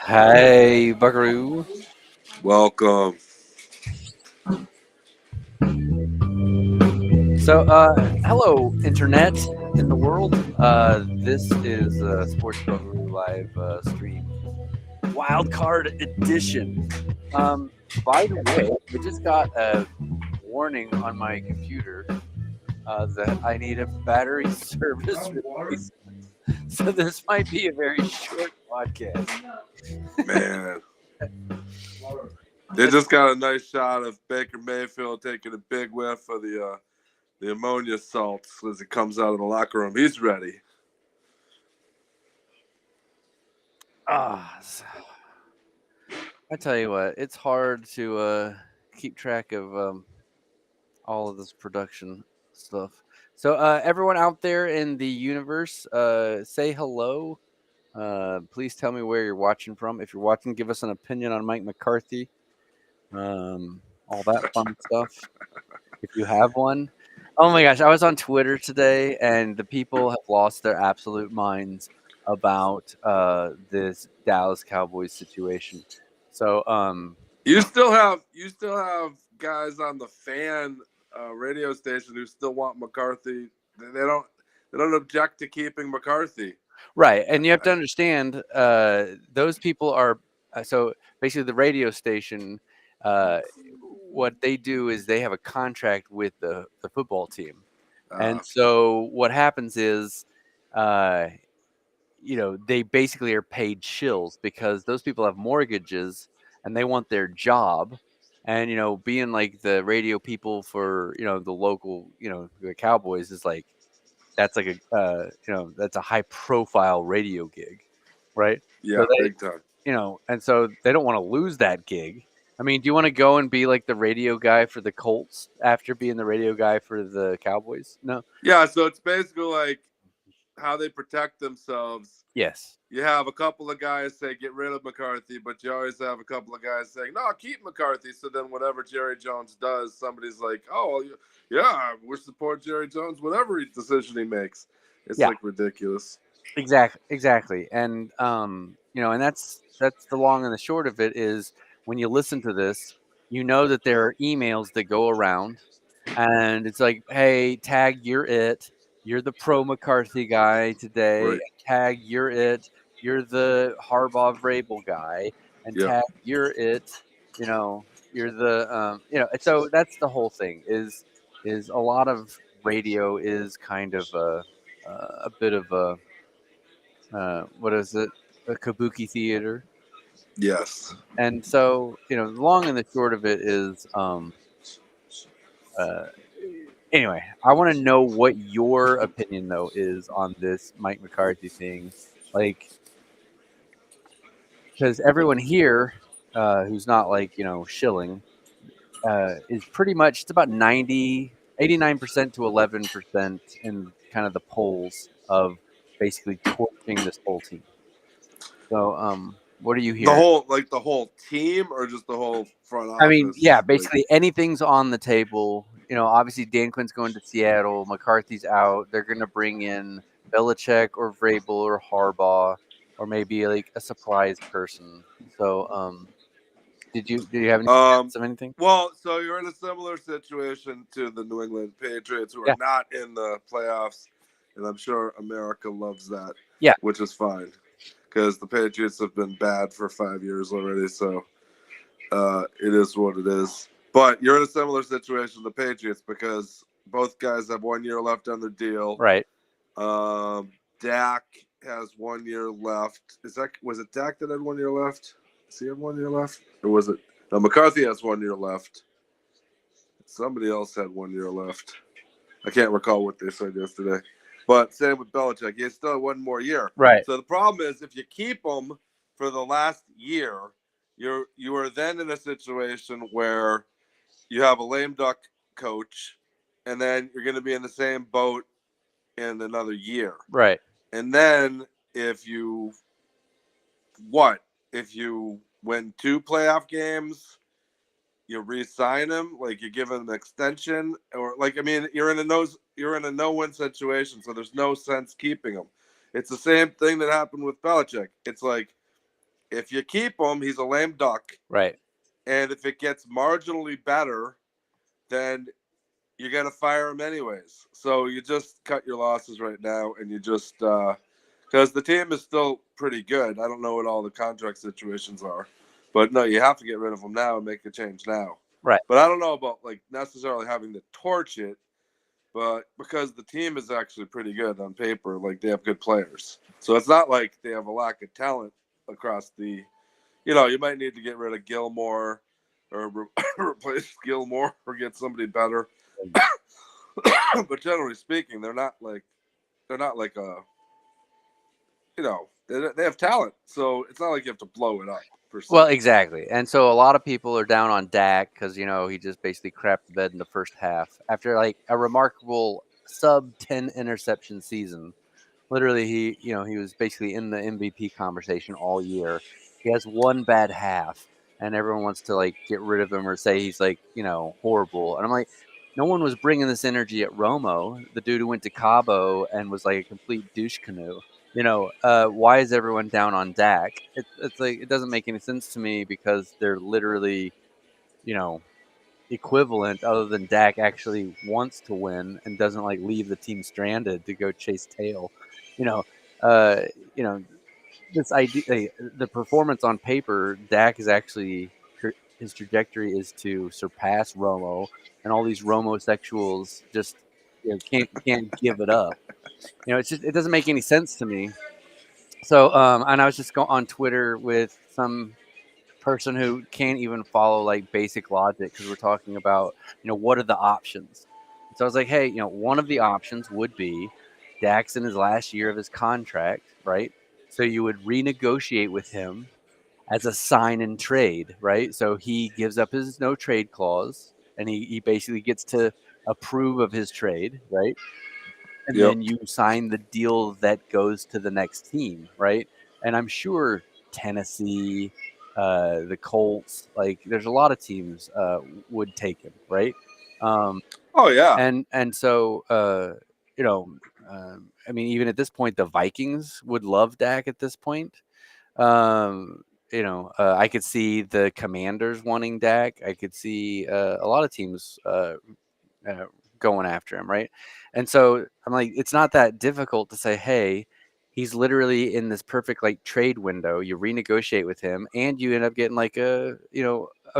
Hey, Buckaroo. Welcome. So, hello, internet in the world. This is Sports Buckaroo live stream, wild card edition. By the way, I just got a warning on my computer that I need a battery service replacement. So this might be a very short podcast. Man, they just got a nice shot of Baker Mayfield taking a big whiff of the ammonia salts as he comes out of the locker room. He's ready. Ah, I tell you what, it's hard to keep track of all of this production stuff. So, everyone out there in the universe, say hello. Please tell me where you're watching from. If you're watching, give us an opinion on Mike McCarthy. All that fun stuff. If you have one. Oh my gosh, I was on Twitter today, and the people have lost their absolute minds about this Dallas Cowboys situation. So, You still have guys on the fan radio station who still want McCarthy. They don't object to keeping McCarthy. right, and you have to understand, those people are so basically the radio station. Uh, what they do is they have a contract with the football team, and Uh, so what happens is, uh, they basically are paid shills because those people have mortgages and they want their job, and being like the radio people for the local the Cowboys is like that's like a that's a high profile radio gig, right? So yeah, they big time. and so they don't want to lose that gig. I mean, do you want to go and be like the radio guy for the Colts after being the radio guy for the Cowboys? No. Yeah, so it's basically like how they protect themselves. Yes. You have a couple of guys say get rid of McCarthy, but you always have a couple of guys saying no, keep McCarthy. So then whatever Jerry Jones does, somebody's like, oh yeah, we support Jerry Jones, whatever decision he makes. It's Yeah. like ridiculous. Exactly. And and that's the long and the short of it is when you listen to this, you know that there are emails that go around and it's like, hey, tag you're it. You're the pro McCarthy guy today. Right. Tag you're it. You're the Harbaugh Vrabel guy. And Yep. tag you're it. You're the and so that's the whole thing is a lot of radio is kind of a bit of a what is it? A kabuki theater. Yes. And so, the long and the short of it is, uh, anyway, I want to know what your opinion though is on this Mike McCarthy thing, like because everyone here, who's not like shilling, is pretty much it's about 89% to 11% in kind of the polls of basically torching this whole team. So, what are you The hearing? whole team or just the whole front I mean, yeah, office? Like, basically anything's on the table. Obviously Dan Quinn's going to Seattle, McCarthy's out. They're going to bring in Belichick or Vrabel or Harbaugh or maybe like a surprise person. So, did you have any um sense of anything? well, so you're in a similar situation to the New England Patriots who are Yeah, not in the playoffs, and I'm sure America loves that, yeah, which is fine because the Patriots have been bad for 5 years already. So it is what it is. But you're in a similar situation to the Patriots because both guys have 1 year left on their deal. right. Dak has 1 year left. Was it Dak that had 1 year left? Does he have 1 year left, or was it? No, McCarthy has 1 year left. Somebody else had 1 year left. I can't recall what they said yesterday. But same with Belichick. He still had one more year. Right. So the problem is if you keep him for the last year, you are then in a situation where you have a lame duck coach, and then you're going to be in the same boat in another year. Right. And then if you what? If you win 2 playoff games, you re-sign him, like you give him an extension, or like I mean, you're in a no-win situation, so there's no sense keeping him. It's the same thing that happened with Belichick. It's like If you keep him, he's a lame duck. Right. And if it gets marginally better, then you're gonna fire him anyways. So you just cut your losses right now, and you just because the team is still pretty good. I don't know what all the contract situations are, but no, you have to get rid of him now and make a change now. Right. But I don't know about like necessarily having to torch it, but because the team is actually pretty good on paper, like they have good players, so it's not like they have a lack of talent across the. You might need to get rid of Gilmore or replace Gilmore or get somebody better. But generally speaking, they're not like a they have talent, so it's not like you have to blow it up per se. Well, exactly. And so a lot of people are down on Dak because, he just basically crapped the bed in the first half after like a remarkable sub 10 interception season. Literally, he was basically in the MVP conversation all year. He has one bad half, and everyone wants to like get rid of him or say he's like horrible. And I'm like, no one was bringing this energy at Romo, the dude who went to Cabo and was like a complete douche canoe. Why is everyone down on Dak? It's like it doesn't make any sense to me because they're literally you know equivalent other than Dak actually wants to win and doesn't like leave the team stranded to go chase tail. You know, uh, you know this idea, the performance on paper, Dak is actually his trajectory is to surpass Romo, and all these Romo-sexuals just can't give it up. It doesn't make any sense to me. So, and I was just on Twitter with some person who can't even follow like basic logic because we're talking about what are the options. So I was like, hey, one of the options would be Dax in his last year of his contract, right? So you would renegotiate with him as a sign and trade, right? So he gives up his no trade clause and he basically gets to approve of his trade, right? And Yep. then you sign the deal that goes to the next team, right? And I'm sure Tennessee, the Colts, like there's a lot of teams would take him, right? Um, Oh yeah. and so you know, I mean, even at this point, the Vikings would love Dak at this point. I could see the Commanders wanting Dak. I could see a lot of teams uh, going after him, right? And so I'm like, it's not that difficult to say, hey, he's literally in this perfect like trade window. You renegotiate with him, and you end up getting like a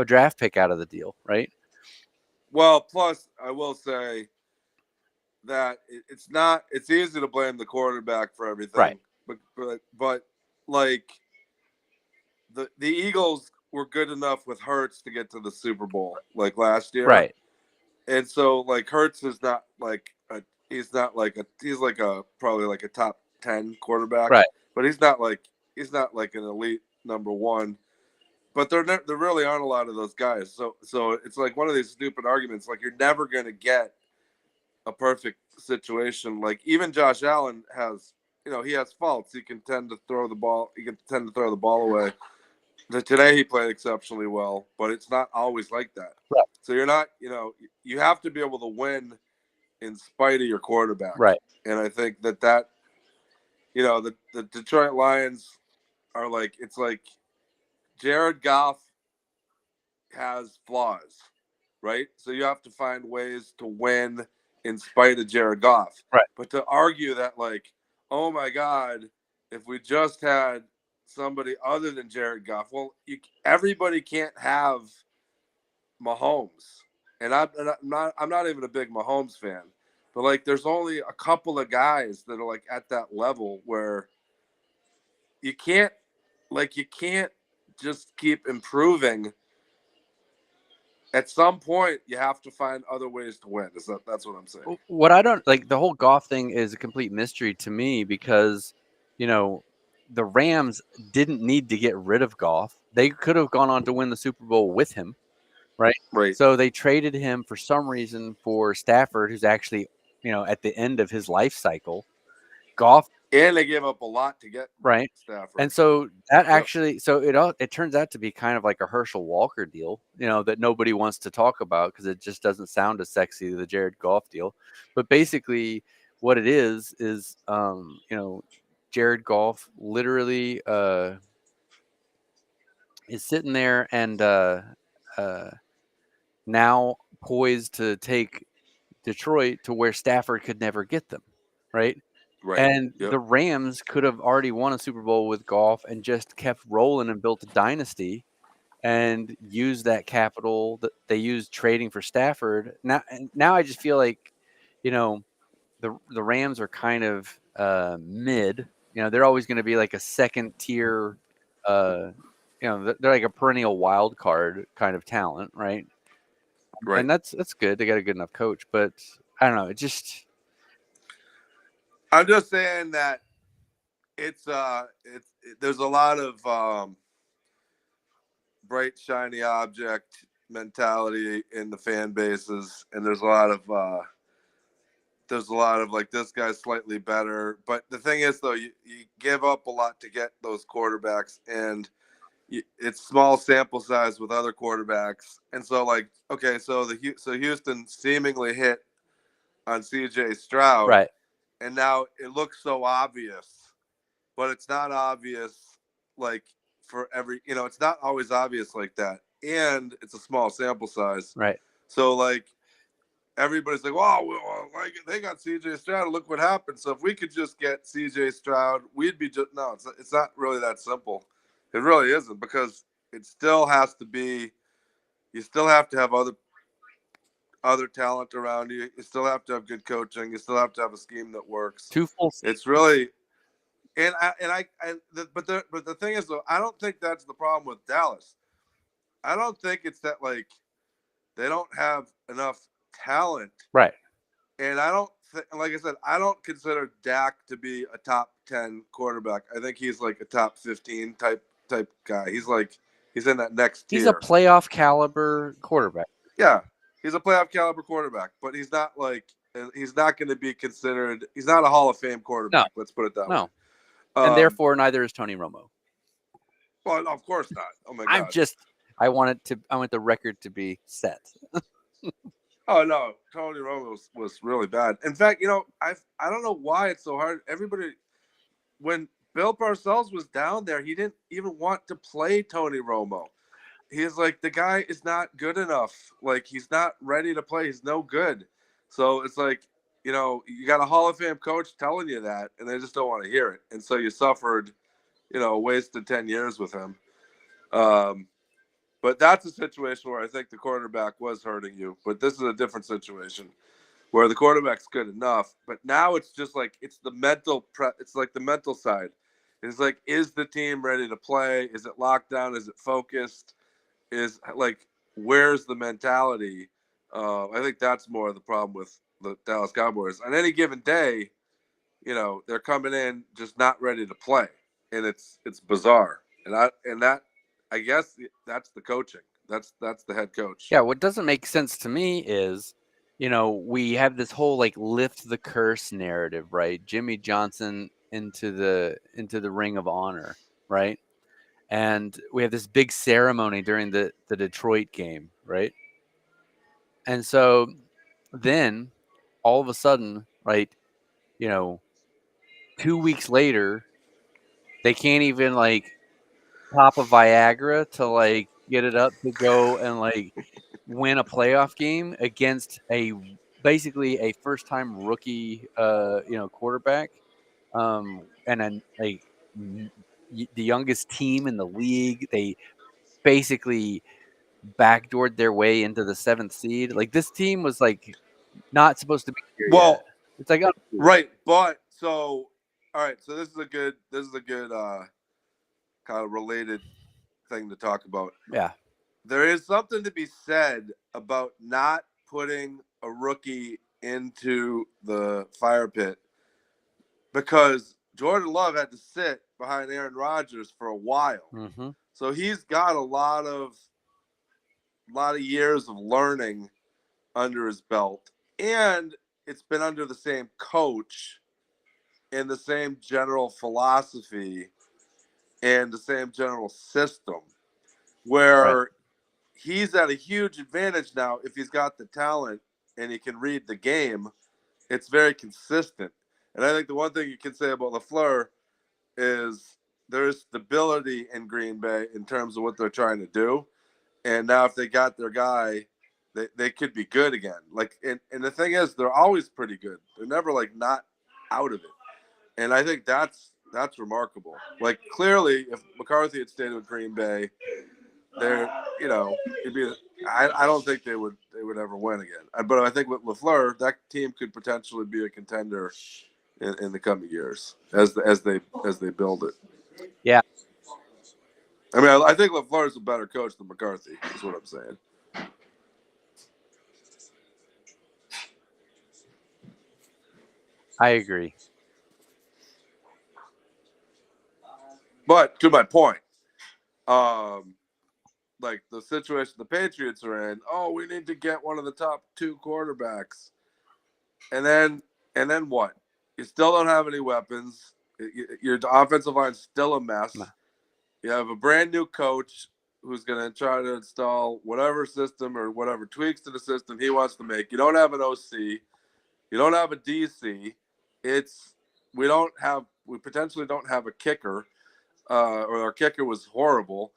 draft pick out of the deal, right? Well, plus I will say that it's not. It's easy to blame the quarterback for Right, everything, but like the Eagles were good enough with Hurts to get to the Super Bowl like last year, right, and so like Hurts is not like he's like a probably like a top 10 quarterback, right, but he's not like an elite number one. But there really aren't a lot of those guys. So it's like one of these stupid arguments. Like you're never gonna get a perfect situation. Like even Josh Allen has, he has faults. He can tend to throw the ball. He can tend to throw the ball away. Today he played exceptionally well, but it's not always like that. right, So you're not, you have to be able to win in spite of your quarterback. right, And I think the Detroit Lions are like, it's like Jared Goff has flaws, right? So you have to find ways to win in spite of Jared Goff. right. But to argue that, like, oh my God, if we just had somebody other than Jared Goff, well, everybody can't have Mahomes. And I'm not even a big Mahomes fan, but like, there's only a couple of guys that are like at that level where you can't, you can't just keep improving. At some point you have to find other ways to win. That's what I'm saying. What I don't like, the whole golf thing is a complete mystery to me because, you know, the Rams didn't need to get rid of Goff. They could have gone on to win the Super Bowl with him, right? Right. So they traded him for some reason for Stafford, who's actually, at the end of his life cycle. Goff, And they gave up a lot to get right? Stafford. And so that Yep. actually, it turns out to be kind of like a Herschel Walker deal, that nobody wants to talk about because it just doesn't sound as sexy the Jared Goff deal. But basically, what it is Jared Goff literally is sitting there and uh, now poised to take Detroit to where Stafford could never get them, right? Right. And Yep. the Rams could have already won a Super Bowl with Goff and just kept rolling and built a dynasty and used that capital that they used trading for Stafford. Now I just feel like, you know, the Rams are kind of mid. You know, they're always going to be like a second tier. Uh, they're like a perennial wild card kind of talent, right? Right. And that's good. They got a good enough coach, but I don't know. It just I'm just saying that there's a lot of bright shiny object mentality in the fan bases, and there's a lot of like this guy's slightly better. But the thing is, though, you give up a lot to get those quarterbacks, and it's small sample size with other quarterbacks. And so, like, okay, so Houston seemingly hit on C.J. Stroud, right, and now it looks so obvious, but it's not obvious like for every. It's not always obvious like that, and it's a small sample size. right. So like everybody's like, "Wow, well, like they got C.J. Stroud. Look what happened." So if we could just get C.J. Stroud, we'd be just no. It's not really that simple. It really isn't because it still has to be. You still have to have other talent around you. You still have to have good coaching. You still have to have a scheme that works. Two full It's seasons. really but the thing is though, I don't think that's the problem with Dallas. I don't think it's that like they don't have enough talent. Right. And I don't like I said, I don't consider Dak to be a top 10 quarterback. I think he's like a top 15 type guy. He's in that next He's a tier. playoff caliber quarterback. Yeah, he's a playoff caliber quarterback, but he's not going to be considered. He's not a Hall of Fame No, quarterback. Let's put it that way. no. And therefore neither is Tony Romo. Well, of course not. Oh my I'm God. just I want the record to be set. Oh no, Tony Romo was really bad. In fact, I don't know why it's so hard. Everybody, when Bill Parcells was down there, he didn't even want to play Tony Romo. He's like, the guy is not good enough. Like, he's not ready to play. He's no good. So it's like, you got a Hall of Fame coach telling you that, and they just don't want to hear it. And so you suffered, wasted 10 years with him. But that's a situation where I think the quarterback was hurting you. But this is a different situation where the quarterback's good enough. But now it's just like it's it's like the mental side. It's like, is the team ready to play? Is it locked down? Is it focused? Is like, where's the mentality? I think that's more of the problem with the Dallas Cowboys. On any given day, they're coming in just not ready to play, and it's bizarre. I guess that's the coaching. That's the head coach. Yeah, what doesn't make sense to me is, we have this whole like lift the curse narrative, right? Jimmy Johnson into the ring of honor, right? And we have this big ceremony during the Detroit game, right? And so then all of a sudden, right, you know, 2 weeks later, they can't even like pop a Viagra to like get it up to go and like win a playoff game against a basically a first time rookie quarterback, and then like the youngest team in the league. They basically backdoored their way into the seventh seed. Like this team was like not supposed to be here yet. Well, It's like unbelievable. right, but so all right, so this is a good kind of related thing to talk about. Yeah, There is something to be said about not putting a rookie into the fire pit because Jordan Love had to sit behind Aaron Rodgers for a while. mm-hmm. So he's got a lot of years of learning under his belt, and it's been under the same coach and the same general philosophy and the same general system Right. where he's at a huge advantage now if he's got the talent and he can read the game. It's very consistent. And I think the one thing you can say about LaFleur is there's stability in Green Bay in terms of what they're trying to do. And now if they got their guy, they could be good again. Like and the thing is, they're always pretty good. They're never like not out of it. And I think that's remarkable. Like clearly, if McCarthy had stayed with Green Bay, they're it'd be. I don't think they would ever win again. But I think with LaFleur, that team could potentially be a contender in the coming years as they build it. Yeah, I mean, I think LaFleur is a better coach than McCarthy. Is what I'm saying. I agree. But to my point, like the situation the Patriots are in, oh, we need to get one of the top 2 quarterbacks, and then what? You still don't have any weapons. Your offensive line's still a mess. You have a brand new coach who's going to try to install whatever system or whatever tweaks to the system he wants to make. You don't have an OC. You don't have a DC. We potentially don't have a kicker, or our kicker was horrible.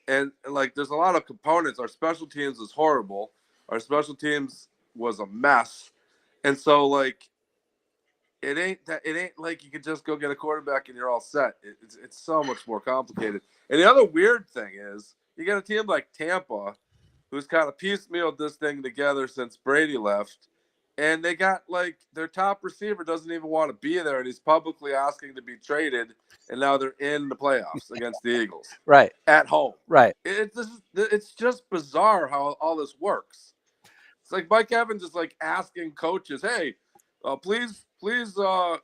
And like, there's a lot of components. Our special teams is horrible. Our special teams was a mess. And so like, it ain't like you can just go get a quarterback and you're all set. It's so much more complicated. And the other weird thing is you got a team like Tampa, who's kind of piecemealed this thing together since Brady left, and they got like their top receiver doesn't even want to be there, and he's publicly asking to be traded, and now they're in the playoffs against the Eagles, Right. at home. Right. It's just bizarre how all this works. It's like Mike Evans is like asking coaches, "Hey, please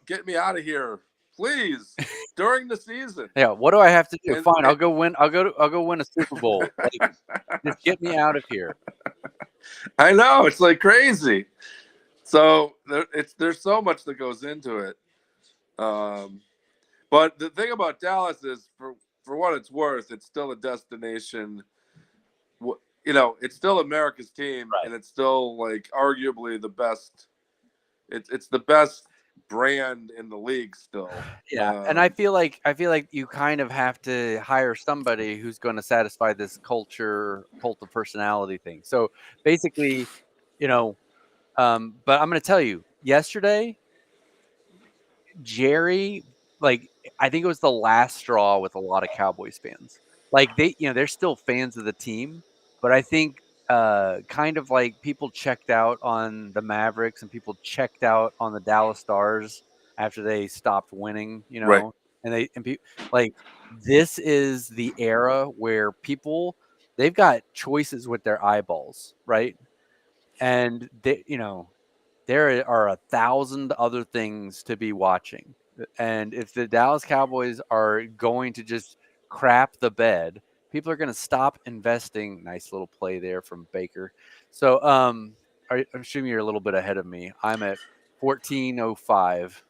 get me out of here, please," during the season. Yeah. What do I have to do? And, Fine, I'll go win. I'll go win a Super Bowl. Like, just get me out of here. I know, it's like crazy. So there's so much that goes into it. But the thing about Dallas is, for what it's worth, it's still a destination. It's still America's team, Right. and it's still like arguably the best. It's the best brand in the league still. Yeah, and I feel like you kind of have to hire somebody who's going to satisfy this cult of personality thing. So basically, but I'm going to tell you, yesterday, Jerry, like, I think it was the last straw with a lot of Cowboys fans. Like they're still fans of the team, but I think kind of like people checked out on the Mavericks and people checked out on the Dallas Stars after they stopped winning, Right. like this is the era where people they've got choices with their eyeballs, right? And there are 1,000 other things to be watching. And if the Dallas Cowboys are going to just crap the bed, people are going to stop investing. Nice little play there from Baker. So I'm assuming you're a little bit ahead of me. I'm at 14:05.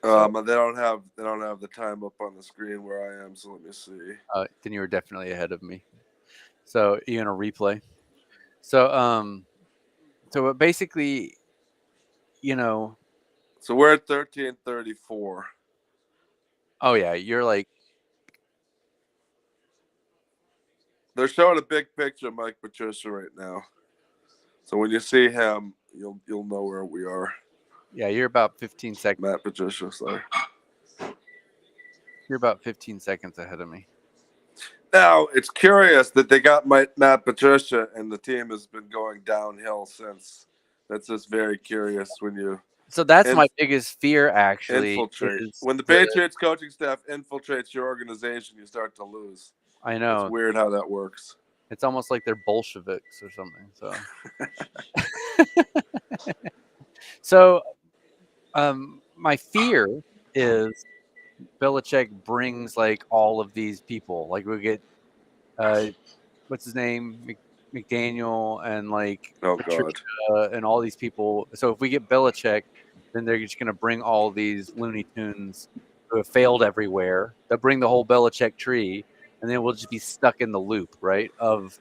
They don't have the time up on the screen where I am. So let me see. Then you were definitely ahead of me. So you're gonna replay. So basically, So we're at 13:34. Oh yeah, you're like. They're showing a big picture of Mike Patricia right now. So when you see him, you'll know where we are. Yeah, you're about 15 seconds. Matt Patricia, sorry. You're about 15 seconds ahead of me. Now, it's curious that they got Matt Patricia and the team has been going downhill since. That's just very curious when you. So that's my biggest fear, actually. Infiltrate. When the Patriots coaching staff infiltrates your organization, you start to lose. I know. It's weird how that works. It's almost like they're Bolsheviks or something. So, my fear is Belichick brings like all of these people. Like we get, what's his name, McDaniel, and like Patricia and all these people. So if we get Belichick, then they're just going to bring all these Looney Tunes who have failed everywhere. They'll bring the whole Belichick tree, and then we'll just be stuck in the loop, right? Of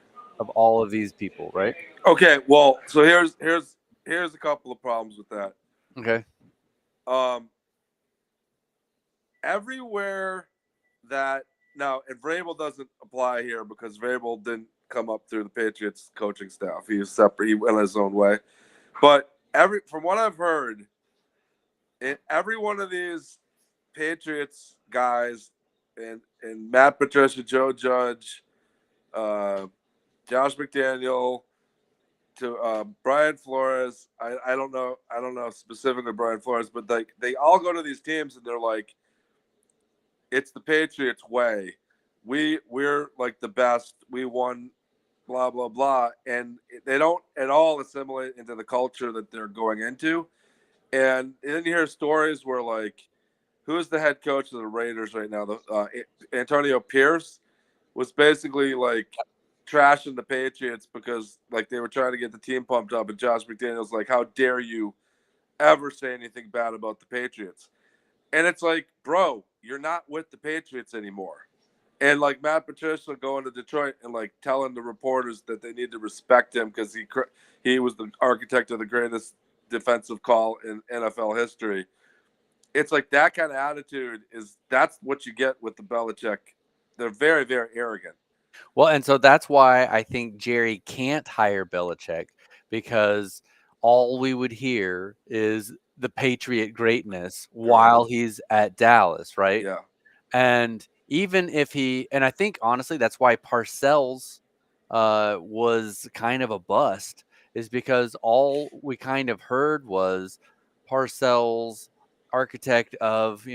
all of these people, right? Okay, well, so here's a couple of problems with that. Okay. everywhere that now, and Vrabel doesn't apply here because Vrabel didn't come up through the Patriots coaching staff. He was separate. He went his own way. But from what I've heard, in every one of these Patriots guys, and Matt Patricia, Joe Judge, uh, Josh McDaniel, to Brian Flores. I don't know. I don't know specifically Brian Flores, but like they all go to these teams and they're like, it's the Patriots way. We're like the best. We won, blah blah blah, and they don't at all assimilate into the culture that they're going into. And then you hear stories where like, who's the head coach of the Raiders right now? The Antonio Pierce was basically like trashing the Patriots because like they were trying to get the team pumped up, and Josh McDaniels like, how dare you ever say anything bad about the Patriots? And it's like, bro, you're not with the Patriots anymore. And like Matt Patricia going to Detroit and like telling the reporters that they need to respect him because he was the architect of the greatest defensive call in NFL history. It's like that kind of attitude that's what you get with the Belichick. They're very, very arrogant. Well, and so that's why I think Jerry can't hire Belichick, because all we would hear is the Patriot greatness Right. while he's at Dallas, right? Yeah. And even if and I think honestly that's why Parcells was kind of a bust, is because all we kind of heard was Parcells, architect of,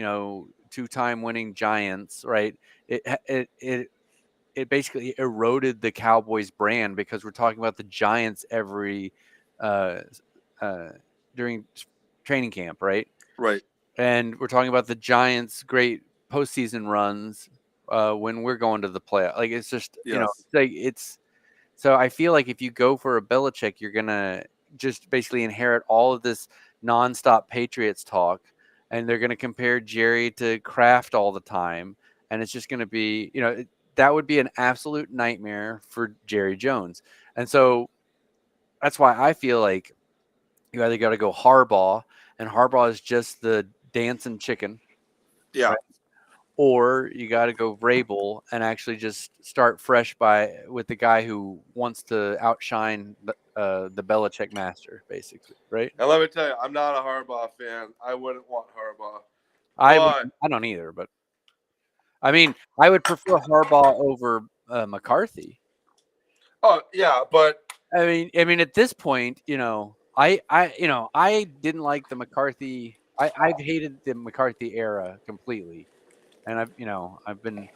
two-time winning Giants, right? It basically eroded the Cowboys brand, because we're talking about the Giants every uh, uh, during training camp, right? Right. And we're talking about the Giants' great postseason runs when we're going to the playoff. Like it's just Yes. it's so I feel like if you go for a Belichick, you're gonna just basically inherit all of this nonstop Patriots talk, and they're gonna compare Jerry to Kraft all the time, and it's just gonna be that would be an absolute nightmare for Jerry Jones. And so that's why I feel like you either got to go Harbaugh, and Harbaugh is just the dancing chicken, Yeah. right? Or you got to go Vrabel and actually just start fresh with the guy who wants to outshine the Belichick master, basically, right? And let me tell you, I'm not a Harbaugh fan. I wouldn't want Harbaugh. I would. But I don't either, but I mean, I would prefer Harbaugh over McCarthy. oh yeah, but I mean, at this point, I didn't like the McCarthy. I've hated the McCarthy era completely, and I've been,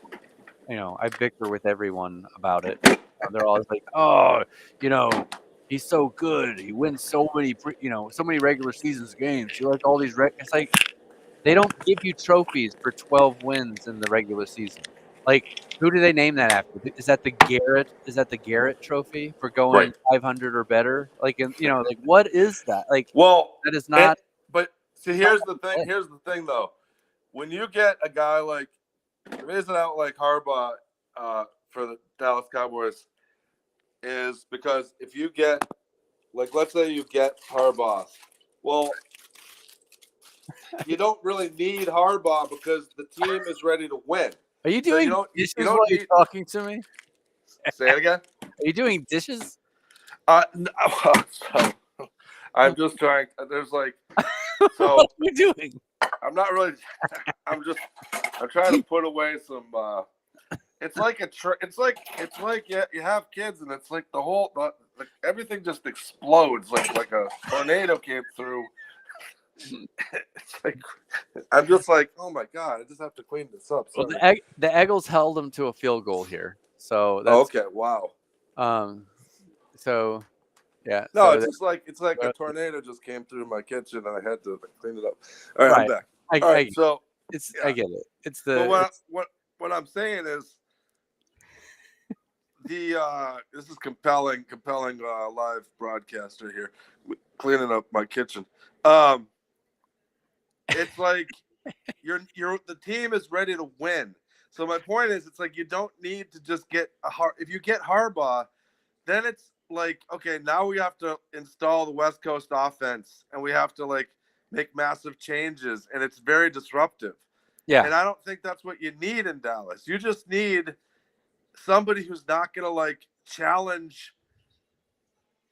I bicker with everyone about it. They're always like, "Oh, you know, he's so good. He wins so many, so many regular seasons games. You like all these." It's like they don't give you trophies for 12 wins in the regular season. Like, who do they name that after? Is that the Garrett? Is that the Garrett Trophy for right. going 500 or better? Like, like what is that? Like, Well, that is it, not. but see, Not here's the thing. play. Here's the thing, though. When you get a guy like the reason I don't like Harbaugh for the Dallas Cowboys is because if you get like, let's say you get Harbaugh, well, you don't really need Harbaugh because the team is ready to win. Are you So you doing don't you, you dishes while don't you're need. talking to me? Say it again. Are you doing dishes? No, so I'm just trying. There's like What so are you doing? I'm not really. I'm trying to put away some. It's like you have kids and it's like everything just explodes like a tornado came through. It's like I'm just like, oh my god, I just have to clean this up. Well, Sorry. the Eagles held them to a field goal here, so Oh, that's okay. Wow. um. So yeah. No, So it's like a tornado just came through my kitchen and I had to clean it up. All right, I'm right. back. I All right, I so I yeah, get it. It's but the it's what I'm saying is this is compelling live broadcaster here, cleaning up my kitchen. Um, it's like you're the team is ready to win. So my point is, it's like you don't need to just get if you get Harbaugh, then it's like, okay, now we have to install the West Coast offense and we have to like make massive changes and it's very disruptive. Yeah. And I don't think that's what you need in Dallas. You just need somebody who's not going to like challenge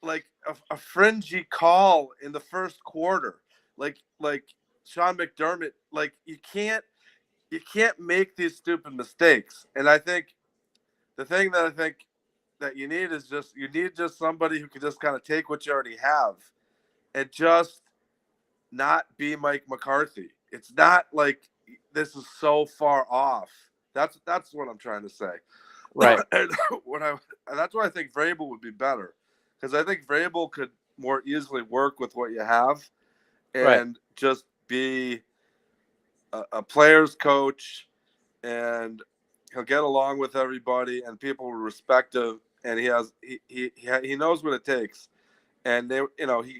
like a fringy call in the first quarter. Like Sean McDermott, like you can't make these stupid mistakes. And I think the thing that I think that you need is just somebody who can just kind of take what you already have and just not be Mike McCarthy. It's not like this is so far off. That's what I'm trying to say. Right. and and that's why I think Vrabel would be better, because I think Vrabel could more easily work with what you have Right. and just be a player's coach, and he'll get along with everybody, and people will respect him, and he knows what it takes. And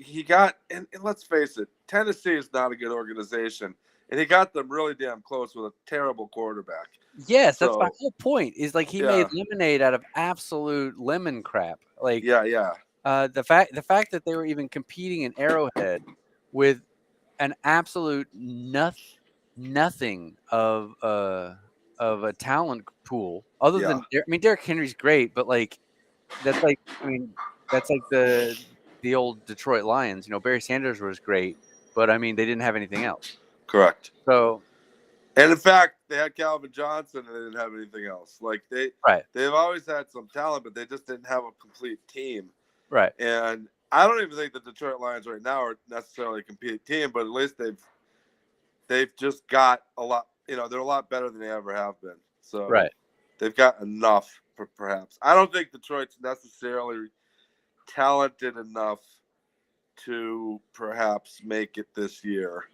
he got, and let's face it, Tennessee is not a good organization, and he got them really damn close with a terrible quarterback. Yes, that's my So whole point. Is like he made yeah, lemonade out of absolute lemon crap. Like yeah, the fact that they were even competing in Arrowhead with an absolute nothing of a talent pool other yeah, than Derrick Henry's great, but like that's like I mean that's like the old Detroit Lions. Barry Sanders was great, but I mean they didn't have anything else. correct. So And in fact, they had Calvin Johnson, and they didn't have anything else. Like right, they've always had some talent, but they just didn't have a complete team. right, And I don't even think the Detroit Lions right now are necessarily a complete team, but at least they've just got a lot. They're a lot better than they ever have been. So right. they've got enough, perhaps. I don't think Detroit's necessarily talented enough to perhaps make it this year,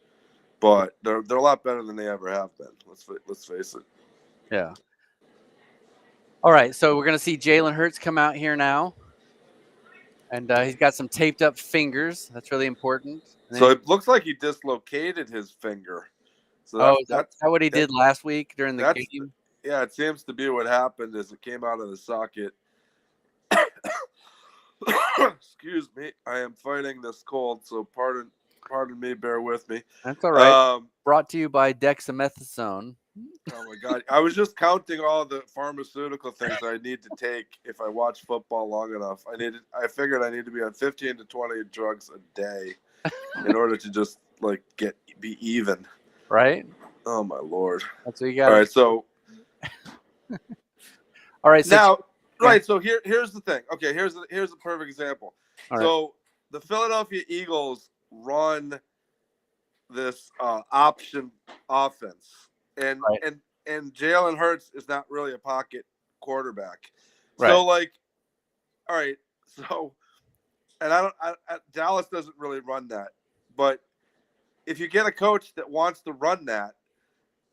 but they're a lot better than they ever have been. Let's face it. Yeah. All right, so we're gonna see Jalen Hurts come out here now, and he's got some taped up fingers. That's really important. And then So it looks like he dislocated his finger. So is that what he did last week during the that's game? yeah. It seems to be what happened is it came out of the socket. Excuse me, I am fighting this cold, so pardon me. Bear with me. That's all right. Um, Brought to you by dexamethasone. oh my god, I was just counting all the pharmaceutical things I need to take if I watch football long enough. I figured I need to be on 15 to 20 drugs a day in order to just like be even. Right? Oh my lord! That's what you got. All right, so all right. So now, right. So here's the thing. Okay, here's a perfect example. all right. So the Philadelphia Eagles run this option offense, and Right. and Jalen Hurts is not really a pocket quarterback. Right. So like, all right. So, and Dallas doesn't really run that, but if you get a coach that wants to run that,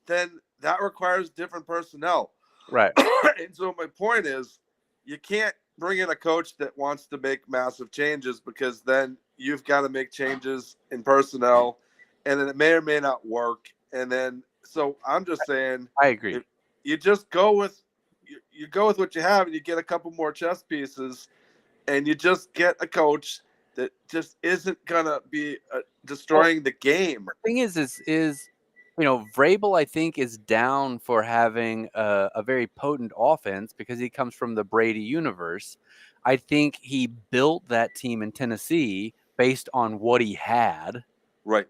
then that requires different personnel. Right. And so my point is, you can't bring in a coach that wants to make massive changes, because then you've got to make changes in personnel, and then it may or may not work. And then, so I'm just saying, I agree. you just go with you go with what you have, and you get a couple more chess pieces, and you just get a coach that just isn't gonna be destroying the game. The thing is Vrabel, I think, is down for having a very potent offense because he comes from the Brady universe. I think he built that team in Tennessee based on what he had. Right.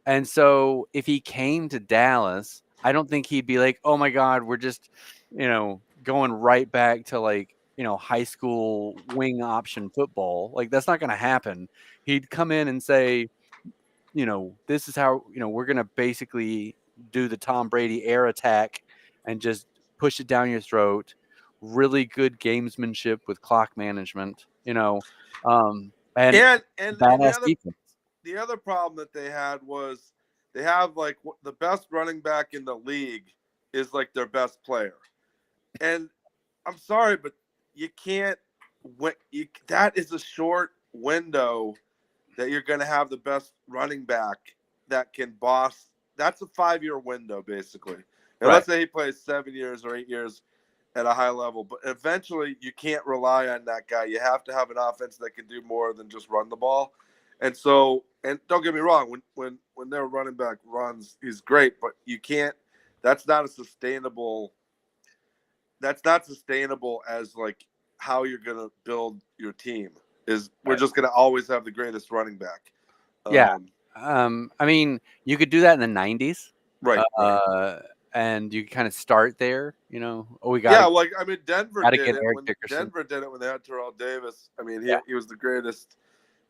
And so if he came to Dallas, I don't think he'd be like, oh my God, we're just, going right back to like, high school wing option football. Like that's not going to happen. He'd come in and say, this is how, we're going to basically do the Tom Brady air attack and just push it down your throat. Really good gamesmanship with clock management, and badass defense. The other problem that they had was they have like the best running back in the league is like their best player. And I'm sorry, but you can't, that is a short window that you're going to have the best running back that can boss. That's a 5-year window, basically. And Right. let's say he plays 7 years or 8 years at a high level, but eventually you can't rely on that guy. You have to have an offense that can do more than just run the ball. And so And don't get me wrong, when their running back runs, he's great, but you can't. That's not a sustainable. That's not sustainable as like how you're gonna build your team. Is we're Right. just gonna always have the greatest running back. Yeah. Um, I mean, you could do that in the '90s, right, right. uh, and you kind of start there. Oh, we Yeah, gotta like I mean, Denver gotta did get it Eric when Dickerson. they had Terrell Davis. I mean, Yeah. he was the greatest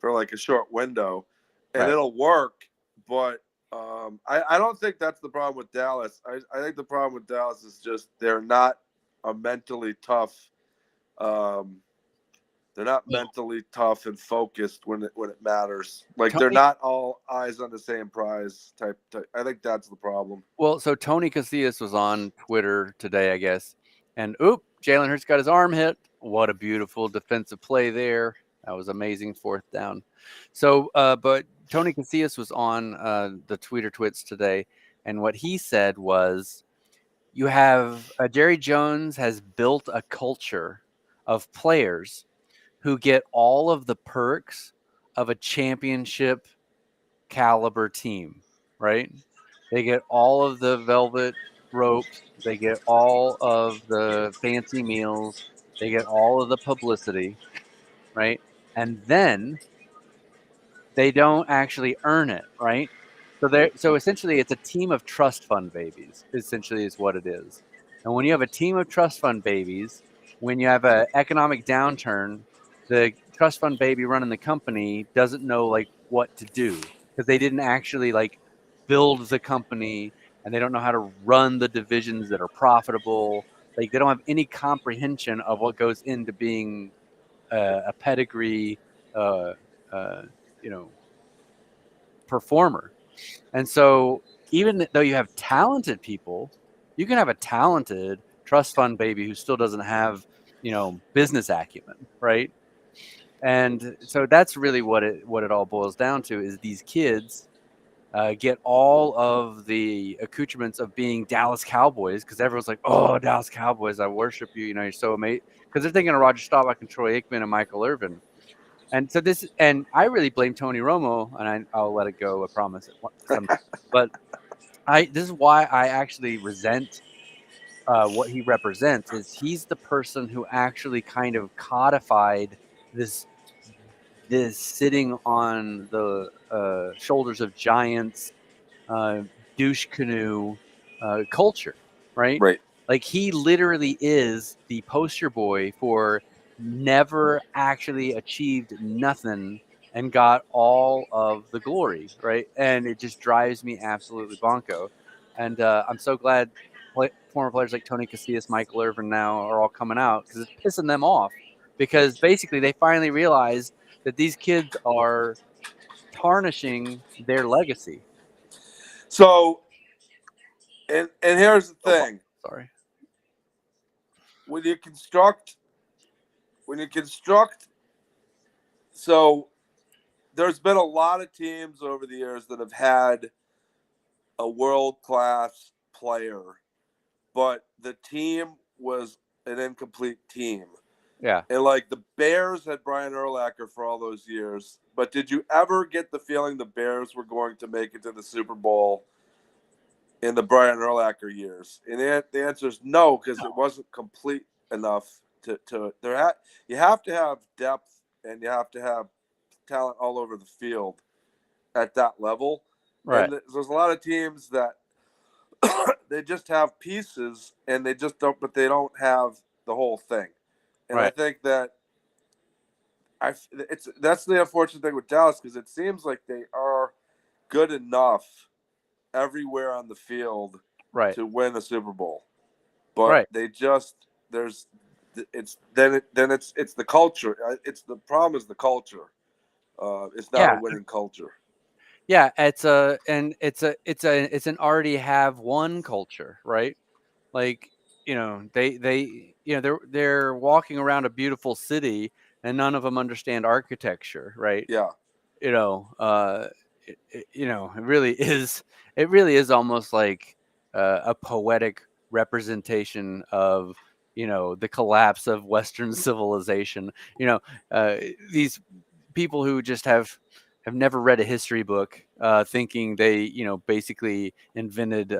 for like a short window, and Right. it'll work. But I don't think that's the problem with Dallas. I think the problem with Dallas is just they're not a mentally tough. Um, they're not Well, mentally tough and focused when it matters. Like they're Tony. not all eyes on the same prize type. I think that's the problem. Well, so Tony Casillas was on Twitter today, I guess, and Jalen Hurts got his arm hit. What a beautiful defensive play there. That was amazing, fourth down. So, but Tony Casillas was on the Twitter twits today, and what he said was, you have Jerry Jones has built a culture of players who get all of the perks of a championship caliber team, right? They get all of the velvet ropes, they get all of the fancy meals, they get all of the publicity, right? And then they don't actually earn it, right? So essentially it's a team of trust fund babies, essentially is what it is. And when you have a team of trust fund babies, when you have an economic downturn, the trust fund baby running the company doesn't know like what to do because they didn't actually like build the company, and they don't know how to run the divisions that are profitable. Like they don't have any comprehension of what goes into being a pedigree uh, uh, you know performer. And so even though you have talented people, you can have a talented trust fund baby who still doesn't have business acumen, right? And so that's really what it all boils down to, is these kids get all of the accoutrements of being Dallas Cowboys, because everyone's like, oh, Dallas Cowboys, I worship you, you're so amazing, because they're thinking of Roger Staubach and Troy Aikman and Michael Irvin. And so and I really blame Tony Romo, and I'll let it go, I promise, sometime. But this is why I actually resent what he represents. Is he's the person who actually kind of codified this sitting on the shoulders of giants, uh, douche canoe culture, right? Right. Like he literally is the poster boy for never actually achieved nothing and got all of the glory, right? And it just drives me absolutely bonko. And I'm so glad former players like Tony Casillas, Michael Irvin now are all coming out, because it's pissing them off. Because basically they finally realize that these kids are tarnishing their legacy. So and here's the Oh, thing: sorry. when you construct when you construct so there's been a lot of teams over the years that have had a world class player, but the team was an incomplete team. Yeah. And like the Bears had Brian Urlacher for all those years, but did you ever get the feeling the Bears were going to make it to the Super Bowl in the Brian Urlacher years? And the answer is no, because it wasn't complete enough to you have to have depth and you have to have talent all over the field at that level. Right. And there's a lot of teams that they just have pieces and they just don't, but they don't have the whole thing. And I Right. think that that's the unfortunate thing with Dallas, because it seems like they are good enough everywhere on the field Right. to win a Super Bowl, but Right. they just there's it's then it's the culture. It's the problem is the culture. It's not a Yeah. winning culture. Yeah. It's an already have one culture, right? Like, they're walking around a beautiful city, and none of them understand architecture, right? Yeah, you know, uh, it really is almost like a poetic representation of, the collapse of Western civilization. You know, these people who just have have never read a history book, thinking they, basically invented,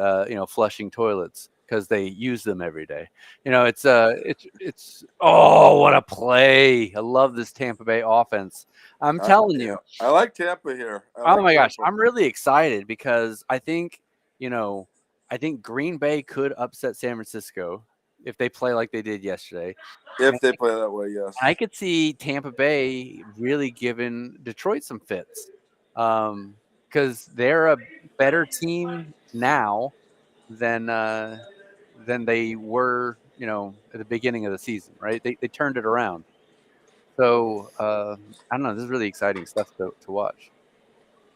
flushing toilets because they use them every day. It's oh, what a play! I love this Tampa Bay offense. I'm telling Yeah, you. I like Tampa here. I Oh like my gosh, Tampa. I'm really excited because you know, I think Green Bay could upset San Francisco if they play like they did yesterday. If they play that way, yes. I could see Tampa Bay really giving Detroit some fits, because they're a better team now than they were, at the beginning of the season. Right? They turned it around. So I don't know. This is really exciting stuff to watch.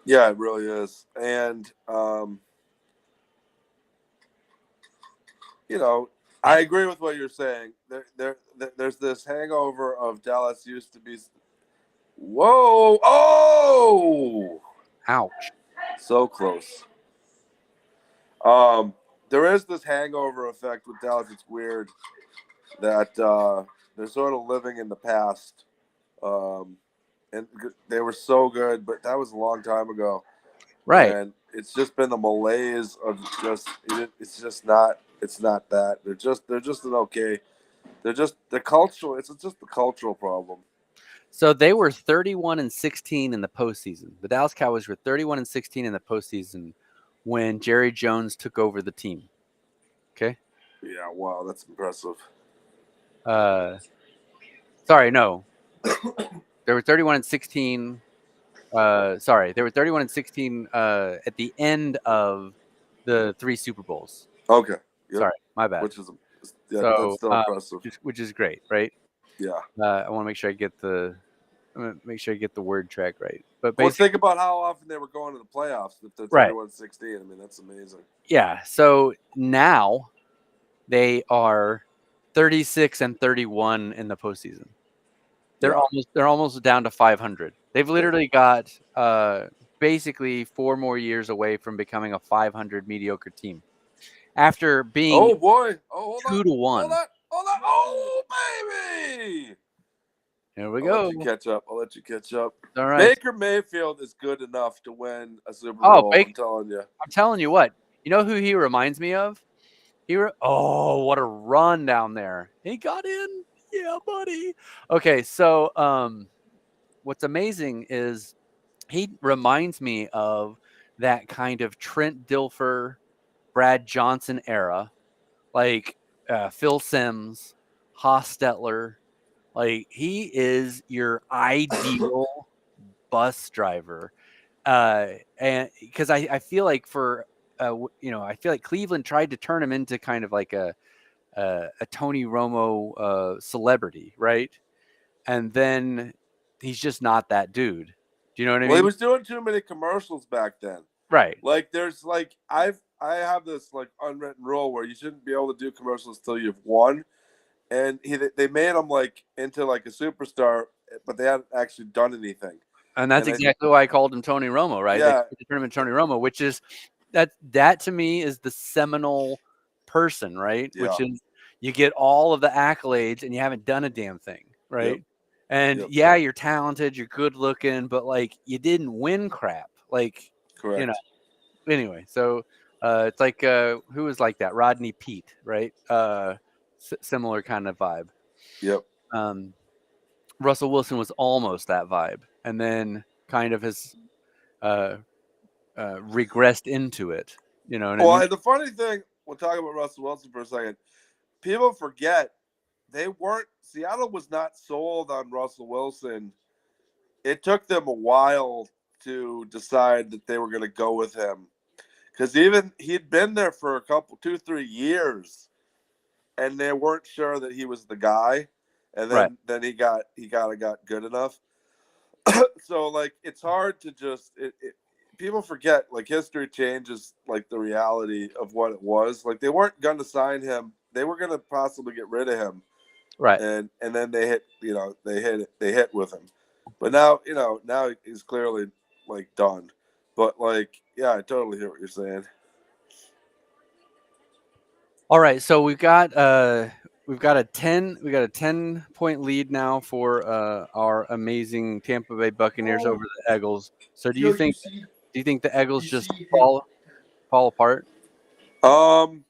Yeah, it really is. And you know, I agree with what you're saying. There's this hangover of Dallas used to be. Whoa! Oh, Ouch. so close. Um, there is this hangover effect with Dallas. It's weird that they're sort of living in the past. Um, and they were so good, but that was a long time ago. Right. And it's just been the malaise of just it's just not it's not that they're just an okay they're cultural it's just the cultural problem. So they were 31-16 in the postseason. The Dallas Cowboys were 31-16 in the postseason when Jerry Jones took over the team. Okay. Yeah, wow, that's impressive. Uh, sorry, no. They were 31-16. Sorry, they were 31-16 at the end of the 3 Super Bowls. Okay, yep, Sorry, my bad. which is yeah, that's So, still impressive. which is great, right? Yeah. I want to make sure I get the word track right. But Well, think basically, about how often they were going to the playoffs if they're right. 31-16. I mean, that's amazing. Yeah. So now they are 36-31 in the postseason. They're Yeah. almost down to 500. They've Yep. literally got basically 4 more years away from becoming a 500 mediocre team after being Oh boy. Oh, hold on. 2 to Hold 1. on. Hold on. Oh baby. Here we I'll let go. you catch up. I'll let you catch up. All right. Baker Mayfield is good enough to win a Super Oh, Bowl. I'm Baker, telling you. I'm telling you what. You know who he reminds me of? Oh, what a run down there. He got in. Yeah, buddy. Okay, so what's amazing is he reminds me of that kind of Trent Dilfer, Brad Johnson era, like Phil Simms, Hostetler. Like he is your ideal bus driver, and because I feel like I feel like Cleveland tried to turn him into kind of like a Tony Romo celebrity, right? And then he's just not that dude. Do you know what I Well, he mean? was doing too many commercials back then. Right. Like, there's like I have this like unwritten rule where you shouldn't be able to do commercials till you've won. And they made him like into like a superstar, but they hadn't actually done anything. And that's And I exactly why I called him Tony Romo, right? They yeah tried to turn him into Tony Romo, which is that to me is the seminal person, right? yeah Which is you get all of the accolades and you haven't done a damn thing, yep right? And yep yeah, you're talented, you're good looking, but like you didn't win crap. Like, you know, correct anyway, so it's like who was like that? Rodney Pete, right? Similar kind of vibe. yep. Um, Russell Wilson was almost that vibe, and then kind of has uh, regressed into it. You know what I Well, mean? and the funny thing, we'll talk about Russell Wilson for a second. People forget they weren't Seattle was not sold on Russell Wilson. It took them a while to decide that they were going to go with him because even he'd been there for a couple 2-3 years and they weren't sure that he was the guy, and Right. then he kind of got good enough. So like it's hard to just people forget like history changes like the reality of what it was. Like they weren't going to sign him, they were going to possibly get rid of him, Right. and then they hit they hit with him, but now now he's clearly like done. But like yeah, I totally hear what you're saying. All right. So we've got we've got a 10-point lead now for our amazing Tampa Bay Buccaneers over the Eagles. So do you think the Eagles just fall apart? Um,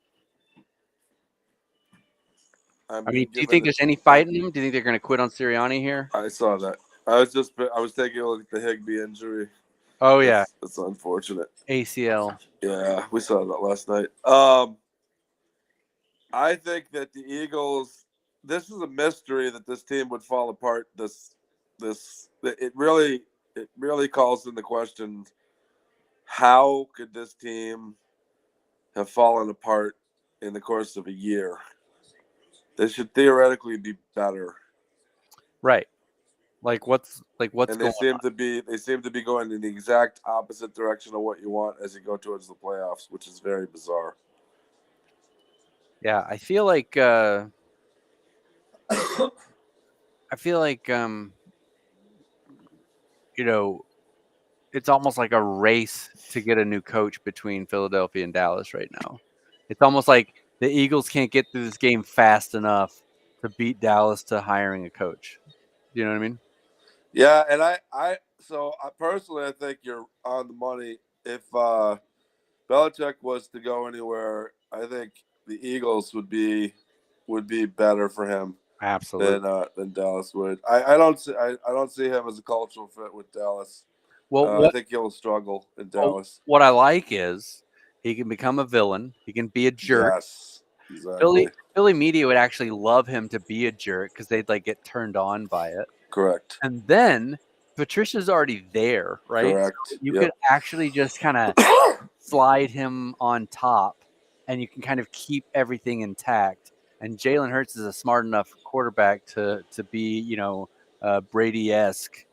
I I mean, mean, do you given think that there's any I, fight in them? Do you think they're going to quit on Sirianni here? I saw that. I was taking a look at the Higby injury. Oh yeah, That's unfortunate. ACL. Yeah, we saw that last night. I think that the Eagles. This is a mystery that this team would fall apart. It really calls into question how could this team have fallen apart in the course of a year. They should theoretically be better, Right. What's and they going seem on? to be going in the exact opposite direction of what you want as you go towards the playoffs, which is very bizarre. Yeah, I feel like you know, it's almost like a race to get a new coach between Philadelphia and Dallas right now. It's almost like the Eagles can't get through this game fast enough to beat Dallas to hiring a coach. You know what I mean? Yeah, and I personally, I think you're on the money. If Belichick was to go anywhere, I think the Eagles would be better for him Absolutely. than Dallas would. I don't see him as a cultural fit with Dallas. Well, I what think he'll struggle in well, Dallas. what I like is he can become a villain. He can be a jerk. Yes, exactly. Philly media would actually love him to be a jerk because they'd like get turned on by it. Correct. And then Patricia's already there, right? So Correct. you could Yep. actually just kind of slide him on top, and you can kind of keep everything intact. And Jalen Hurts is a smart enough quarterback to be, Brady esque.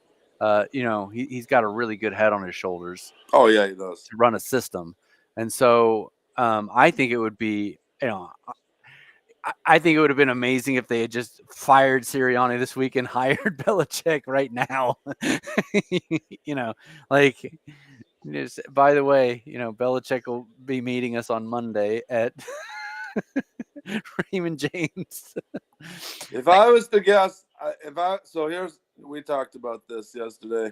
He's got a really good head on his shoulders Oh yeah, he does. to run a system, and so I think it would be, I think it would have been amazing if they had just fired Sirianni this week and hired Belichick right now. you know, like, by the way, Belichick will be meeting us on Monday at Raymond James. If I was to guess, if I so here's we talked about this yesterday,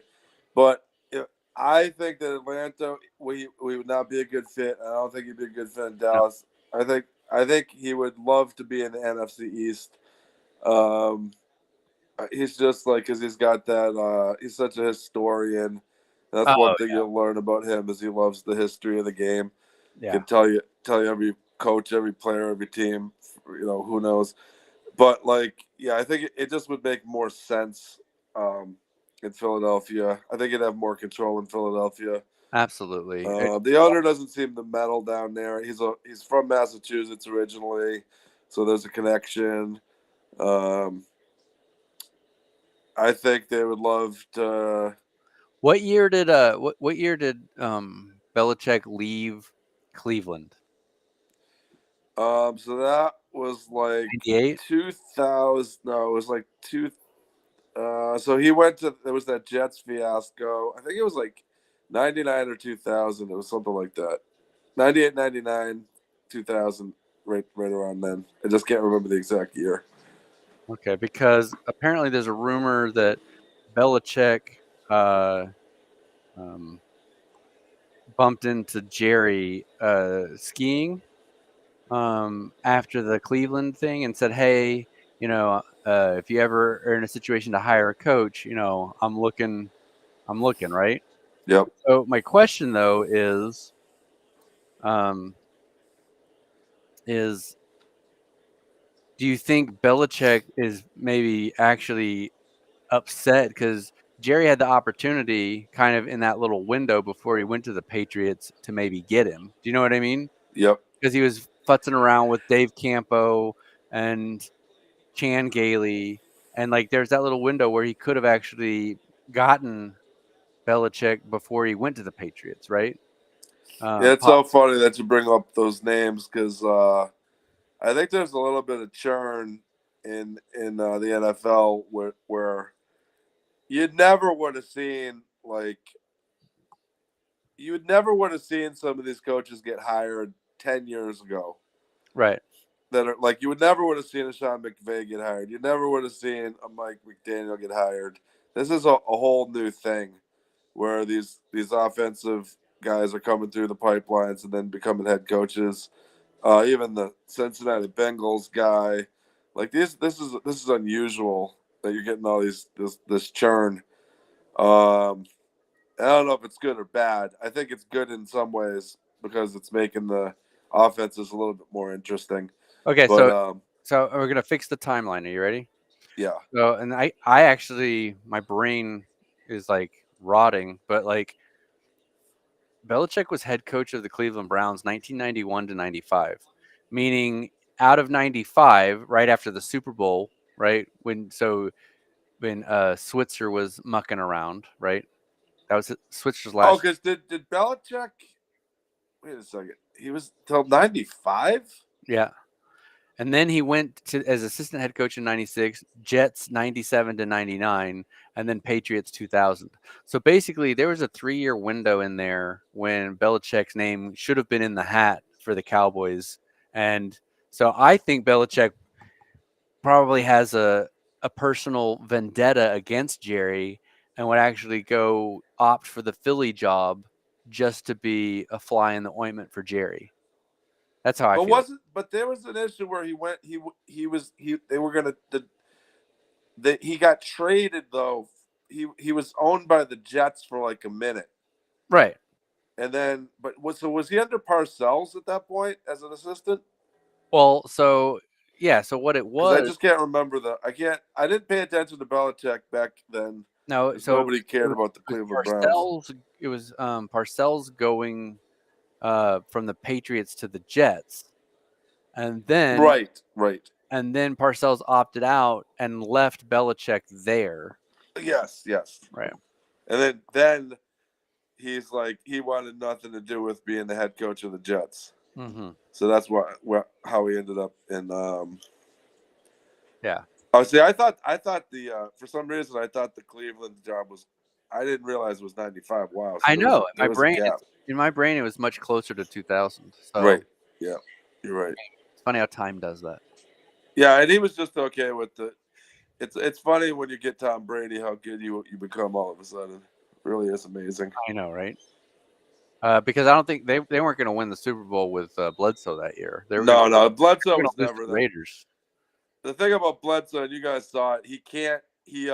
but if, I think that Atlanta we would not be a good fit. I don't think he'd be a good fit in No. Dallas. I think he would love to be in the NFC East. Um, he's just like because he's got that. He's such a historian. That's one Oh thing you'll learn about him is he loves the history of the game. yeah, Can tell you every coach, every player, every team. Who knows. But like, yeah, I think it just would make more sense um, in Philadelphia. I think it'd have more control in Philadelphia. absolutely. The owner doesn't seem to meddle down there. He's from Massachusetts originally, so there's a connection. Um, I think they would love to. What year did Belichick leave Cleveland? So that was like 98. 2000. No, it was like two. So he went to there was that Jets fiasco. I think it was like 99 or 2000. It was something like that. 98, 99, 2000, right around then. I just can't remember the exact year. Okay, because apparently there's a rumor that Belichick uh, um, bumped into Jerry skiing after the Cleveland thing and said, "Hey, if you ever are in a situation to hire a coach, I'm looking, right?" Yep. So my question though um, is, do you think Belichick is maybe actually upset because Jerry had the opportunity kind of in that little window before he went to the Patriots to maybe get him? Do you know what I mean? Yep. Because he was futzing around with Dave Campo and Chan Gailey, and like there's that little window where he could have actually gotten Belichick before he went to the Patriots, right? Yeah, it's so funny that you bring up those names because I think there's a little bit of churn in the NFL where you never would have seen like you would never would have seen some of these coaches get hired 10 years ago. Right. that are like you would never would have seen a Sean McVay get hired. You never would have seen a Mike McDaniel get hired. This is a whole new thing where these offensive guys are coming through the pipelines and then becoming head coaches. Even the Cincinnati Bengals guy, like this is unusual that you're getting all this churn. Um, I don't know if it's good or bad. I think it's good in some ways because it's making the offenses a little bit more interesting. Okay, But so we're gonna fix the timeline. Are you ready? yeah. So, and I actually, my brain is like rotting, but like Belichick was head coach of the Cleveland Browns 1991 to 95, meaning out of 95, right after the Super Bowl, right when Switzer was mucking around, right? That was Switzer's Oh, last. because did Belichick? Wait a second. He was till 95. Yeah. And then he went to as assistant head coach in 96, Jets 97 to 99, and then Patriots 2000. So basically, there was a 3-year window in there when Belichick's name should have been in the hat for the Cowboys. And so I think Belichick probably has a personal vendetta against Jerry and would actually go opt for the Philly job just to be a fly in the ointment for Jerry. That's how I But feel. wasn't? But there was an issue where he went. He was he. They were gonna. He got traded though. He was owned by the Jets for like a minute, Right. and then was he under Parcells at that point as an assistant? Well, so yeah, so what it Because I was, just can't remember the. I can't. I didn't pay attention to Belichick back then no, because so nobody it cared was, about the it Cleveland was Browns. Parcells. It was Parcells going from the Patriots to the Jets, and then Right. Right. Parcells opted out and left Belichick there. Yes. Yes. Right. And then he's like he wanted nothing to do with being the head coach of the Jets. Mm-hmm. So that's how he ended up in. Yeah. Oh, see, I thought the for some reason I thought the Cleveland job was. I didn't realize it was 95. Wow. So I there was know. a there was a gap. In my brain, it was much closer to 2000. So Right. Yeah. You're right. it's funny how time does that. Yeah, and he was just okay with the. It's funny when you get Tom Brady how good you become all of a sudden. It really is amazing. I know, right? Because I don't think they weren't going to win the Super Bowl with Bledsoe that year. No, They Bledsoe were going was to lose to never the that. Raiders. The thing about Bledsoe, and you guys saw it, he can't. He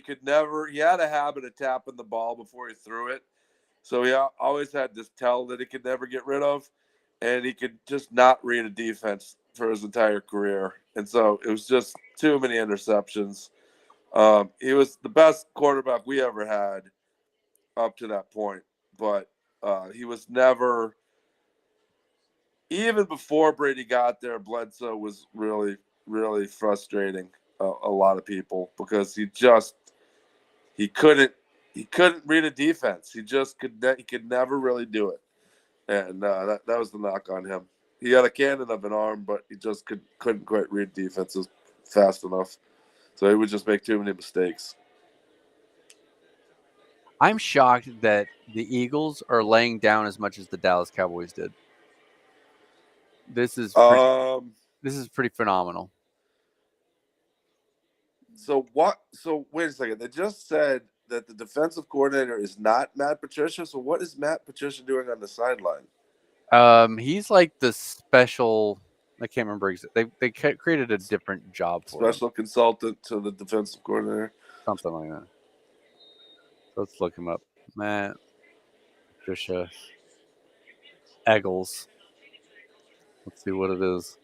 could never. He had a habit of tapping the ball before he threw it, so he always had this tell that he could never get rid of, and he could just not read a defense for his entire career, and so it was just too many interceptions. He was the best quarterback we ever had up to that point, but he was never. Even before Brady got there, Bledsoe was really frustrating a lot of people because he couldn't he couldn't read a defense. He could never really do it, and that was the knock on him. He had a cannon of an arm, but he just couldn't quite read defenses fast enough. So he would just make too many mistakes. I'm shocked that the Eagles are laying down as much as the Dallas Cowboys did. This is pretty. Um. This is pretty phenomenal. So what? So wait a second. They just said that the defensive coordinator is not Matt Patricia. So what is Matt Patricia doing on the sideline? He's like the special. I can't remember exactly. They created a different job for him, Special consultant to the defensive coordinator. something like that. So let's look him up. Matt Patricia Eggles. Let's see what it is.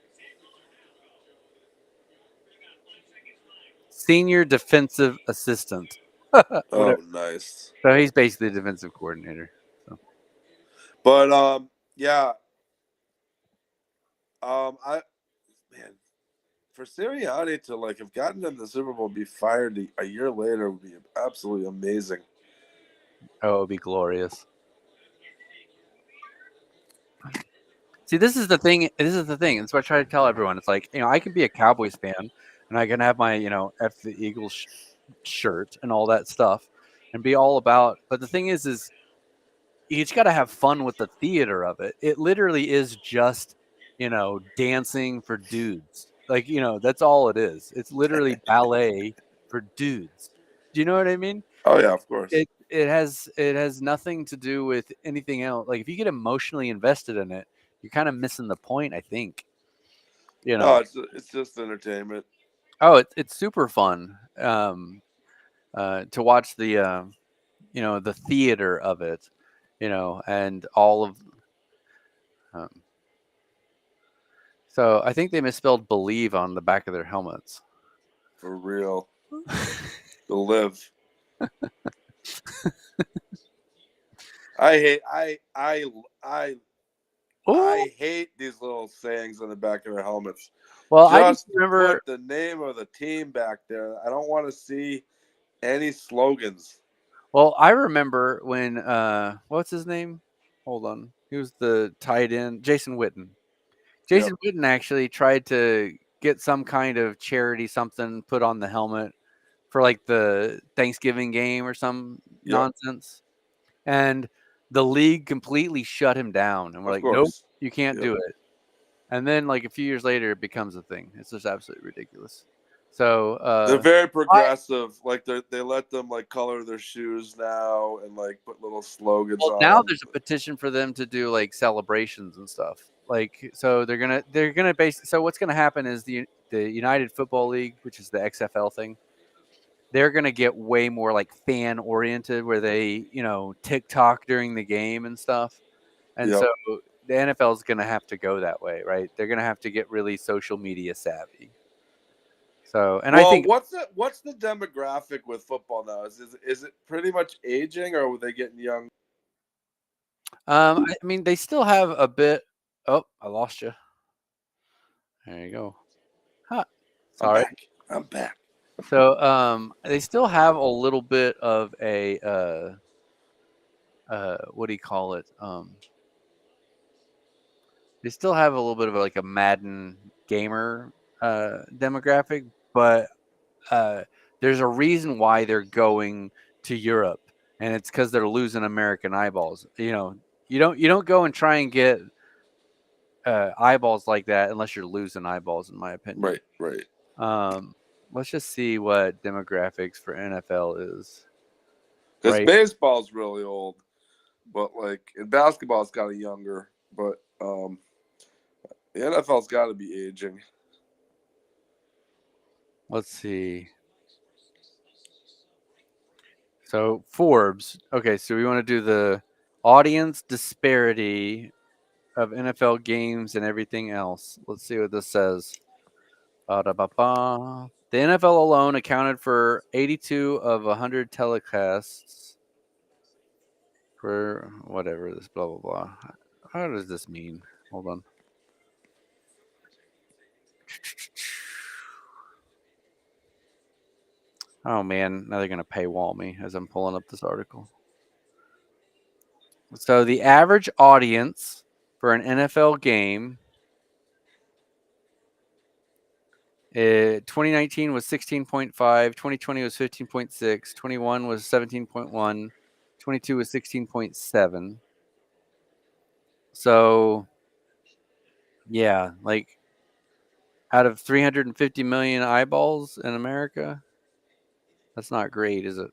Senior defensive assistant. Oh, Whatever. nice. So he's basically the defensive coordinator. So. But yeah. I man, for Sirianni to like have gotten in the Super Bowl, and be fired a year later would be absolutely amazing. Oh, it would be glorious. See, this is the thing. This is the thing. That's what I try to tell everyone. It's like, I can be a Cowboys fan and I can have my, F the Eagles shirt and all that stuff and be all about. But the thing is you just got to have fun with the theater of it. It literally is just, dancing for dudes. Like, that's all it is. It's literally ballet for dudes. Do you know what I mean? Oh yeah, of course. It has nothing to do with anything else. Like if you get emotionally invested in it, you're kind of missing the point, I think. You No, know. it's just entertainment. Oh, it's super fun to watch the theater of it, and all of. Um, so I think they misspelled "believe" on the back of their helmets. For real. To live. I hate Oh, I hate these little sayings on the back of their helmets. well, I just Just remember. put the name of the team back there. I don't want to see any slogans. Well, I remember when what's his name? Hold on, he was the tight end, Jason Witten. Yep. Jason Witten actually tried to get some kind of charity something put on the helmet for like the Thanksgiving game or some Yep. nonsense. And the league completely shut him down and we're Of like, "Nope, course. you can't Yep. do it." And then like a few years later it becomes a thing. It's just absolutely ridiculous. So, They're very I progressive. Like they let them like color their shoes now and like put little slogans well, on now them. there's a petition for them to do like celebrations and stuff. Like, so they're gonna base. So what's gonna happen is the United Football League, which is the XFL thing, they're gonna get way more like fan oriented, where they TikTok during the game and stuff. And Yep. so the NFL is gonna have to go that way, right? They're gonna have to get really social media savvy. So, and I Well, think what's the demographic with football now? Is it pretty much aging, or are they getting young? I mean they still have a bit. Oh, I lost you. There you go. Huh. I'm Sorry. back. I'm back. So they still have a little bit of a what do you call it? They still have a little bit of like a Madden gamer demographic, but uh, there's a reason why they're going to Europe, and it's because they're losing American eyeballs. You don't go and try and get eyeballs like that unless you're losing eyeballs, in my opinion. Right, right. Um, let's just see what demographics for NFL is. Because Right. baseball's really old, but like in basketball, it's kind of younger. But the NFL's got to be aging. Let's see. So Forbes. Okay, so we want to do the audience disparity of NFL games and everything else. Let's see what this says. Ba-da-ba-ba. The NFL alone accounted for 82 of 100 telecasts for whatever this blah blah blah. How does this mean? Hold on. Oh man, now they're gonna paywall me as I'm pulling up this article. So the average audience for an NFL game 2019 was 16.5, 2020 was 15.6, 21 was 17.1, 22 was 16.7. So, yeah, like out of 350 million eyeballs in America, that's not great, is it?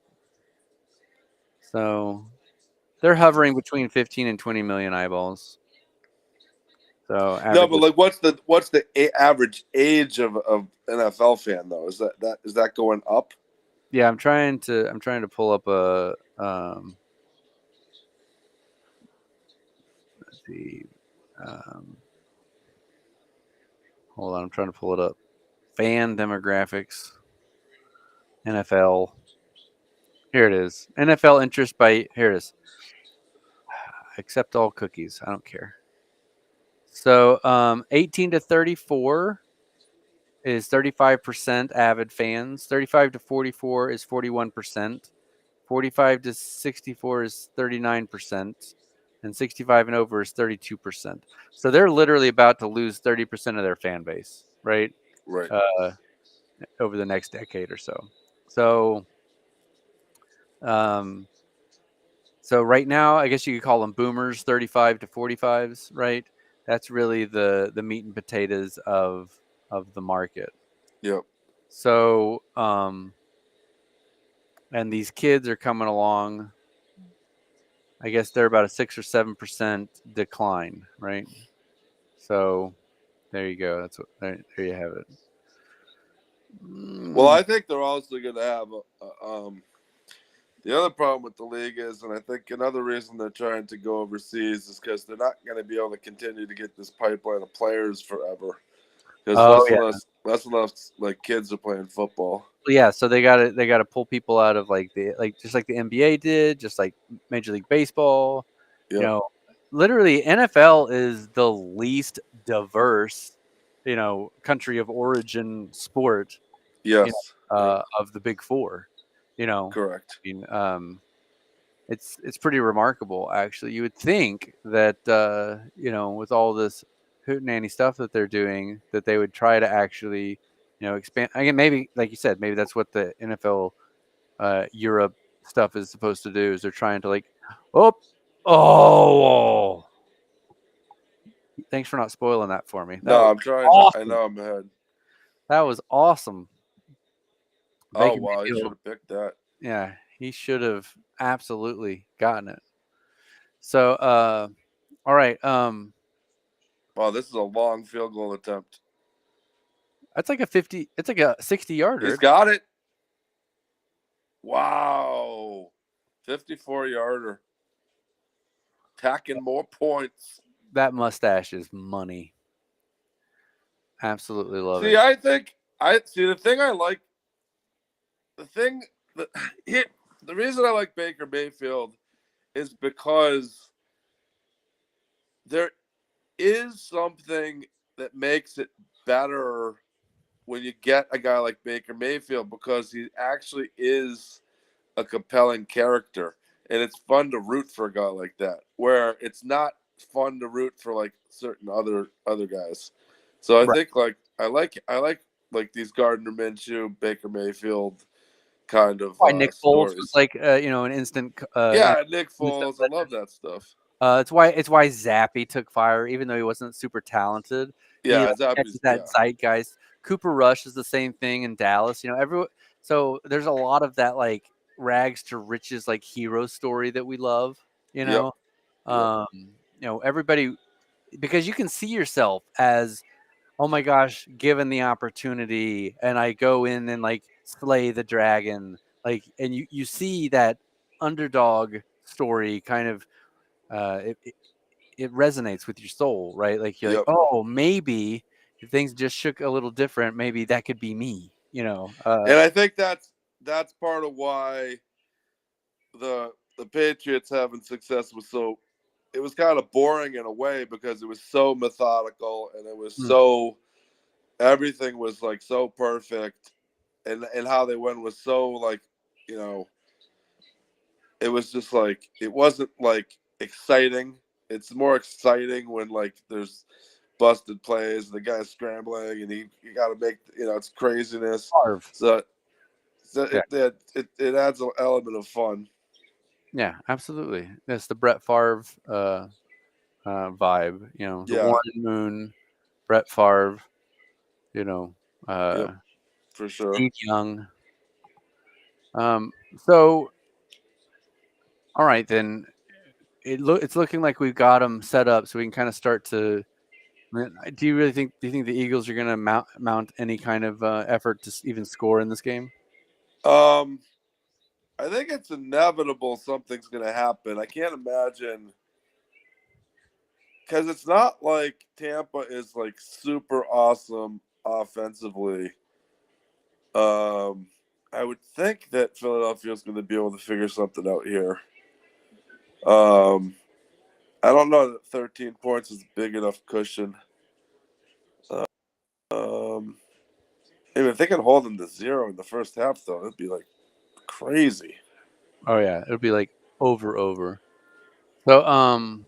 So, they're hovering between 15 and 20 million eyeballs. So, No, but averages. like, what's the average age of NFL fan though? Is that going up? Yeah, I'm trying to pull up a let's see. Um, hold on, I'm trying to pull it up. Fan demographics, NFL. Here it is. NFL interest by here it is. Accept all cookies. I don't care. So 18 to 34 is 35% avid fans. 35 to 44 is 41%. 45 to 64 is 39%. And 65 and over is 32%. So they're literally about to lose 30% of their fan base, right? Right. Uh, over the next decade or so. So um, So right now, I guess you could call them boomers, 35 to 45s, right? That's really the meat and potatoes of the market. Yep. So, and these kids are coming along. I guess they're about a 6 or 7% decline, right? So there you go. That's what there you have it. Well, Mm, I think they're also going to have the other problem with the league is, and I think another reason they're trying to go overseas is because they're not going to be able to continue to get this pipeline of players forever. Because oh yeah, less and less like kids are playing football. yeah. So they got to pull people out of just like the NBA did, just like Major League Baseball. You Yep. know, literally NFL is the least diverse, country of origin sport, Yes. Yep. of the big four. Correct. I mean, it's pretty remarkable, actually. You would think that with all this hootenanny stuff that they're doing, that they would try to actually expand. Again, maybe like you said, maybe that's what the NFL Europe stuff is supposed to do. Is they're trying to oh, oh. Thanks for not spoiling that for me. That No, was I'm trying to. I awesome. know I'm ahead. That was awesome. Oh Baker wow, he should Mayfield, have picked that. yeah, he should have absolutely gotten it. So, all right, Wow, this is a long field goal attempt. that's like a 50. It's like a 60-yarder. He's got it. Wow, 54-yarder. Tacking more points. That mustache is money. Absolutely love See, it. I think I see the thing I like. The thing that the reason I like Baker Mayfield is because there is something that makes it better when you get a guy like Baker Mayfield because he actually is a compelling character and it's fun to root for a guy like that where it's not fun to root for like certain other guys. So I Right. think like these Gardner Minshew, Baker Mayfield kind of Why Nick Foles was stories. like an instant Yeah, Nick instant Foles, I love that stuff. it's why Zappy took fire, even though he wasn't super talented. He Yeah, catches Zappy's that yeah. zeitgeist. Cooper Rush is the same thing in Dallas. So there's a lot of that rags to riches hero story that we love. You Yep. know, Yep. um, everybody, because you can see yourself as, oh my gosh, given the opportunity, and I go in and slay the dragon, and you see that underdog story kind of, it resonates with your soul, right? Like you're like, Yep. oh, maybe if things just shook a little different, maybe that could be me. And I think that's part of why the Patriots having success was so it was kind of boring in a way because it was so methodical and it was Mm, so everything was like so perfect and how they went was so like you know it was just like it wasn't like exciting. It's more exciting when like there's busted plays and the guy's scrambling and you got to make it's craziness. Harv. So Yeah, it adds an element of fun. yeah, absolutely. That's the Brett Favre vibe. The Yeah. Warren Moon, Brett Favre. You know, Yep. uh, For sure. Steve Young. So, all right, then it's looking like we've got them set up, so we can kind of start to. Do you think the Eagles are going to mount any kind of effort to even score in this game? Um, I think it's inevitable something's going to happen. I can't imagine because it's not like Tampa is like super awesome offensively. Um, I would think that Philadelphia is going to be able to figure something out here. Um, I don't know that 13 points is a big enough cushion. Um, if they can hold them to 0 in the first half, though, it'd be like crazy. Oh yeah, it'll be like over. So all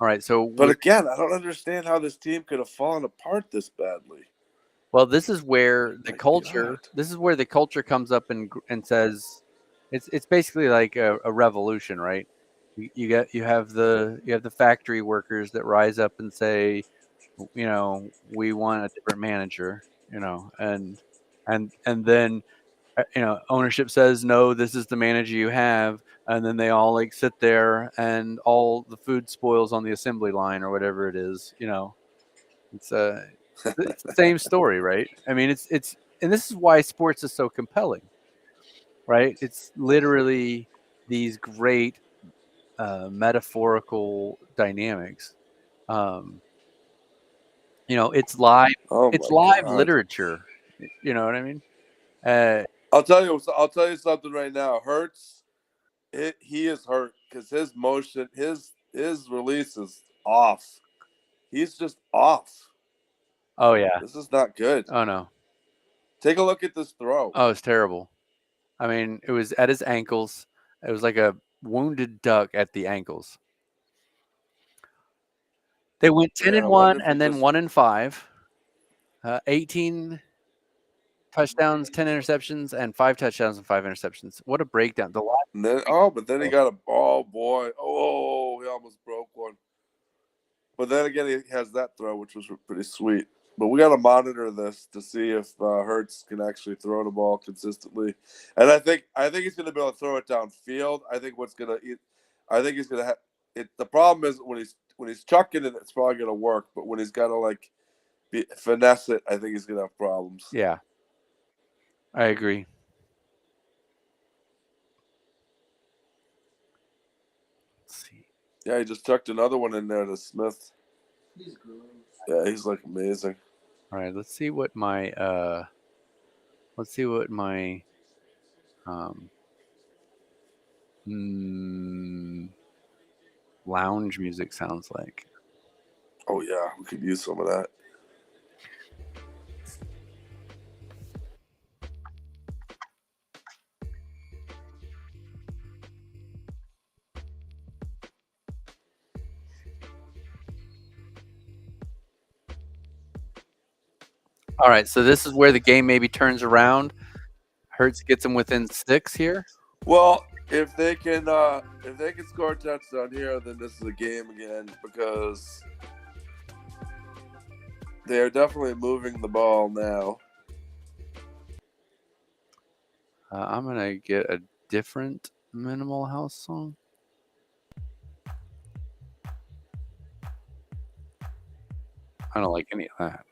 right. So But with again, I don't understand how this team could have fallen apart this badly. well, this is where the My culture. God. This is where the culture comes up and says, it's basically like a revolution, right? You have the factory workers that rise up and say, we want a different manager, and then ownership says no, this is the manager you have, and then they all like sit there and all the food spoils on the assembly line or whatever it is. It's the same story, right? I mean, it's and this is why sports is so compelling, right? It's literally these great metaphorical dynamics. Um, it's live. Oh It's my live god! literature. You know what I mean? Uh, I'll tell you. I'll tell you something right now. Hurts. He is hurt because his motion, his release is off. He's just off. oh yeah. This is not good. Oh no. Take a look at this throw. Oh, it's terrible. I mean, it was at his ankles. It was like a wounded duck at the ankles. They went ten Man, and I wonder one, if he and then just 1-5. 18 touchdowns, 10 interceptions, and 5 touchdowns and 5 interceptions. What a breakdown! and then but then he got a boy. Oh, he almost broke one. But then again, he has that throw, which was pretty sweet. But we got to monitor this to see if Hurts can actually throw the ball consistently. And I think he's going to be able to throw it downfield. I think he's going to have it. The problem is when he's chucking it, it's probably going to work. But when he's got to finesse it, I think he's going to have problems. Yeah, I agree. Let's see. Yeah, he just tucked another one in there to Smith. Yeah, he's like amazing. All right, let's see what my um, lounge music sounds like. Oh yeah, we could use some of that. All right, so this is where the game maybe turns around. Hertz gets him within 6 here. Well, if they can score a touchdown here, then this is a game again because they are definitely moving the ball now. I'm gonna get a different Minimal House song. I don't like any of that.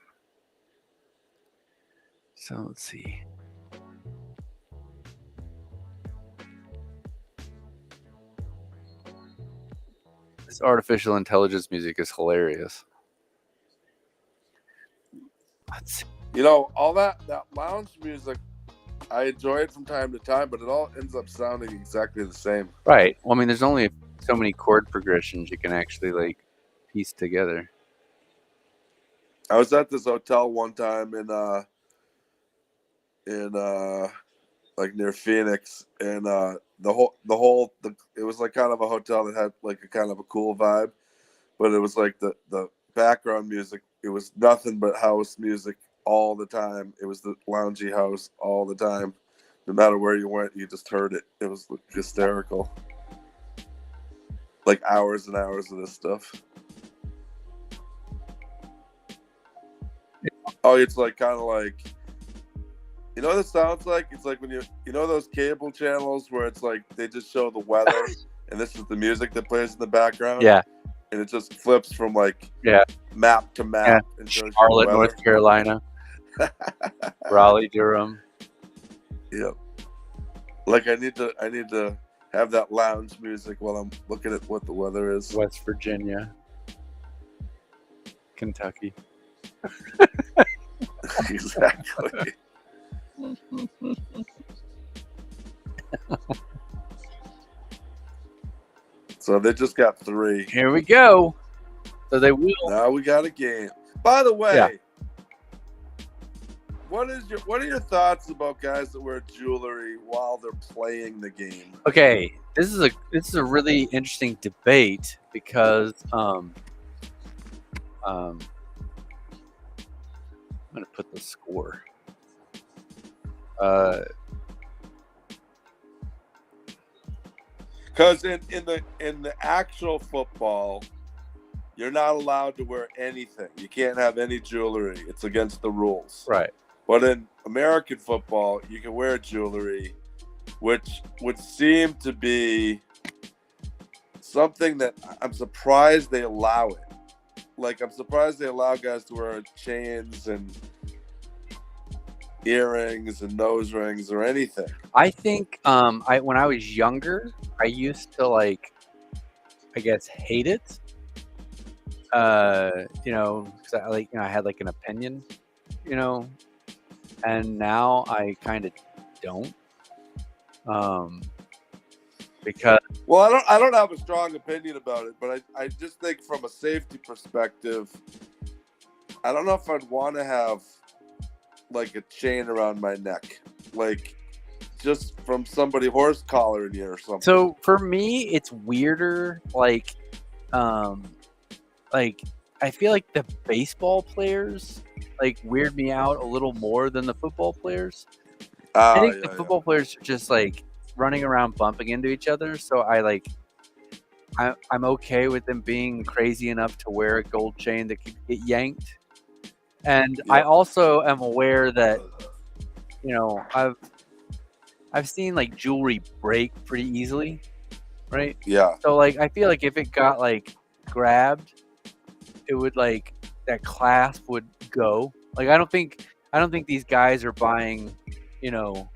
So let's see. This artificial intelligence music is hilarious. Let's see. All that lounge music, I enjoy it from time to time, but it all ends up sounding exactly the same. Right. Well, I mean, there's only so many chord progressions you can actually piece together. I was at this hotel one time in near Phoenix, and it was like kind of a hotel that had like a kind of a cool vibe, but it was like the background music, it was nothing but house music all the time. It was the loungy house all the time. No matter where you went, you just heard it. It was hysterical. Like hours and hours of this stuff. Oh, it's like kind of like, you know what it sounds like? It's like when you know those cable channels where it's like they just show the weather and this is the music that plays in the background. Yeah. And it just flips from map to map. Yeah. And shows Charlotte, North Carolina. Raleigh, Durham. Yep. Like I need to have that lounge music while I'm looking at what the weather is. West Virginia. Kentucky. Exactly. So they just got 3. Here we go. So they will. Now we got a game. By the way, Yeah. what are your thoughts about guys that wear jewelry while they're playing the game? Okay, this is a really interesting debate because I'm gonna put the score. Because in the actual football, you're not allowed to wear anything. You can't have any jewelry. It's against the rules. Right. But in American football, you can wear jewelry, which would seem to be something that I'm surprised they allow it. Like, I'm surprised they allow guys to wear chains and earrings and nose rings or anything. I think when I was younger, I used to like, I guess, hate it. You know, 'cause I had like an opinion, you know, and now I kind of don't. Because Well, I don't have a strong opinion about it, but I just think from a safety perspective, I don't know if I'd want to have like a chain around my neck, like just from somebody horse collaring you or something. so for me, it's weirder. Like I feel like the baseball players like weird me out a little more than the football players. I think the football players are just like running around bumping into each other, so I'm okay with them being crazy enough to wear a gold chain that could get yanked. And I also am aware that, you know, I've seen like jewelry break pretty easily, right? Yeah. So like I feel like if it got like grabbed, it would like that clasp would go. Like I don't think these guys are buying, you know,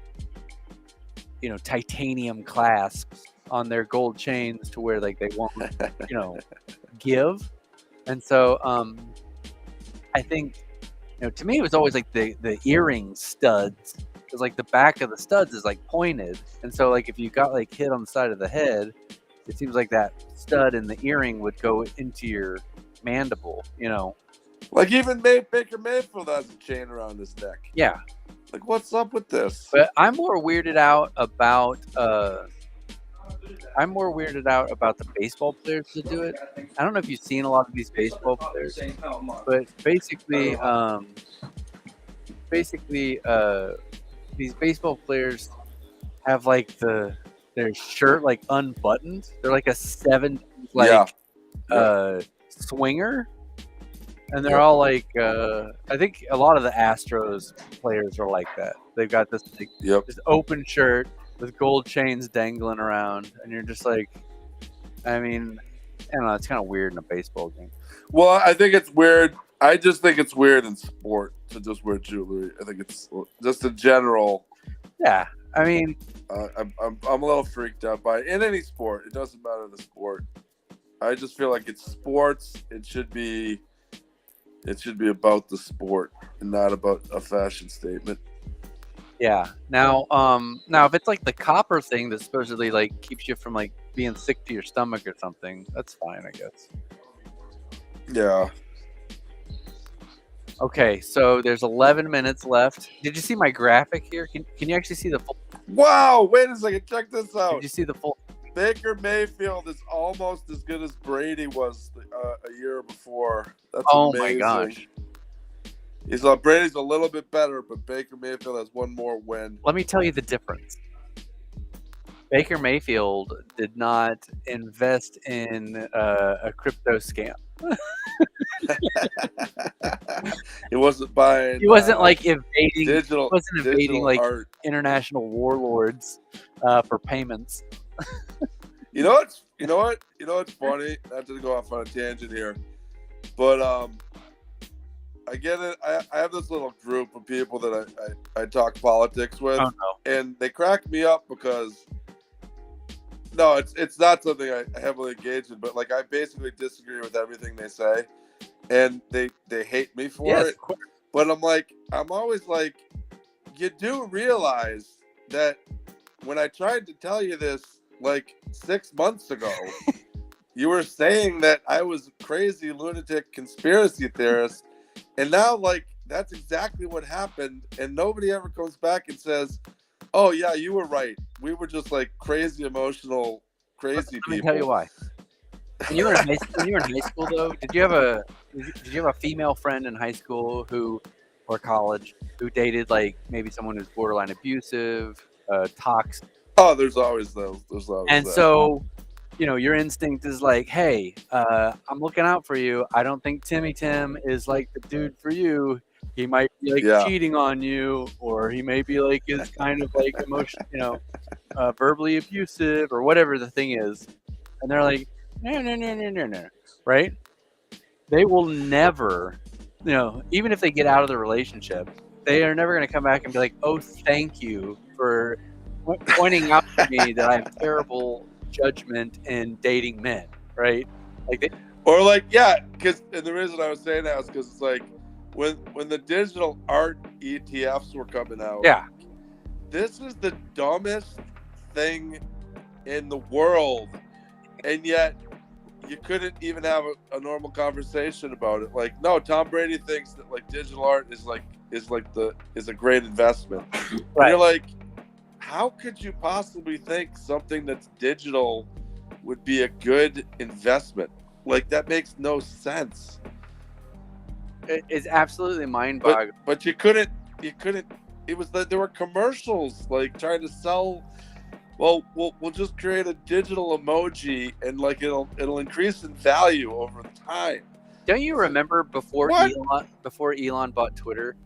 titanium clasps on their gold chains to where like they won't, you know, give. And so I think, you know, to me it was always like the earring studs. Because like the back of the studs is like pointed. And so like if you got like hit on the side of the head, it seems like that stud in the earring would go into your mandible, you know. Like even Baker Mayfield has a chain around his neck. Yeah. Like, what's up with this? But I'm more weirded out about the baseball players that do it. I don't know if you've seen a lot of these baseball players, but basically these baseball players have like their shirt like unbuttoned. They're like a 70s swinger. And they're all like, I think a lot of the Astros players are like that. They've got this like, this open shirt with gold chains dangling around, and you're just like, I mean, I don't know. It's kind of weird in a baseball game. Well, I think it's weird. I just think it's weird in sport to just wear jewelry. I think it's just in general. Yeah, I mean, I'm a little freaked out by it. In any sport. It doesn't matter the sport. I just feel like it's sports. It should be about the sport and not about a fashion statement. Yeah. Now if it's like the copper thing that supposedly like keeps you from like being sick to your stomach or something, that's fine, I guess. Yeah. Okay, so there's 11 minutes left. Did you see my graphic here? Can you actually see the full? Wow! Wait a second. Check this out. Did you see the full? Baker Mayfield is almost as good as Brady was a year before. That's amazing. My gosh. Brady's a little bit better, but Baker Mayfield has one more win. Let me tell you the difference. Baker Mayfield did not invest in a crypto scam. He wasn't buying. He wasn't like evading. Digital. He wasn't evading like art. International warlords for payments. You know what's funny? Not to go off on a tangent here, but I get it. I have this little group of people that I talk politics with, and they crack me up because no, it's not something I heavily engage in, but like I basically disagree with everything they say, and they hate me for it. But I'm always like, you do realize that when I tried to tell you this like 6 months ago, you were saying that I was a crazy lunatic conspiracy theorist, and now like that's exactly what happened, and nobody ever comes back and says, "Oh yeah, you were right. We were just like crazy emotional, crazy people." Let me tell you why. When you were in high school, though, did you have a female friend in high school or college who dated like maybe someone who's borderline abusive, toxic, Oh, there's always those. There's always And that. so, your instinct is like, hey, I'm looking out for you. I don't think Timmy Tim is like the dude for you. He might be like Yeah. cheating on you, or he may be like is kind of like verbally abusive or whatever the thing is. And they're like, no, no, no, no, no, no, right? They will never, even if they get out of the relationship, they are never going to come back and be like, oh, thank you for pointing out to me that I have terrible judgment in dating men, right? Like, Or like, yeah, because and the reason I was saying that is because it's like when the digital art ETFs were coming out. Yeah. This is the dumbest thing in the world, and yet you couldn't even have a normal conversation about it. Like, no, Tom Brady thinks that like digital art is a great investment. Right. And you're like, how could you possibly think something that's digital would be a good investment? Like, that makes no sense. It's absolutely mind-boggling. But you couldn't. It was that there were commercials like trying to sell. Well, we'll just create a digital emoji and like it'll increase in value over time. Don't you remember before Elon bought Twitter?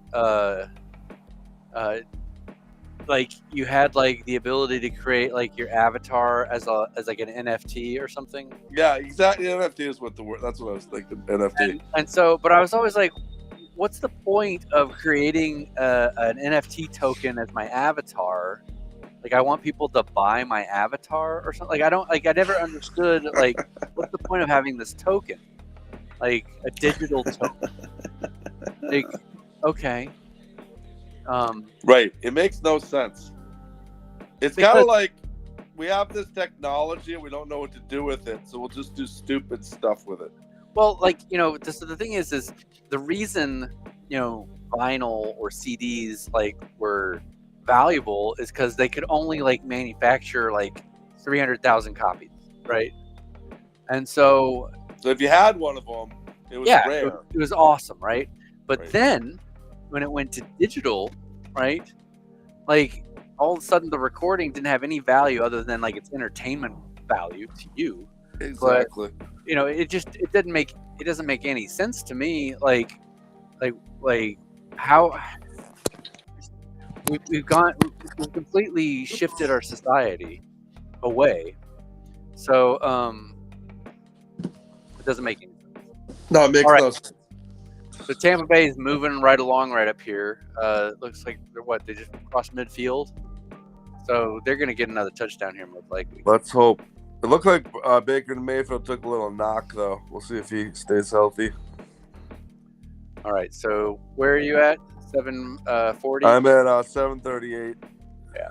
Like you had like the ability to create like your avatar as like an NFT or something. Yeah, exactly. NFT is what the word. That's what I was thinking. NFT. And so, but I was always like, what's the point of creating an NFT token as my avatar? Like, I want people to buy my avatar or something. Like, I never understood like what's the point of having this token, like a digital token. Like, okay. Right. It makes no sense. It's kind of like we have this technology and we don't know what to do with it, so we'll just do stupid stuff with it. Well, like, the thing is the reason, vinyl or CDs like were valuable is because they could only like manufacture like 300,000 copies, right? And so if you had one of them, it was rare. It was awesome, right? But Right. then when it went to digital, right, like all of a sudden the recording didn't have any value other than like its entertainment value to you. Exactly. But, it doesn't make any sense to me. Like how we've completely shifted our society away. So it doesn't make any sense. No, it makes no sense. So Tampa Bay is moving right along right up here. Looks like they just crossed midfield. So they're going to get another touchdown here most likely. Let's hope. It looked like Baker Mayfield took a little knock, though. We'll see if he stays healthy. All right. So where are you at? 7:40? I'm at 7:38. Yeah.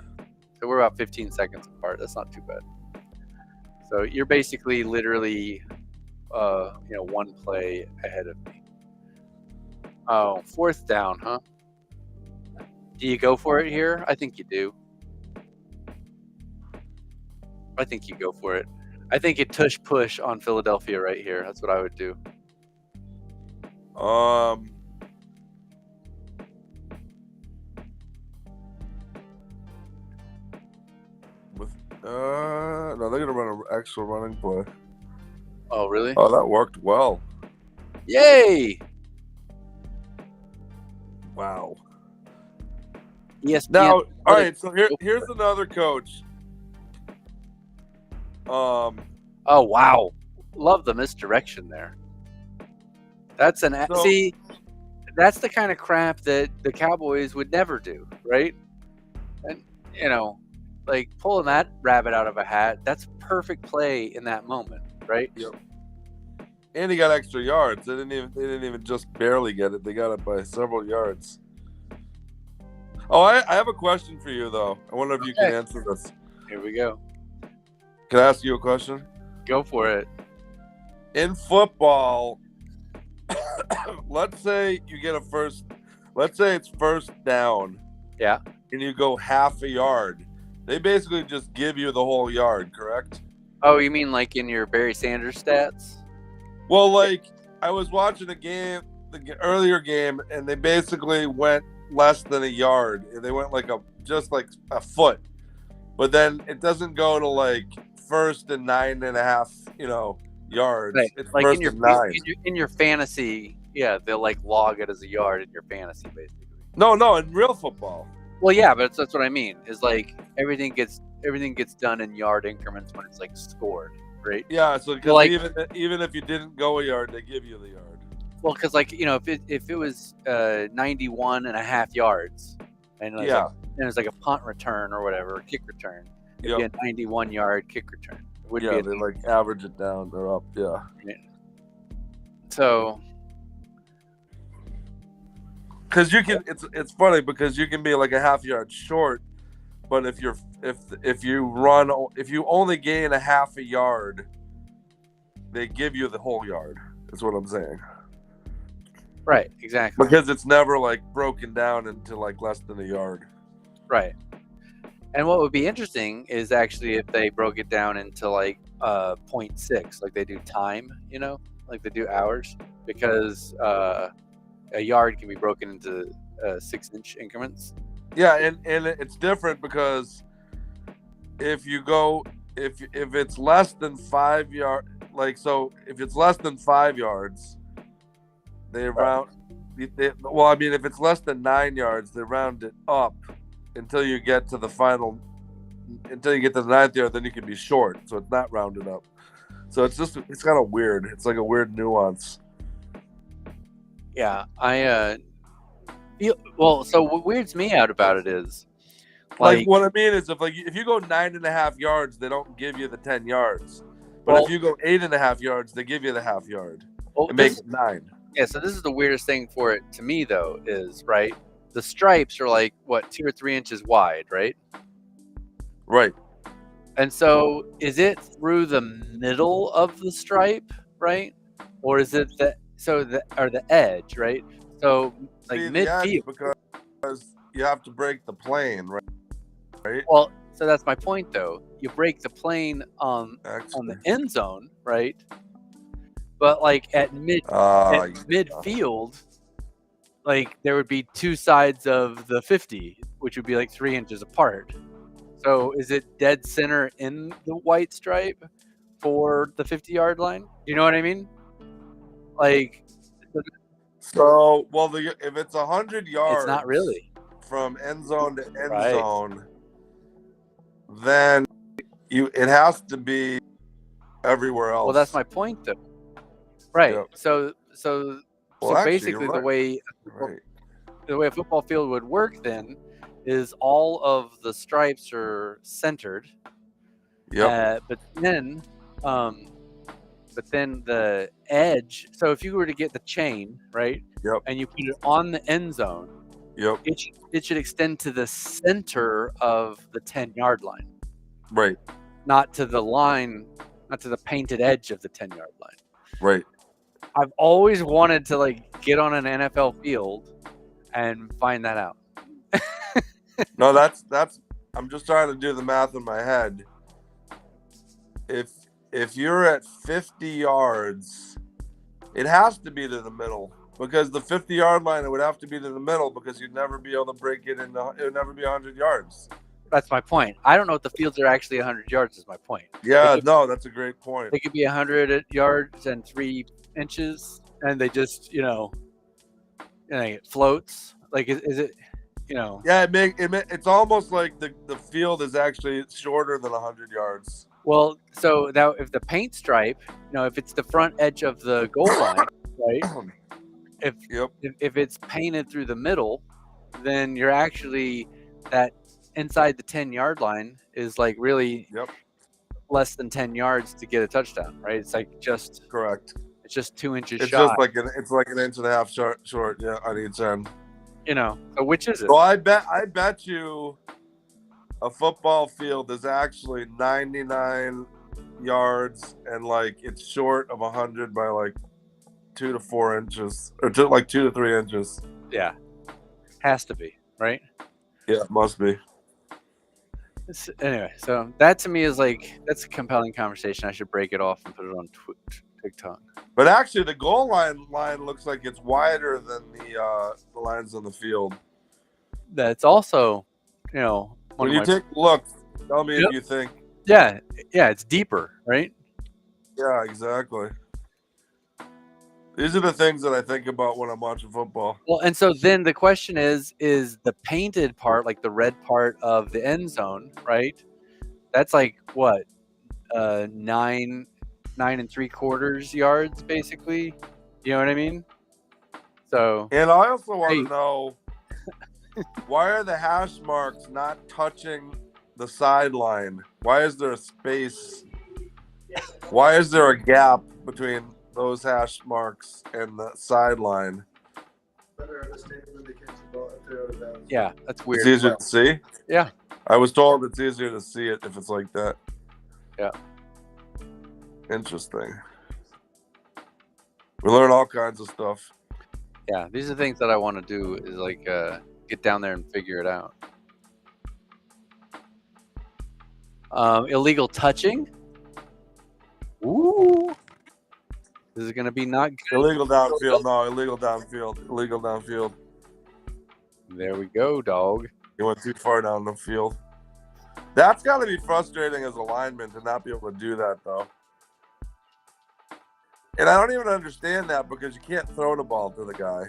So we're about 15 seconds apart. That's not too bad. So you're basically literally, one play ahead of me. Oh, 4th down, huh? Do you go for it here? I think you do. I think you go for it. I think you tush push on Philadelphia right here. That's what I would do. No, they're gonna run an actual running play. Oh, really? Oh, that worked well. Yay! Wow. ESPN. Now, all right. So here's another coach. Oh, wow. Love the misdirection there. That's that's the kind of crap that the Cowboys would never do, right? And, like pulling that rabbit out of a hat, that's perfect play in that moment, right? Yep. And he got extra yards. They didn't even just barely get it. They got it by several yards. Oh, I have a question for you, though. I wonder if you can answer this. Here we go. Can I ask you a question? Go for it. In football, let's say you get let's say it's first down. Yeah. And you go half a yard. They basically just give you the whole yard, correct? Oh, you mean like in your Barry Sanders stats? Well, like I was watching the earlier game, and they basically went less than a yard. They went like just like a foot. but then it doesn't go to like first and 9.5, yards. Right. It's Like first and 9. in your fantasy, yeah, they'll like log it as a yard in your fantasy, basically. No, in real football. Well, yeah, but that's what I mean. Is like everything gets done in yard increments when it's like scored, right? Yeah, so because like, even if you didn't go a yard, they give you the yard. Well, because like if it was 91 and a half yards, and it was like, and it was like a punt return or whatever, kick return, it'd be a 91-yard kick return. It would be they like average it down or up. Yeah. So. Because you can, it's funny because you can be like a half yard short, but if you only gain a half a yard, they give you the whole yard. That's what I'm saying. Right, exactly. Because it's never like broken down into like less than a yard. Right. And what would be interesting is actually if they broke it down into like 0.6, like they do time, like they do hours, because a yard can be broken into 6-inch increments. Yeah, and it's different because if it's less than 5 yards, if it's less than 5 yards, they round. Well, I mean, if it's less than 9 yards, they round it up until you get to the 9th yard. Then you can be short, so it's not rounded up. So it's kind of weird. It's like a weird nuance. Yeah, so what weirds me out about it is like what I mean is if you go 9.5 yards, they don't give you the 10 yards. But if you go 8.5 yards, they give you the half yard. It makes it 9. Yeah, so this is the weirdest thing for it to me though, is right. The stripes are like 2 or 3 inches wide, right? Right. And so is it through the middle of the stripe, right? Or is it the edge, right? So like midfield, because you have to break the plane, right? Well, so that's my point though. You break the plane on the end zone, right? But like at midfield, like there would be 2 sides of the 50, which would be like 3 inches apart. So is it dead center in the white stripe for the 50-yard line? You know what I mean? Like, so if it's 100 yards, it's not really from end zone to end zone. Then it has to be everywhere else. Well, that's my point, though. Right. Yep. So basically, the way a football field would work then is all of the stripes are centered. Yep. But then the edge. So if you were to get the chain, right? Yep. And you put it on the end zone. Yep. It should extend to the center of the 10-yard line. Right. Not to the line, not to the painted edge of the 10-yard line. Right. I've always wanted to like get on an NFL field and find that out. No, that's I'm just trying to do the math in my head. If you're at 50 yards, it has to be to the middle, because the 50-yard line, it would have to be to the middle, because you'd never be able to break it in. It would never be 100 yards. That's my point. I don't know if the fields are actually 100 yards is my point. Yeah, that's a great point. They could be 100 yards and 3 inches, and they just, it floats. Like, is it, Yeah, it's almost like the field is actually shorter than 100 yards. Well, so now if the paint stripe, if it's the front edge of the goal line, right? If it's painted through the middle, then you're actually that inside the 10-yard line is like really less than 10 yards to get a touchdown, right? It's like just correct. It's just 2 inches it's short. It's like an inch and a half short, on each end. So which is it? So I bet you a football field is actually 99 yards and like it's short of 100 by like 2 to 4 inches, or like 2 to 3 inches. Yeah, has to be, right? Yeah, it must be. Anyway, so that to me is like, that's a compelling conversation. I should break it off and put it on TikTok. But actually, the goal line looks like it's wider than the lines on the field. That's also, when you take a look, Tell me Yep. if you think. Yeah, it's deeper, right? Yeah, exactly. These are the things that I think about when I'm watching football. Well, and so then the question is the painted part, like the red part of the end zone, right? That's like what, 9 and 3/4 yards, basically. You know what I mean? So, And I also want hey, to know, why are the hash marks not touching the sideline? Why is there a space? Why is there a gap between those hash marks and the sideline? yeah, that's It's weird. easier to see. Yeah, I was told it's easier to see it if it's like that. yeah. Interesting. We learn all kinds of stuff. Yeah, these are things that I want to do is like get down there and figure it out. Illegal touching. Ooh, this is gonna be not good. Illegal downfield. No, illegal downfield. Illegal downfield. There we go, dog. You went too far down the field. That's got to be frustrating as a lineman to not be able to do that, though. And I don't even understand that because you can't throw the ball to the guy.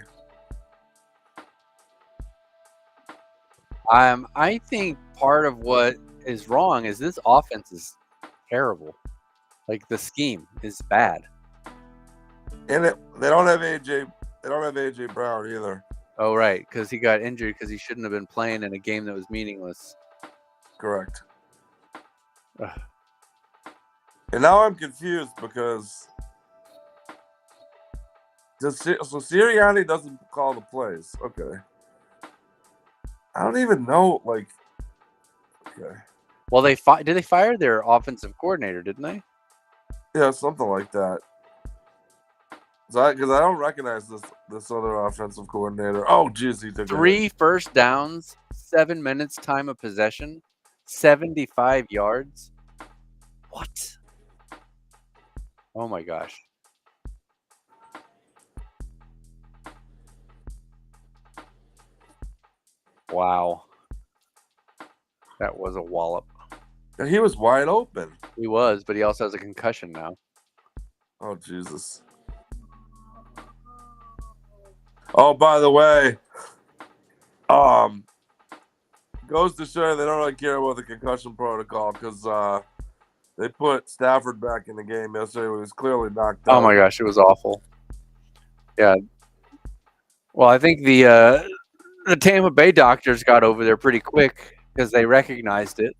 I think part of what is wrong is this offense is terrible. Like the scheme is bad. And they don't have AJ. They don't have AJ Brown either. Oh right, because he got injured because he shouldn't have been playing in a game that was meaningless. Correct. Ugh. And now I'm confused because so Sirianni doesn't call the plays. Okay. I don't even know. Like, okay. Well, did they fire their offensive coordinator? Didn't they? Yeah, something like that. Because I don't recognize this other offensive coordinator. Oh, geez, he took 3 first downs, 7 minutes time of possession, 75 yards. What? Oh my gosh. Wow. That was a wallop. And he was wide open. He was, but he also has a concussion now. Oh, Jesus. Oh, by the way, goes to show they don't really care about the concussion protocol because they put Stafford back in the game yesterday when he was clearly knocked out. Oh my gosh, it was awful. Yeah. Well, I think the Tampa Bay doctors got over there pretty quick because they recognized it.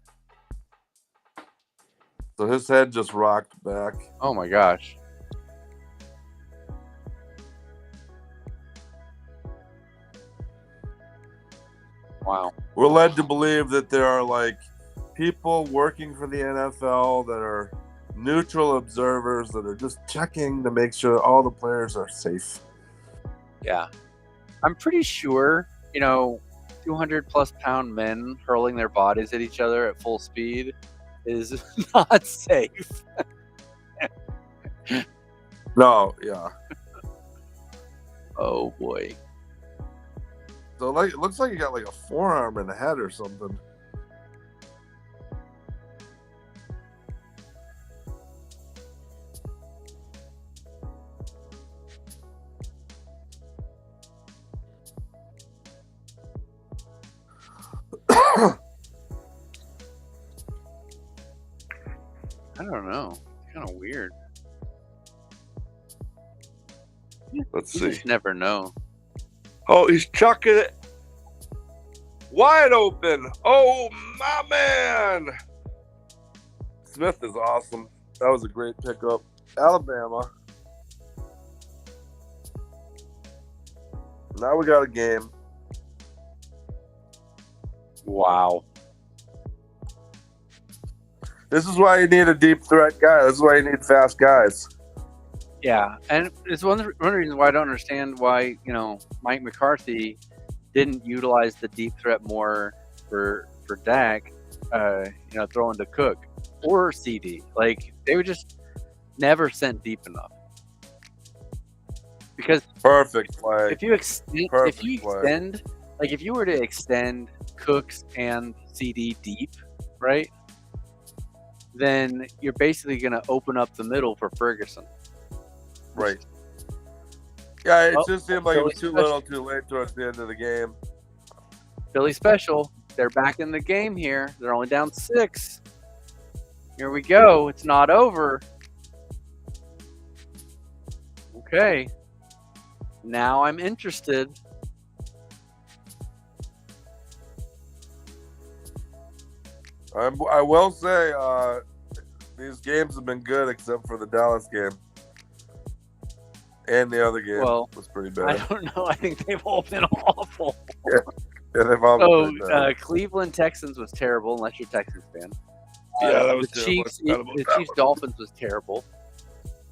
So his head just rocked back. Oh my gosh. Wow. We're led to believe that there are like people working for the NFL that are neutral observers that are just checking to make sure all the players are safe. Yeah. I'm pretty sure, 200+ pound men hurling their bodies at each other at full speed is not safe. No, yeah. Oh boy. So like it looks like you got like a forearm in the head or something. I don't know. It's kind of weird. Let's You see. just never know. Oh, he's chucking it wide open. Oh, my man. Smith is awesome. That was a great pickup. Alabama. Now we got a game. Wow. This is why you need a deep threat guy. This is why you need fast guys. Yeah, and it's one of the reasons why I don't understand why Mike McCarthy didn't utilize the deep threat more for Dak, throwing to Cook or CD. Like they would just never sent deep enough. Because Perfect play. if you extend, like if you were to extend Cooks and CD deep, right? then you're basically going to open up the middle for Ferguson. Right. Yeah, it Oh, just seemed like it was Philly too little, too late towards the end of the game. Philly special. They're back in the game here. They're only down 6. Here we go. It's not over. Okay. Now I'm interested. I will say these games have been good except for the Dallas game. And the other game was pretty bad. I don't know. I think they've all been awful. Yeah, they've all been pretty bad. Cleveland Texans was terrible, unless you're a Texans fan. Yeah, that was the Chiefs Dolphins was terrible.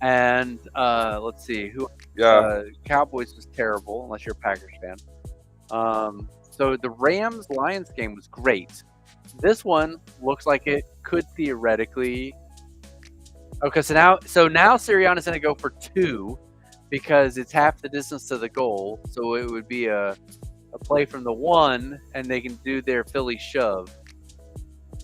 And let's see who. Yeah, Cowboys was terrible, unless you're a Packers fan. So the Rams Lions game was great. This one looks like it could theoretically. Okay, so now Sirianni's going to go for 2 because it's half the distance to the goal. So it would be a play from the 1, and they can do their Philly shove.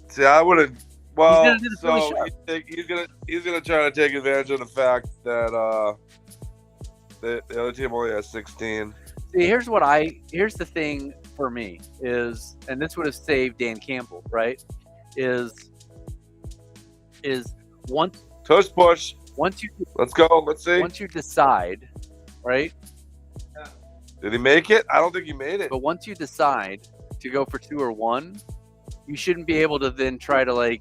See, I wouldn't. Well, he's gonna try to take advantage of the fact that the other team only has 16. See, here's the thing for me is, and this would have saved Dan Campbell, right? Is once tush push. Let's go. Let's see. Once you decide, right? Did he make it? I don't think he made it. But once you decide to go for 2 or 1, you shouldn't be able to then try to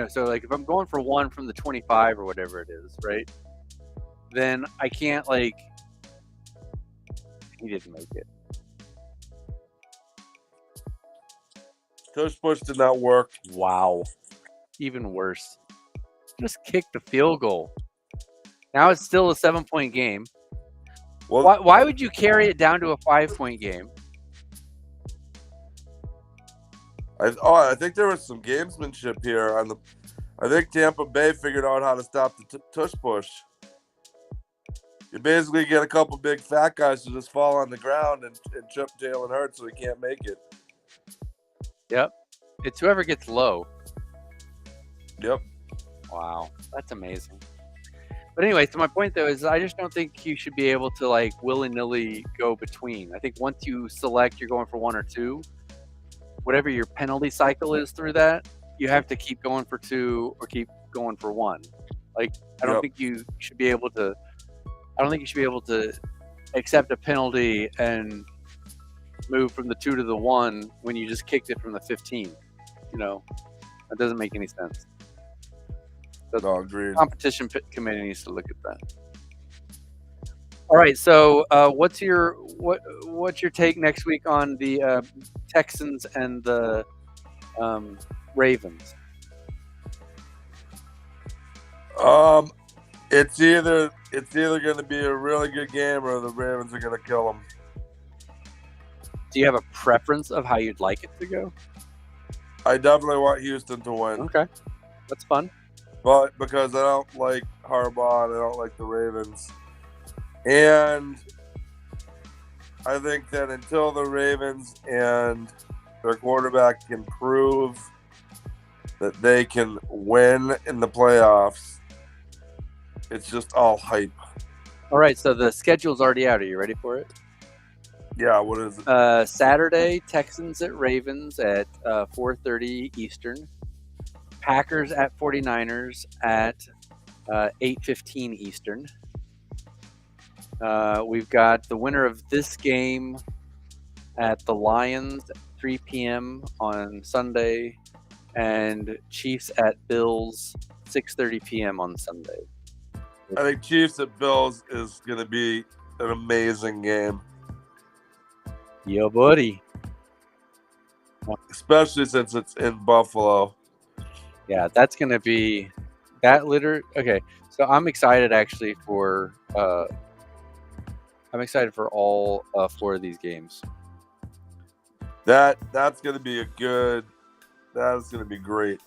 so if I'm going for 1 from the 25 or whatever it is, right? Then I can't he didn't make it. Tush push did not work. Wow. Even worse. Just kick the field goal. Now it's still a 7-point game. Well, why would you carry it down to a 5-point game? I think there was some gamesmanship here. I think Tampa Bay figured out how to stop the tush push. You basically get a couple big fat guys to just fall on the ground and trip Jalen Hurts so he can't make it. Yep. It's whoever gets low. Yep. Wow. That's amazing. But anyway, so my point though is I just don't think you should be able to willy-nilly go between. I think once you select you're going for 1 or 2, whatever your penalty cycle is through that, you have to keep going for 2 or keep going for 1. I don't think you should be able to. I don't think you should be able to accept a penalty and move from the 2 to the 1 when you just kicked it from the 15. That doesn't make any sense. No, agreed. Competition committee needs to look at that. All right, so what's your take next week on the Texans and the Ravens? It's either going to be a really good game or the Ravens are going to kill them. Do you have a preference of how you'd like it to go? I definitely want Houston to win. Okay, that's fun. But because I don't like Harbaugh and I don't like the Ravens. And I think that until the Ravens and their quarterback can prove that they can win in the playoffs, it's just all hype. All right, so the schedule's already out. Are you ready for it? Yeah, what is it? Saturday, Texans at Ravens at 4:30 Eastern. Packers at 49ers at 8:15 Eastern. We've got the winner of this game at the Lions at 3 p.m. on Sunday, and Chiefs at Bills 6:30 p.m. on Sunday. I think Chiefs at Bills is going to be an amazing game. Yeah, buddy. Especially since it's in Buffalo. Yeah, that's going to be that Okay, so I'm excited actually for all 4 of these games. That's going to be that's going to be great.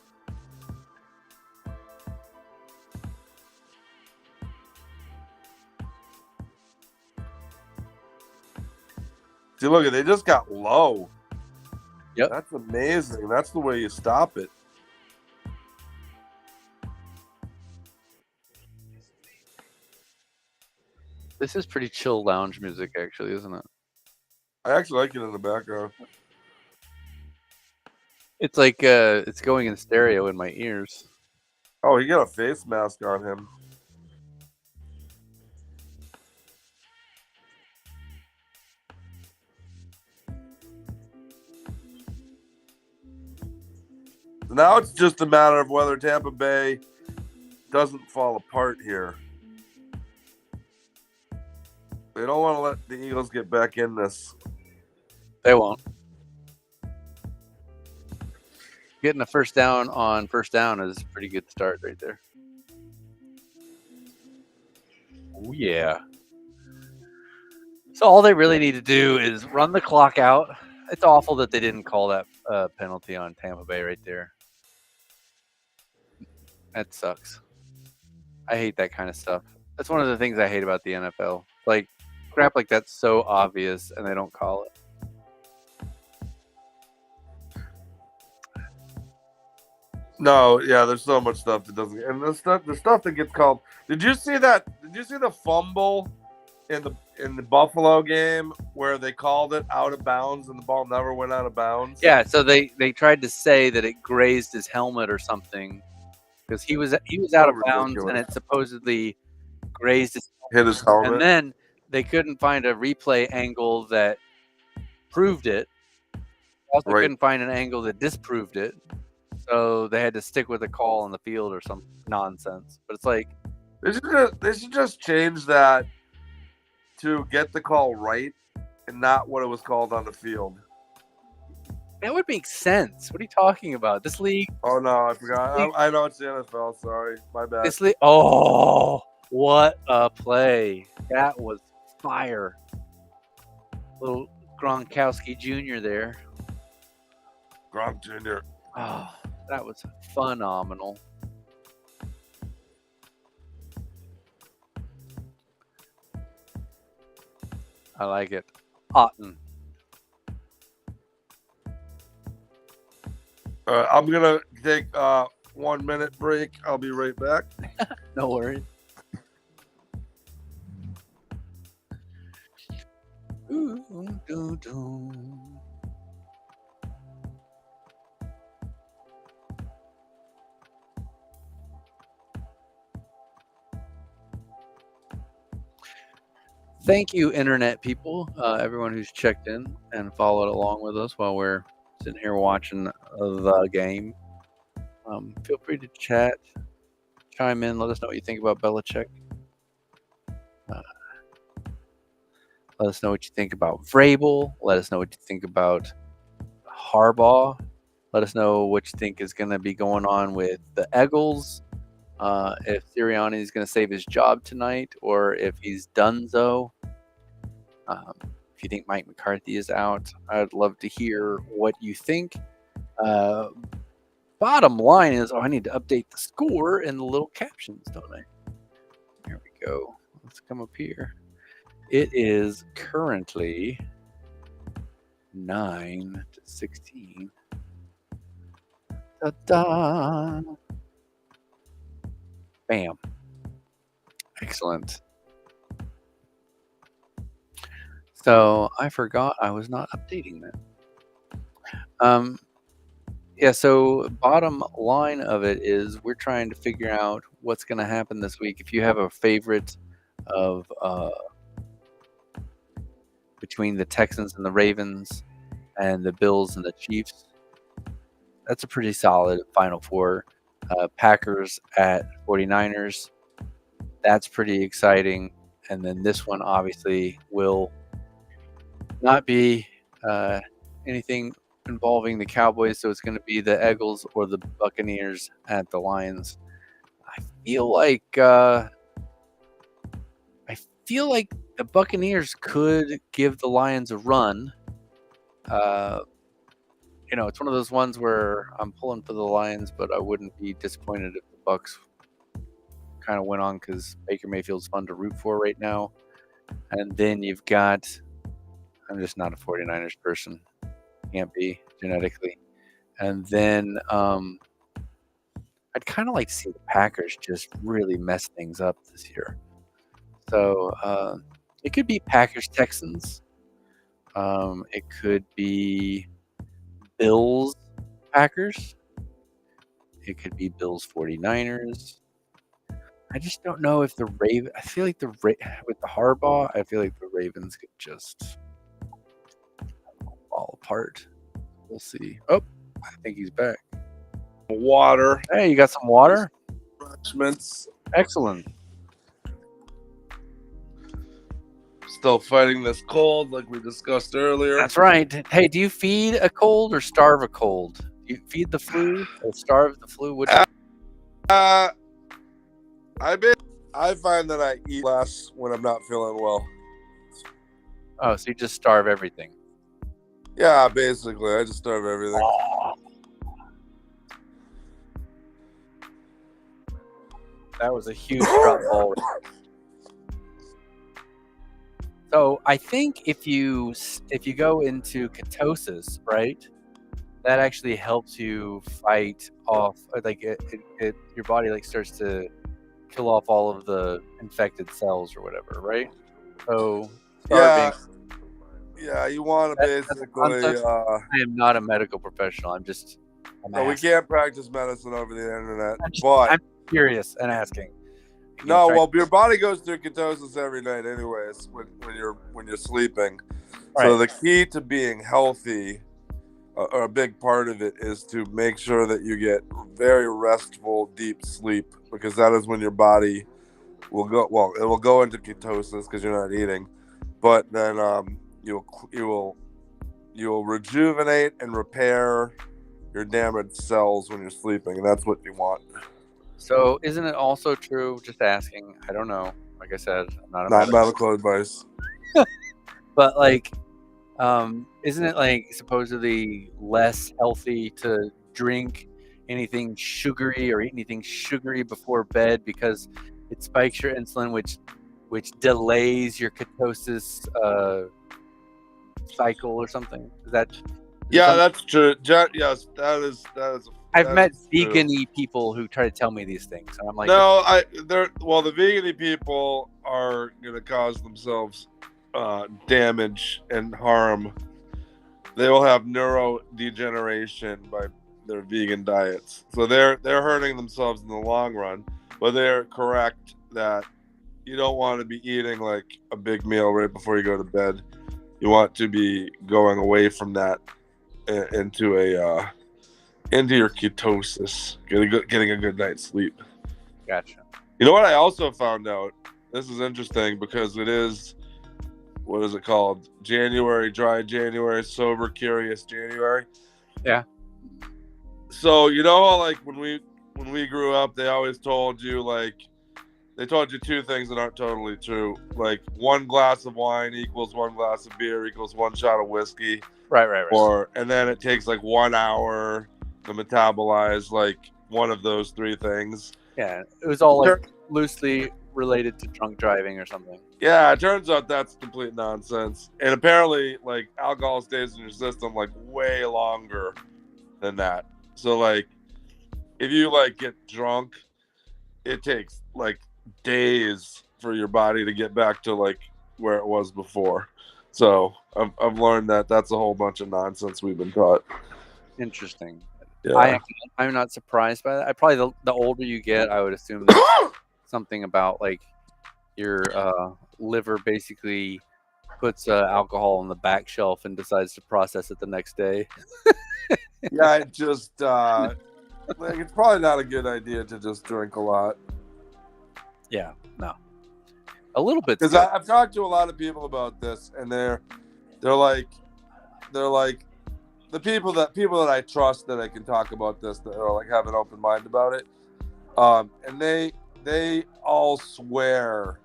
See, look, they just got low. Yep. That's amazing. That's the way you stop it. This is pretty chill lounge music, actually, isn't it? I actually like it in the background. It's like it's going in stereo in my ears. Oh, he got a face mask on him. Now it's just a matter of whether Tampa Bay doesn't fall apart here. They don't want to let the Eagles get back in this. They won't. Getting a first down on first down is a pretty good start right there. Oh, yeah. So all they really need to do is run the clock out. It's awful that they didn't call that penalty on Tampa Bay right there. That sucks. I hate that kind of stuff. That's one of the things I hate about the NFL. Like, crap like that's so obvious and they don't call it. No, yeah, there's so much stuff that doesn't, and the stuff that gets called. Did you see that? Did you see the fumble in the Buffalo game where they called it out of bounds and the ball never went out of bounds? Yeah, so they tried to say that it grazed his helmet or something because he was out of bounds and it supposedly grazed his hit his helmet. And then they couldn't find a replay angle that proved it. Also couldn't find an angle that disproved it. So they had to stick with a call on the field or some nonsense. But it's like they should just change that to get the call right and not what it was called on the field. That would make sense. What are you talking about? This league? Oh no, I forgot. I know it's the NFL. Sorry, my bad. This league? Oh, what a play! That was fire. Little Gronkowski Jr. there. Gronk Jr. Oh, that was phenomenal. I like it. Otten. I'm gonna take a 1 minute break. I'll be right back. No worries. Thank you, internet people, everyone who's checked in and followed along with us while we're sitting here watching the game. Feel free to chat, chime in, let us know what you think about Belichick. Let us know what you think about Vrabel. Let us know what you think about Harbaugh. Let us know what you think is going to be going on with the Eagles. If Sirianni is going to save his job tonight or if he's donezo. If you think Mike McCarthy is out, I'd love to hear what you think. Bottom line is, I need to update the score in the little captions, don't I? Here we go. Let's come up here. It is currently 9-16. Da-da. Bam. Excellent. So I forgot I was not updating that. Yeah, so bottom line of it is we're trying to figure out what's going to happen this week. If you have a favorite of between the Texans and the Ravens and the Bills and the Chiefs, that's a pretty solid Final Four. Packers at 49ers, that's pretty exciting. And then this one obviously will not be anything involving the Cowboys, so it's going to be the Eagles or the Buccaneers at the Lions. I feel like the Buccaneers could give the Lions a run. It's one of those ones where I'm pulling for the Lions, but I wouldn't be disappointed if the Bucs kind of went on because Baker Mayfield's fun to root for right now. And then you've got, I'm just not a 49ers person. Can't be genetically. And then I'd kind of like to see the Packers just really mess things up this year. So It could be Packers Texans. It could be Bills Packers. It could be Bills 49ers. I just don't know if the Raven. I feel like with the Harbaugh, I feel like the Ravens could just fall apart. We'll see. Oh, I think he's back. Water. Hey, you got some water? Refreshments. Excellent. Still fighting this cold, like we discussed earlier. That's right. Hey, do you feed a cold or starve a cold? Do you feed the flu or starve the flu? Which I find that I eat less when I'm not feeling well. Oh, so you just starve everything. Yeah, basically, I just starve everything. Oh. That was a huge drop ball. So I think if you go into ketosis, right, that actually helps you fight off, like your body like starts to kill off all of the infected cells or whatever, right? So starving. Yeah, you want to basically. I am not a medical professional. I'm No, we can't practice medicine over the internet. I'm curious and asking. No, well, your body goes through ketosis every night, anyways, when you're sleeping. Right. So the key to being healthy, or a big part of it, is to make sure that you get very restful, deep sleep, because that is when your body will go. Well, it will go into ketosis because you're not eating, but then you will rejuvenate and repair your damaged cells when you're sleeping, and that's what you want. So isn't it also true, just asking, I don't know, like I said, I'm not medical advice. But like, isn't it like supposedly less healthy to drink anything sugary or eat anything sugary before bed because it spikes your insulin, which delays your ketosis cycle or something? That's true. Yes, that is. I've met vegan-y people who try to tell me these things, and I'm like, no, the vegan-y people are gonna cause themselves damage and harm. They will have neurodegeneration by their vegan diets, so they're hurting themselves in the long run. But they're correct that you don't want to be eating like a big meal right before you go to bed. You want to be going away from that into your ketosis, getting a good night's sleep. Gotcha. You know what I also found out? This is interesting because it is, what is it called? January, dry January, sober, curious January. Yeah. So you know how like when we grew up, they always told you they told you two things that aren't totally true. Like 1 glass of wine equals 1 glass of beer equals 1 shot of whiskey. Right. And then it takes like 1 hour to metabolize like one of those 3 things. Yeah, it was all like loosely related to drunk driving or something. Yeah, it turns out that's complete nonsense. And apparently, like, alcohol stays in your system like way longer than that. So like, if you like get drunk, it takes like days for your body to get back to like where it was before. So I've learned that that's a whole bunch of nonsense we've been taught. Interesting. Yeah. I'm not surprised by that. I probably the older you get, I would assume there's something about like your liver basically puts alcohol on the back shelf and decides to process it the next day. Yeah, it just like it's probably not a good idea to just drink a lot. Yeah, no. A little bit. Because I've talked to a lot of people about this, and they're like the people that I trust that I can talk about this, that are like have an open mind about it. And they all swear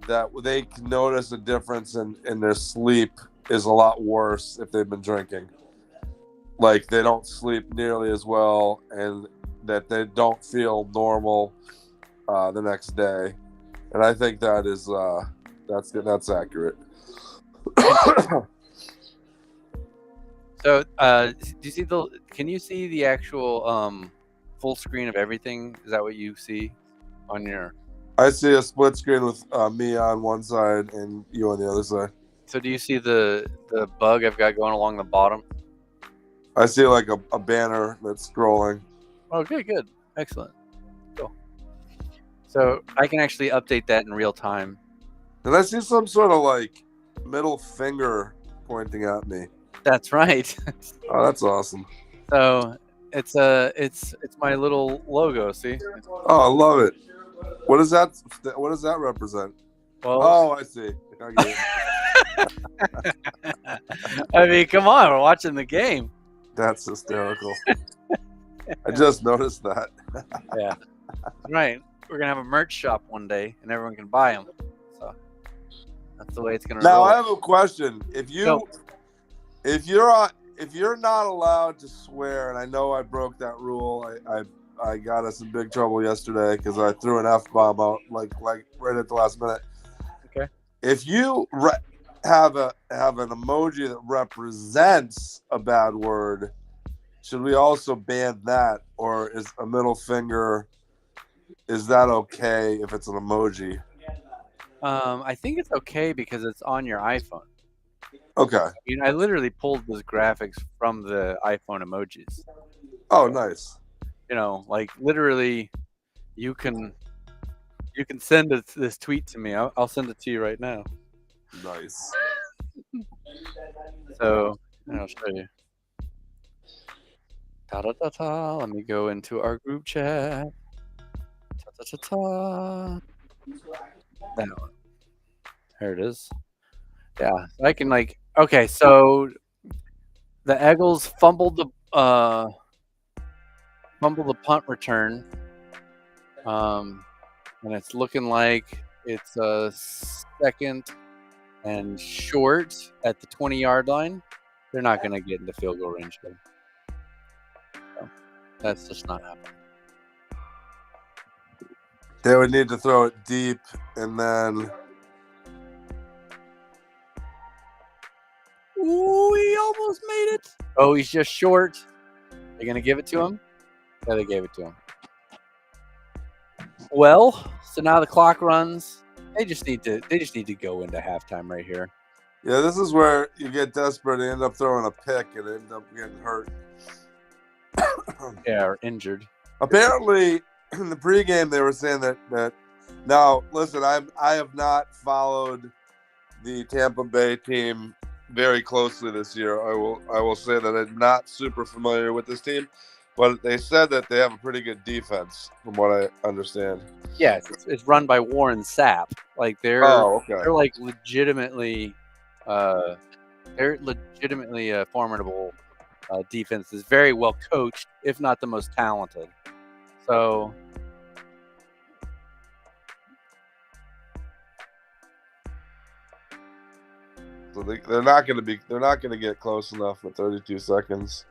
that they can notice a difference in their sleep is a lot worse if they've been drinking. Like they don't sleep nearly as well, and that they don't feel normal the next day. And I think that is that's accurate. So, do you see can you see the actual full screen of everything? Is that what you see on your? I see a split screen with me on one side and you on the other side. So do you see the bug I've got going along the bottom? I see like a banner that's scrolling. Okay, good. Excellent. Cool. So I can actually update that in real time. And I see some sort of like middle finger pointing at me. That's right. Oh, that's awesome. So it's my little logo, see? Oh, I love it. What does that represent? Well, Oh, I see. I get it. I mean, come on, we're watching the game. That's hysterical. I just noticed that. Yeah. Right. We're gonna have a merch shop one day, and everyone can buy them. So that's the way it's gonna Now roll. I have a question. If you're not allowed to swear, and I know I broke that rule, I got us in big trouble yesterday because I threw an F-bomb out like right at the last minute. Okay. If you have an emoji that represents a bad word, should we also ban that, or is a middle finger? Is that okay if it's an emoji? I think it's okay because it's on your iPhone. Okay. I mean, I literally pulled those graphics from the iPhone emojis. Oh, nice. You know, like literally, you can send this tweet to me. I'll send it to you right now. Nice. So I'll show you. Ta ta ta ta. Let me go into our group chat. Ta ta ta ta. That one. There it is. Yeah, I can like. Okay, so the Eagles fumbled the punt return, and it's looking like it's a second and short at the 20-yard line. They're not going to get into field goal range there. So that's just not happening. They would need to throw it deep, and then. Ooh, he almost made it. Oh, he's just short. They're going to give it to him? Yeah, they gave it to him. Well, so now the clock runs. They just need to go into halftime right here. Yeah, this is where you get desperate and end up throwing a pick and end up getting hurt. Yeah, or injured. Apparently, in the pregame, they were saying that. Now, listen, I have not followed the Tampa Bay team very closely this year. I will say that I'm not super familiar with this team, but they said that they have a pretty good defense, from what I understand. Yes, it's run by Warren Sapp. Like they're like legitimately, a formidable defense. Is very well coached, if not the most talented. So. So they're not going to get close enough with 32 seconds.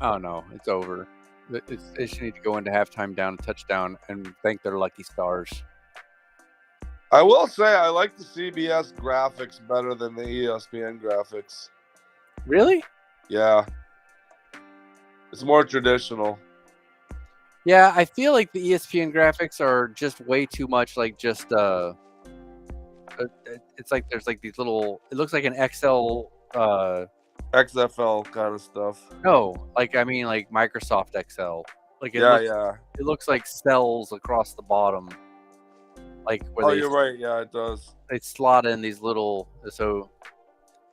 Oh no, it's over. They should need to go into halftime down a touchdown and thank their lucky stars. I will say I like the CBS graphics better than the ESPN graphics. Really? Yeah. It's more traditional. Yeah, I feel like the ESPN graphics are just way too much like just it's like there's like these little, it looks like an XL XFL kind of stuff. No, like I mean like Microsoft Excel. Like it looks like cells across the bottom. Like where you're right. Yeah, it does. They slot in these little, so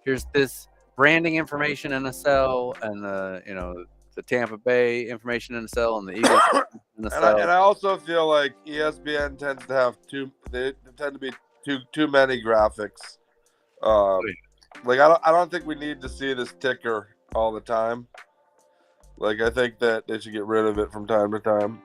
here's this branding information in a cell, and the Tampa Bay information in a cell, and the Eagles in a cell. And I also feel like ESPN tends to have they tend to be too many graphics. Like I don't think we need to see this ticker all the time. Like I think that they should get rid of it from time to time.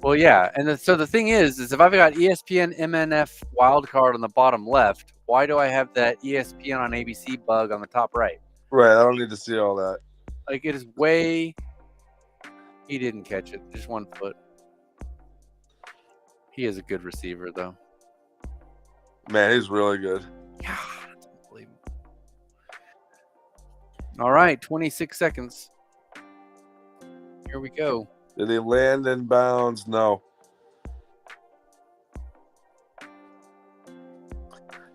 Well, yeah, and so the thing is if I've got ESPN MNF wildcard on the bottom left, why do I have that ESPN on ABC bug on the top right? Right, I don't need to see all that. Like it is way. He didn't catch it, just 1 foot. He is a good receiver, though. Man, he's really good. Yeah, that's unbelievable. All right, 26 seconds. Here we go. Did he land in bounds? No.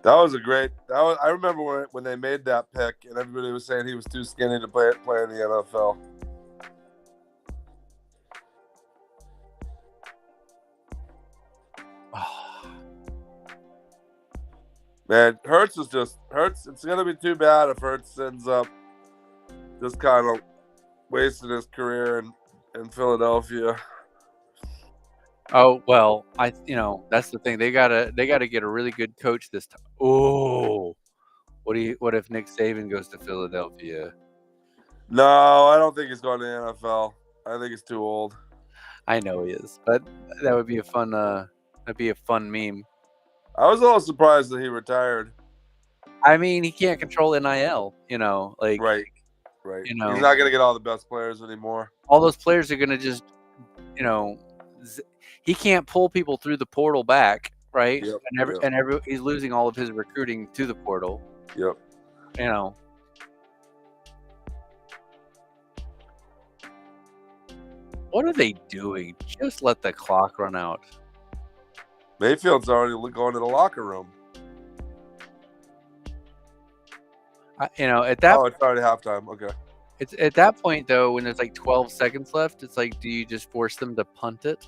That was a great. I remember when they made that pick, and everybody was saying he was too skinny to play in the NFL. Man, Hurts is just Hurts. It's gonna be too bad if Hurts ends up just kind of wasting his career in Philadelphia. Oh well, that's the thing. They gotta get a really good coach this time. Oh, what if Nick Saban goes to Philadelphia? No, I don't think he's going to the NFL. I think he's too old. I know he is, but that would be a fun meme. I was a little surprised that he retired. I mean, he can't control NIL, like Right. He's not gonna get all the best players anymore. All those players are gonna just, he can't pull people through the portal back, right? Yep, he's losing all of his recruiting to the portal. Yep. What are they doing? Just let the clock run out. Mayfield's already going to the locker room. At that. Oh, it's already halftime. Okay. It's at that point though, when there's like 12 seconds left. It's like, do you just force them to punt it?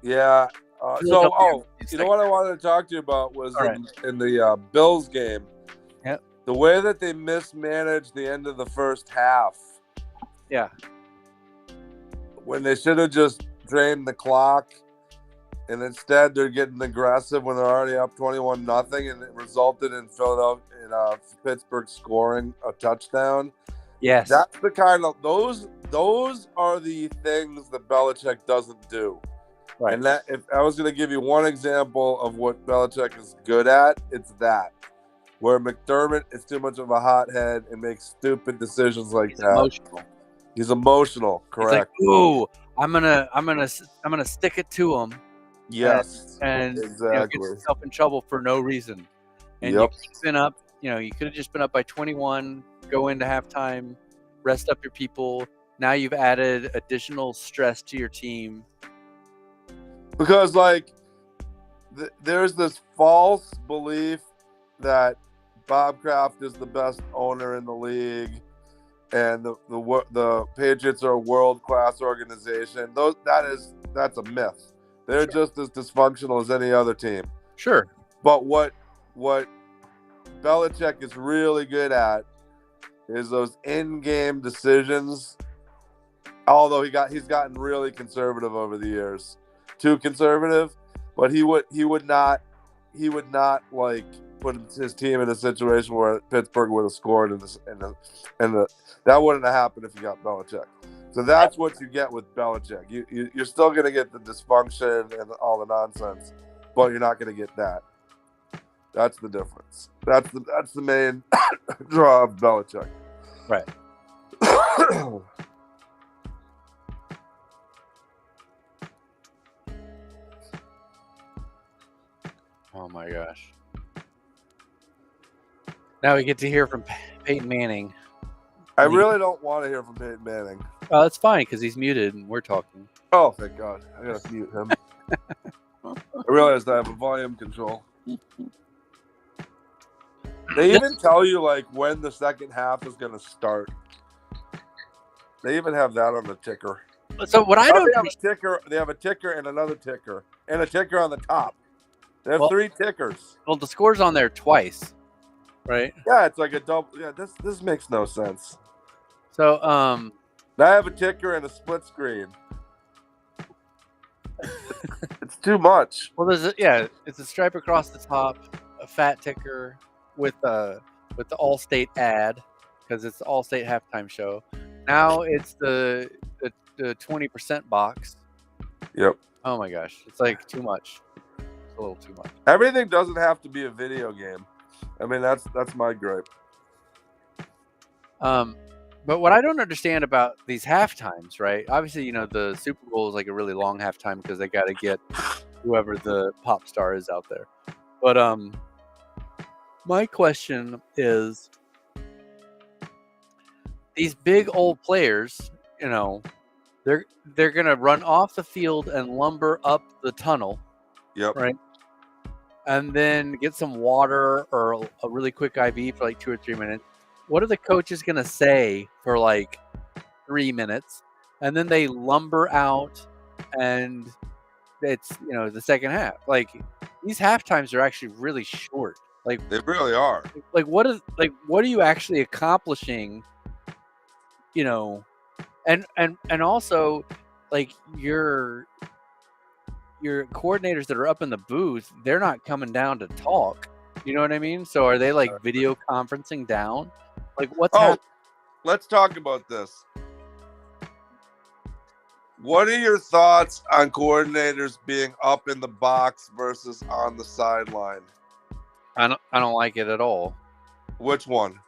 Yeah. You know what I wanted to talk to you about was in the Bills game. Yep. The way that they mismanaged the end of the first half. Yeah. When they should have just drained the clock, and instead they're getting aggressive when they're already up 21-0, and it resulted in Pittsburgh scoring a touchdown. Yes. That's the kind of those are the things that Belichick doesn't do. Right. And that, if I was going to give you one example of what Belichick is good at, it's that. Where McDermott is too much of a hothead and makes stupid decisions like that. Emotional. He's emotional, correct? He's like, ooh, I'm gonna stick it to him. Yes. And exactly. Get yourself in trouble for no reason. And yep. You've been up. You could have just been up by 21. Go into halftime, rest up your people. Now you've added additional stress to your team. Because there's this false belief that Bob Kraft is the best owner in the league, and the Patriots are a world-class organization. That's a myth. They're just as dysfunctional as any other team. Sure. But what Belichick is really good at is those in-game decisions. Although he's gotten really conservative over the years. Too conservative, but he would not like put his team in a situation where Pittsburgh would have scored and that wouldn't have happened if you got Belichick. So that's what you get with Belichick. You're still going to get the dysfunction and all the nonsense, but you're not going to get that. That's the difference. That's the main draw of Belichick. Right. Oh my gosh. Now we get to hear from Peyton Manning. I really don't want to hear from Peyton Manning. Oh, that's fine because he's muted and we're talking. Oh, thank God. I got to mute him. I realized I have a volume control. They even tell you when the second half is going to start. They even have that on the ticker. So what I don't they have a ticker and another ticker and a ticker on the top. They have 3 tickers. Well, the score's on there twice, right? Yeah, it's like a double. Yeah, this makes no sense. So I have a ticker and a split screen. It's too much. Well, it's a stripe across the top, a fat ticker with the Allstate ad because it's the Allstate halftime show. Now it's the 20% box. Yep. Oh my gosh, it's like too much. It's a little too much. Everything doesn't have to be a video game. I mean, that's my gripe. But what I don't understand about these halftimes, right? Obviously, the Super Bowl is like a really long halftime because they got to get whoever the pop star is out there. But my question is, these big old players, they're gonna run off the field and lumber up the tunnel, Yep. right? And then get some water or a really quick IV for like 2 or 3 minutes. What are the coaches gonna say for like 3 minutes? And then they lumber out, and it's the second half. Like these half times are actually really short. Like They really are. what are you actually accomplishing? And also like your coordinators that are up in the booth, they're not coming down to talk. You know what I mean? So are they like video conferencing down? Like what's happening? Let's talk about this. What are your thoughts on coordinators being up in the box versus on the sideline? I don't like it at all. Which one?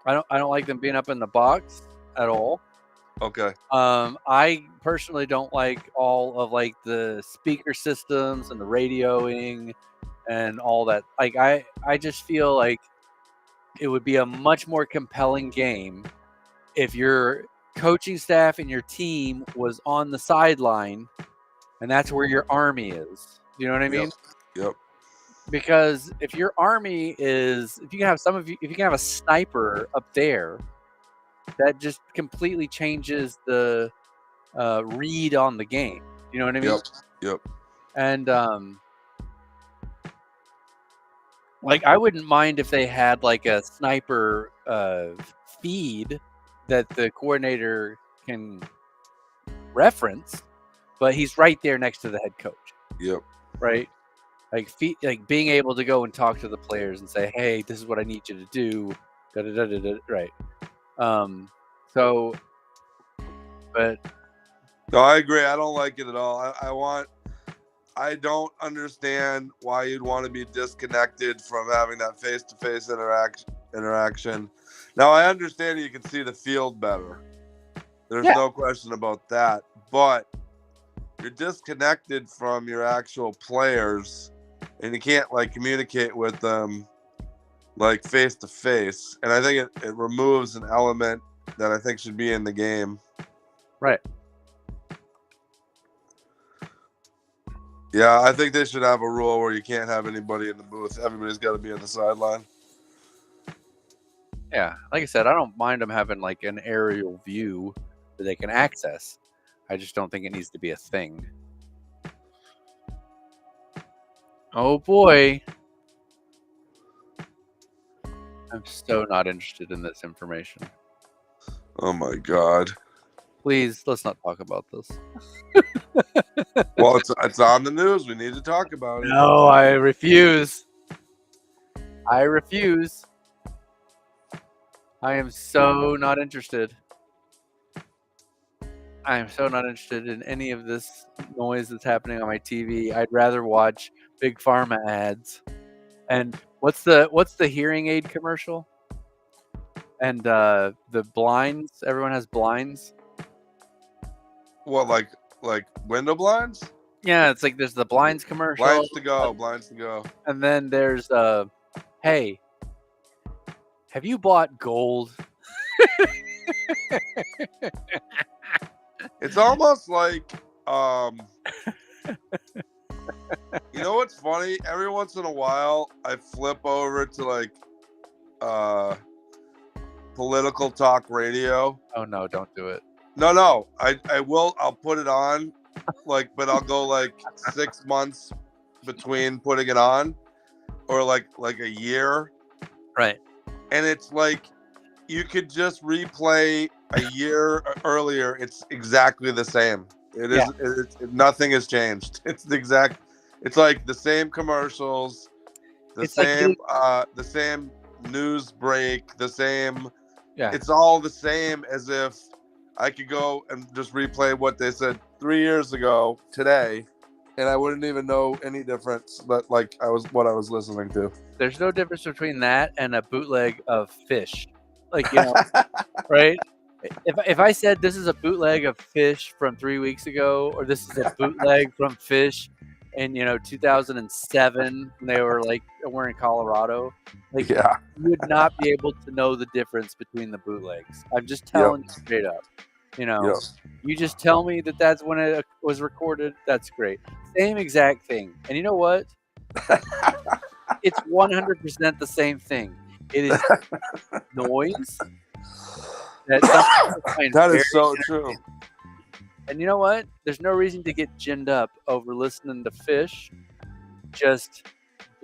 I don't like them being up in the box at all. Okay. I personally don't like all of like the speaker systems and the radioing and all that. Like I just feel like it would be a much more compelling game if your coaching staff and your team was on the sideline, and that's where your army is. You know what I mean? Yep. Because if your army is, if you can have a sniper up there, that just completely changes the read on the game. You know what I mean? Yep. And like I wouldn't mind if they had like a sniper feed that the coordinator can reference, but he's right there next to the head coach. Yep. Right? Like being able to go and talk to the players and say, "Hey, this is what I need you to do." Right. So, but no, I agree. I don't like it at all. I don't understand why you'd want to be disconnected from having that face-to-face interaction. Now, I understand you can see the field better. There's no question about that. But you're disconnected from your actual players, and you can't like communicate with them like face-to-face. And I think it removes an element that I think should be in the game. Right. Yeah, I think they should have a rule where you can't have anybody in the booth. Everybody's got to be on the sideline. Yeah, like I said, I don't mind them having like an aerial view that they can access. I just don't think it needs to be a thing. Oh boy. I'm so not interested in this information. Oh my God. Please, let's not talk about this. Well, it's on the news. We need to talk about it. No, I refuse. I refuse. I am so not interested. I am so not interested in any of this noise that's happening on my TV. I'd rather watch Big Pharma ads. And what's the hearing aid commercial? And the blinds. Everyone has blinds. What, like window blinds? Yeah, it's like there's the blinds commercial. Blinds to go. And then there's hey, have you bought gold? It's almost like you know what's funny? Every once in a while I flip over to like political talk radio. Oh no, don't do it. No. I will. I'll put it on, like, but I'll go like 6 months between putting it on, or like a year. Right. And it's like you could just replay a year earlier. It's exactly the same. It is. Nothing has changed. It's the exact. It's like the same commercials, the same news break, the same. Yeah. It's all the same, as if I could go and just replay what they said 3 years ago today, and I wouldn't even know any difference. But like what I was listening to. There's no difference between that and a bootleg of Fish, like right? If I said this is a bootleg of Fish from 3 weeks ago, or this is a bootleg from Fish in 2007 when they were we're in Colorado, you would not be able to know the difference between the bootlegs. I'm just telling you straight up. You know, Yep. you just tell me that that's when it was recorded. That's great. Same exact thing. And you know what? It's 100% the same thing. It is noise that some people find That very is so true. entertaining. And you know what? There's no reason to get ginned up over listening to Fish just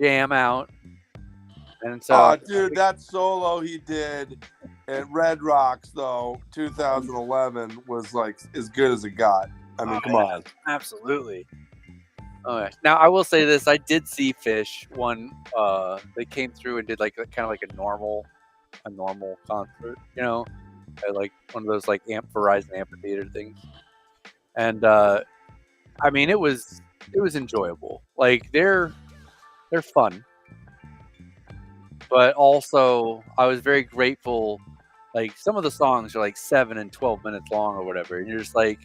jam out. And so, Oh, dude, that solo he did at Red Rocks though, 2011 was like as good as it got. I mean, oh, come yeah, on. absolutely. Oh, yeah. Now I will say this: I did see Fish one. They came through and did like kind of like a normal concert, you know, at like one of those like Verizon amphitheater things. And I mean, it was enjoyable. Like they're fun, but also I was very grateful. Like some of the songs are like 7 and 12 minutes long or whatever, and you're just like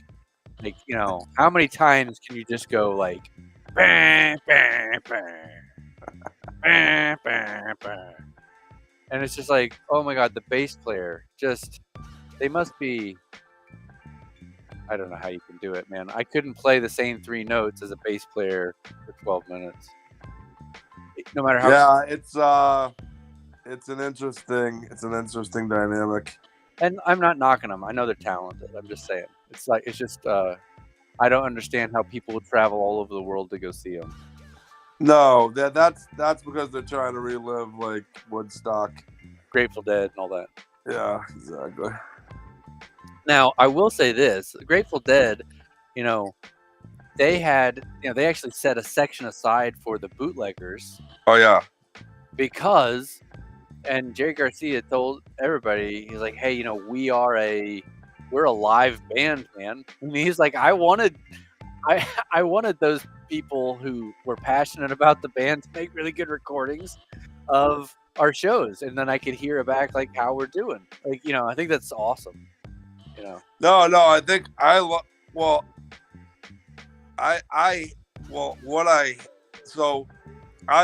you know, how many times can you just go like, bah, bah, bah, bah, bah, bah. And it's just like, oh my god, the bass player just they must be. I don't know how you can do it, man. I couldn't play the same 3 notes as a bass player for 12 minutes. No matter how. Yeah, it's an interesting dynamic. And I'm not knocking them. I know they're talented. I'm just saying. It's like it's just I don't understand how people would travel all over the world to go see them. No, that's because they're trying to relive like Woodstock. Grateful Dead and all that. Yeah, exactly. Now, I will say this, Grateful Dead, you know, they actually set a section aside for the bootleggers. Oh yeah. Because and Jerry Garcia told everybody, he's like, "Hey, you know, we're a live band, man." And he's like, I wanted those people who were passionate about the band to make really good recordings of our shows, and then I could hear back like how we're doing. Like, you know, I think that's awesome. You know. No, I think I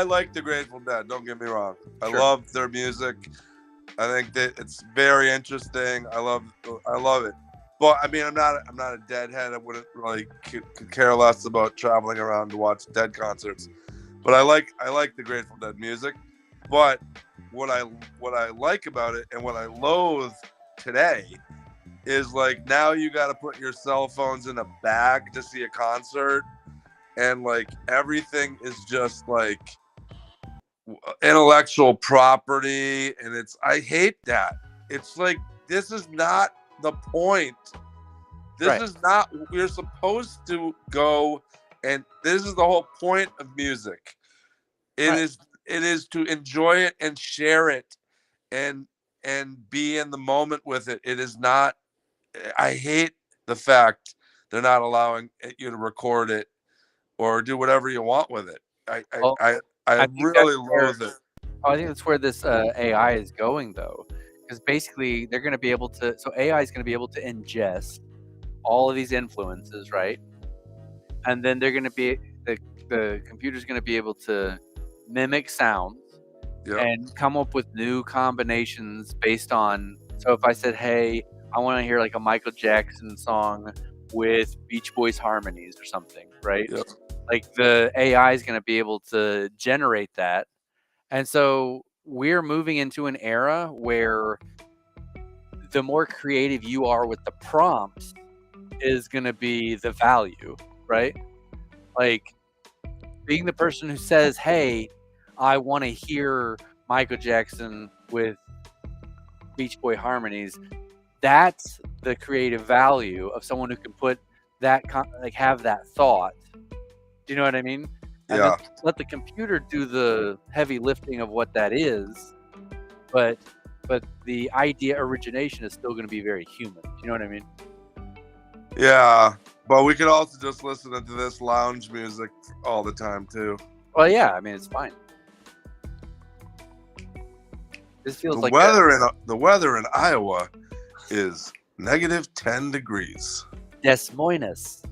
like the Grateful Dead. Don't get me wrong. I Sure. love their music. I think that it's very interesting. I love it. But I mean, I'm not a Deadhead. I wouldn't really could care less about traveling around to watch Dead concerts. But I like the Grateful Dead music. But what I like about it and what I loathe today is like now you got to put your cell phones in a bag to see a concert, and like everything is just like intellectual property, and I hate that. It's like this is not the point. This Right. is not we're supposed to go, and this is the whole point of music. It Right. is to enjoy it and share it and be in the moment with it. It is not. I hate the fact they're not allowing you to record it or do whatever you want with it. Well, I I think really loathe it. I think that's where this AI is going, though, because basically they're going to be able to. So AI is going to be able to ingest all of these influences, right? And then they're going to be the computer's going to be able to mimic sounds Yep. and come up with new combinations based on. So if I said, "Hey, I want to hear like a Michael Jackson song with Beach Boys harmonies or something," right? Yep. Like the AI is going to be able to generate that. And so we're moving into an era where the more creative you are with the prompts is going to be the value, right? Like being the person who says, "Hey, I want to hear Michael Jackson with Beach Boy harmonies." That's the creative value of someone who can put that like have that thought. Do you know what I mean? And Yeah. then let the computer do the heavy lifting of what that is, but the idea origination is still going to be very human. Do you know what I mean? Yeah. But we could also just listen to this lounge music all the time too. Well, yeah. I mean, it's fine. This feels like The weather in Iowa is -10 degrees. Des Moines.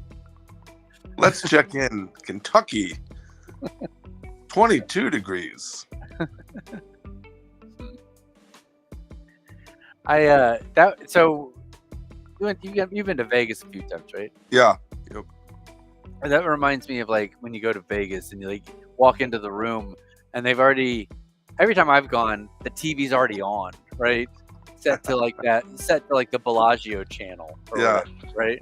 Let's check in Kentucky. 22 degrees. So it You've been to Vegas a few times, right? Yeah. Yep. And that reminds me of like when you go to Vegas and you like walk into the room and they've already every time I've gone, the TV's already on, right? Set to like the Bellagio channel or Yeah. whatever, right?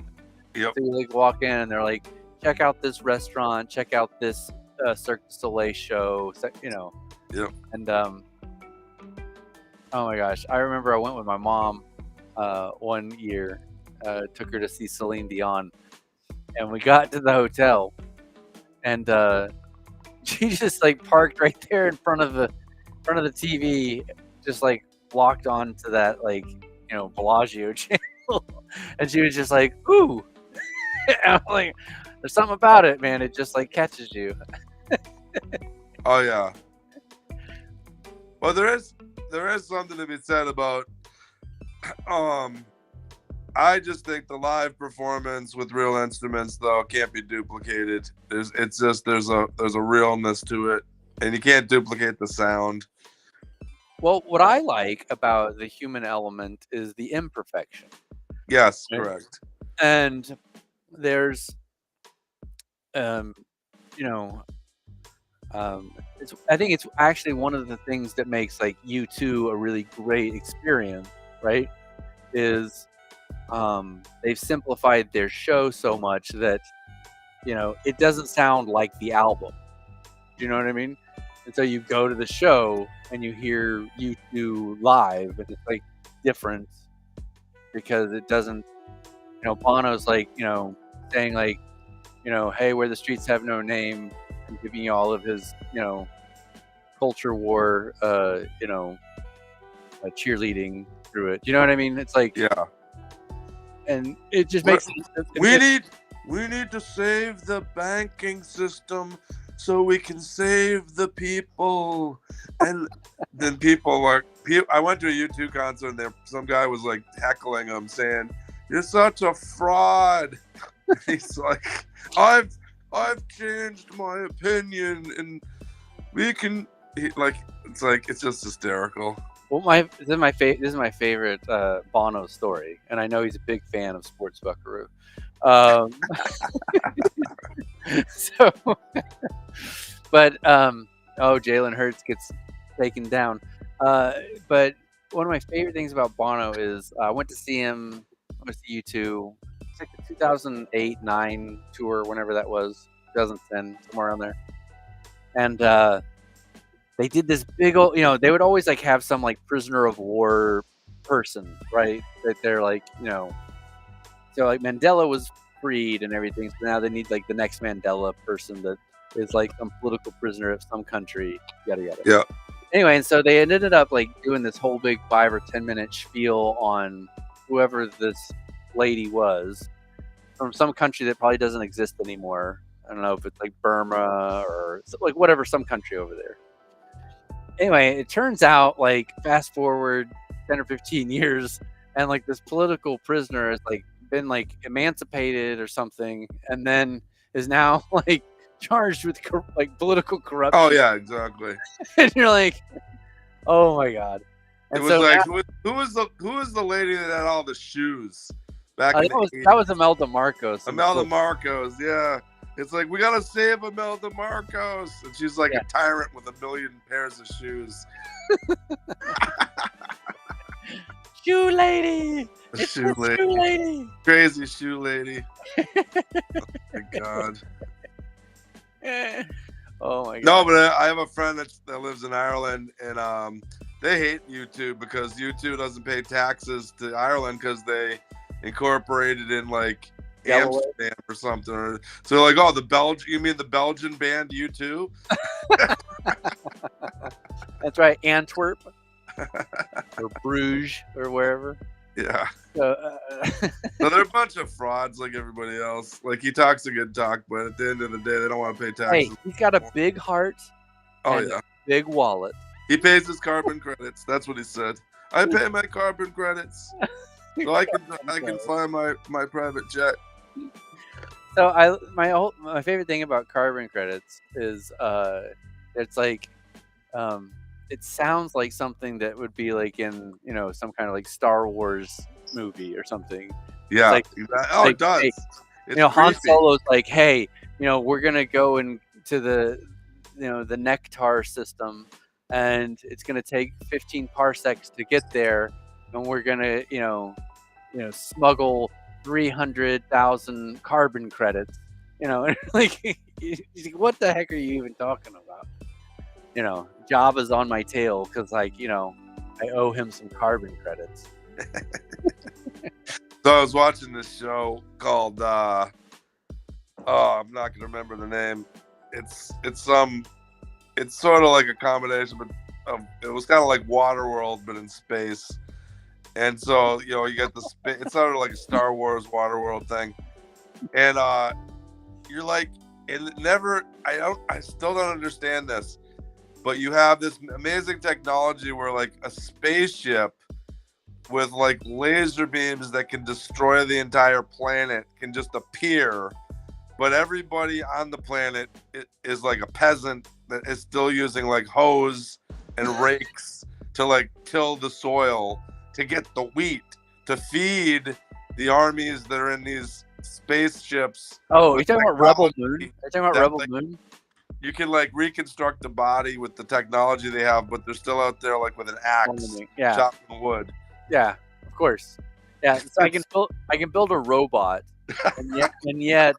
Yep. So you like walk in and they're like, check out this restaurant, check out this Cirque du Soleil show, you know. Yep. And oh my gosh, I remember I went with my mom one year, took her to see Celine Dion, and we got to the hotel, and she just like parked right there in front of the TV, just like locked onto that like Bellagio channel, and she was just like, "Ooh," and I'm like, "There's something about it, man. It just like catches you." Oh yeah. Well, there is something to be said about. I just think the live performance with real instruments though can't be duplicated. There's a realness to it, and you can't duplicate the sound. Well, what I like about the human element is the imperfection. Yes, Right? correct. And there's, you know, I think it's actually one of the things that makes like U2 a really great experience, right? Is they've simplified their show so much that it doesn't sound like the album. Do you know what I mean? And so you go to the show and you hear U2 live, and it's like different because it doesn't. Bono's like saying like hey, where the streets have no name, and giving you all of his culture war cheerleading through it. You know what I mean? It's like Yeah. And it just makes we need to save the banking system so we can save the people. And then I went to a U2 concert and some guy was like heckling him saying, "You're such a fraud." And he's like, I've changed my opinion and we can it's just hysterical. Well, this is my favorite Bono story, and I know he's a big fan of Sports Buckaroo. So, but Jalen Hurts gets taken down. But one of my favorite things about Bono is I went to see him. I went to see U2. It's like the 2008-9 tour, whenever that was, 2010, somewhere around there, and. They did this big old, they would always like have some like prisoner of war person, right? That they're like, so like Mandela was freed and everything. So now they need like the next Mandela person that is like some political prisoner of some country, yada yada. Yeah. Anyway, and so they ended up like doing this whole big 5 or 10 minute spiel on whoever this lady was from some country that probably doesn't exist anymore. I don't know if it's like Burma or like whatever, some country over there. Anyway, it turns out like fast forward 10 or 15 years and like this political prisoner has like been like emancipated or something, and then is now like charged with like political corruption. Oh yeah, exactly. And you're like, oh my god. And it was like who was the lady that had all the shoes back in the 80s? That was Imelda Marcos. Imelda Marcos, yeah. It's like, we gotta save Imelda Marcos, and she's like a tyrant with 1 million pairs of shoes. Shoe lady, shoe lady, crazy shoe lady. Oh my god. Oh my god. No, but I have a friend that lives in Ireland, and they hate U2 because U2 doesn't pay taxes to Ireland because they incorporated in like Amsterdam or something. So like, you mean the Belgian band U2? That's right, Antwerp or Bruges or wherever. Yeah. So, so they're a bunch of frauds like everybody else. Like, he talks a good talk, but at the end of the day, they don't want to pay taxes. Hey, he's got a big heart. Oh yeah. Big wallet. He pays his carbon credits. That's what he said. I pay my carbon credits, so I can fly my private jet. So my favorite thing about carbon credits is it's like it sounds like something that would be like in some kind of like Star Wars movie or something. It's Yeah. like, Oh, it hey, does. you It's know, Han creepy. Solo's like, hey, you know, we're gonna go into the Nectar system, and it's gonna take 15 parsecs to get there, and we're gonna, smuggle 300,000 carbon credits. You know, like, what the heck are you even talking about? Jabba's on my tail because, like, I owe him some carbon credits. So I was watching this show called I'm not gonna remember the name. It's sort of like a combination, but it was kind of like Waterworld, but in space. And so you got the space. It's sort of like a Star Wars Waterworld thing, and you're like, it never. I still don't understand this, but you have this amazing technology where like a spaceship with like laser beams that can destroy the entire planet can just appear, but everybody on the planet is like a peasant that is still using like hose and rakes to like till the soil to get the wheat to feed the armies that are in these spaceships. Oh, With you're talking about Rebel Moon? Are you talking about Rebel like, Moon? you can like reconstruct the body with the technology they have, but they're still out there like with an axe chopping wood. Yeah, of course. Yeah, so I can build a robot, and yet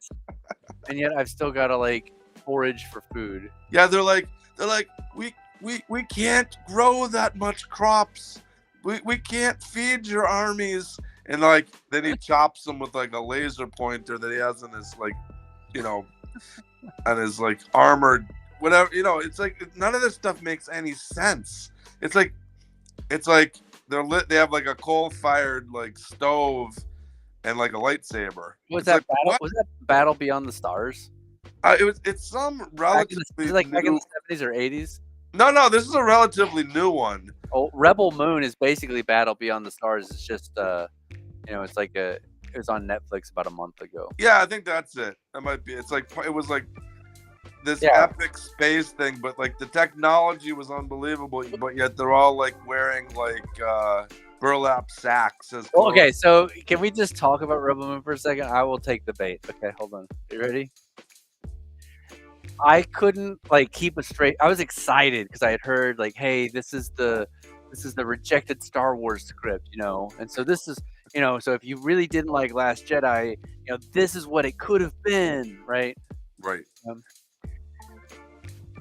I've still got to like forage for food. Yeah, they're like we can't grow that much crops. We can't feed your armies. And like then he chops them with like a laser pointer that he has in his like on his like armored whatever. It's like none of this stuff makes any sense. It's like they're lit. They have like a coal-fired like stove and like a lightsaber. Was that Battle Beyond the Stars? It's some relatively back in new. the 70s or 80s? No, this is a relatively new one. Oh, Rebel Moon is basically Battle Beyond the Stars. It's just it's like it was on Netflix about a month ago. Yeah, I think that's it. That might be. It's like it was like this epic space thing, but like the technology was unbelievable. But yet they're all like wearing like burlap sacks as clothes. Okay, so can we just talk about Rebel Moon for a second? I will take the bait. Okay, hold on. You ready? I couldn't like keep a straight. I was excited because I had heard like, hey, this is the rejected Star Wars script, and so this is, so if you really didn't like Last Jedi, this is what it could have been, right? Right.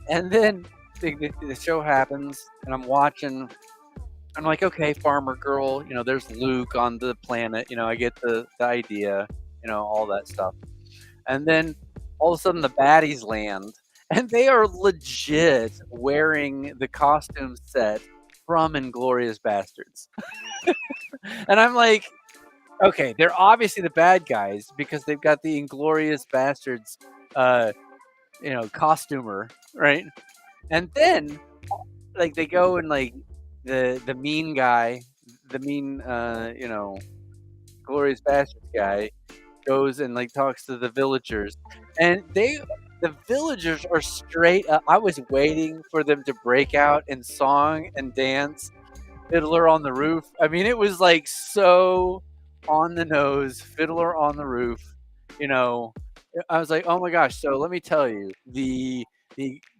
And then the show happens, and I'm watching. I'm like, okay, farmer girl, there's Luke on the planet, I get the idea, all that stuff. And then all of a sudden the baddies land, and they are legit wearing the costume set from Inglourious Bastards. And I'm like, okay, they're obviously the bad guys because they've got the Inglourious Bastards, costumer, right? And then, like, they go and like the mean guy, the mean, Glorious Bastards guy, goes and like talks to the villagers, and the villagers are straight up. I was waiting for them to break out in song and dance, Fiddler on the Roof. I mean, it was like so on the nose, Fiddler on the Roof. I was like, oh my gosh. So let me tell you, the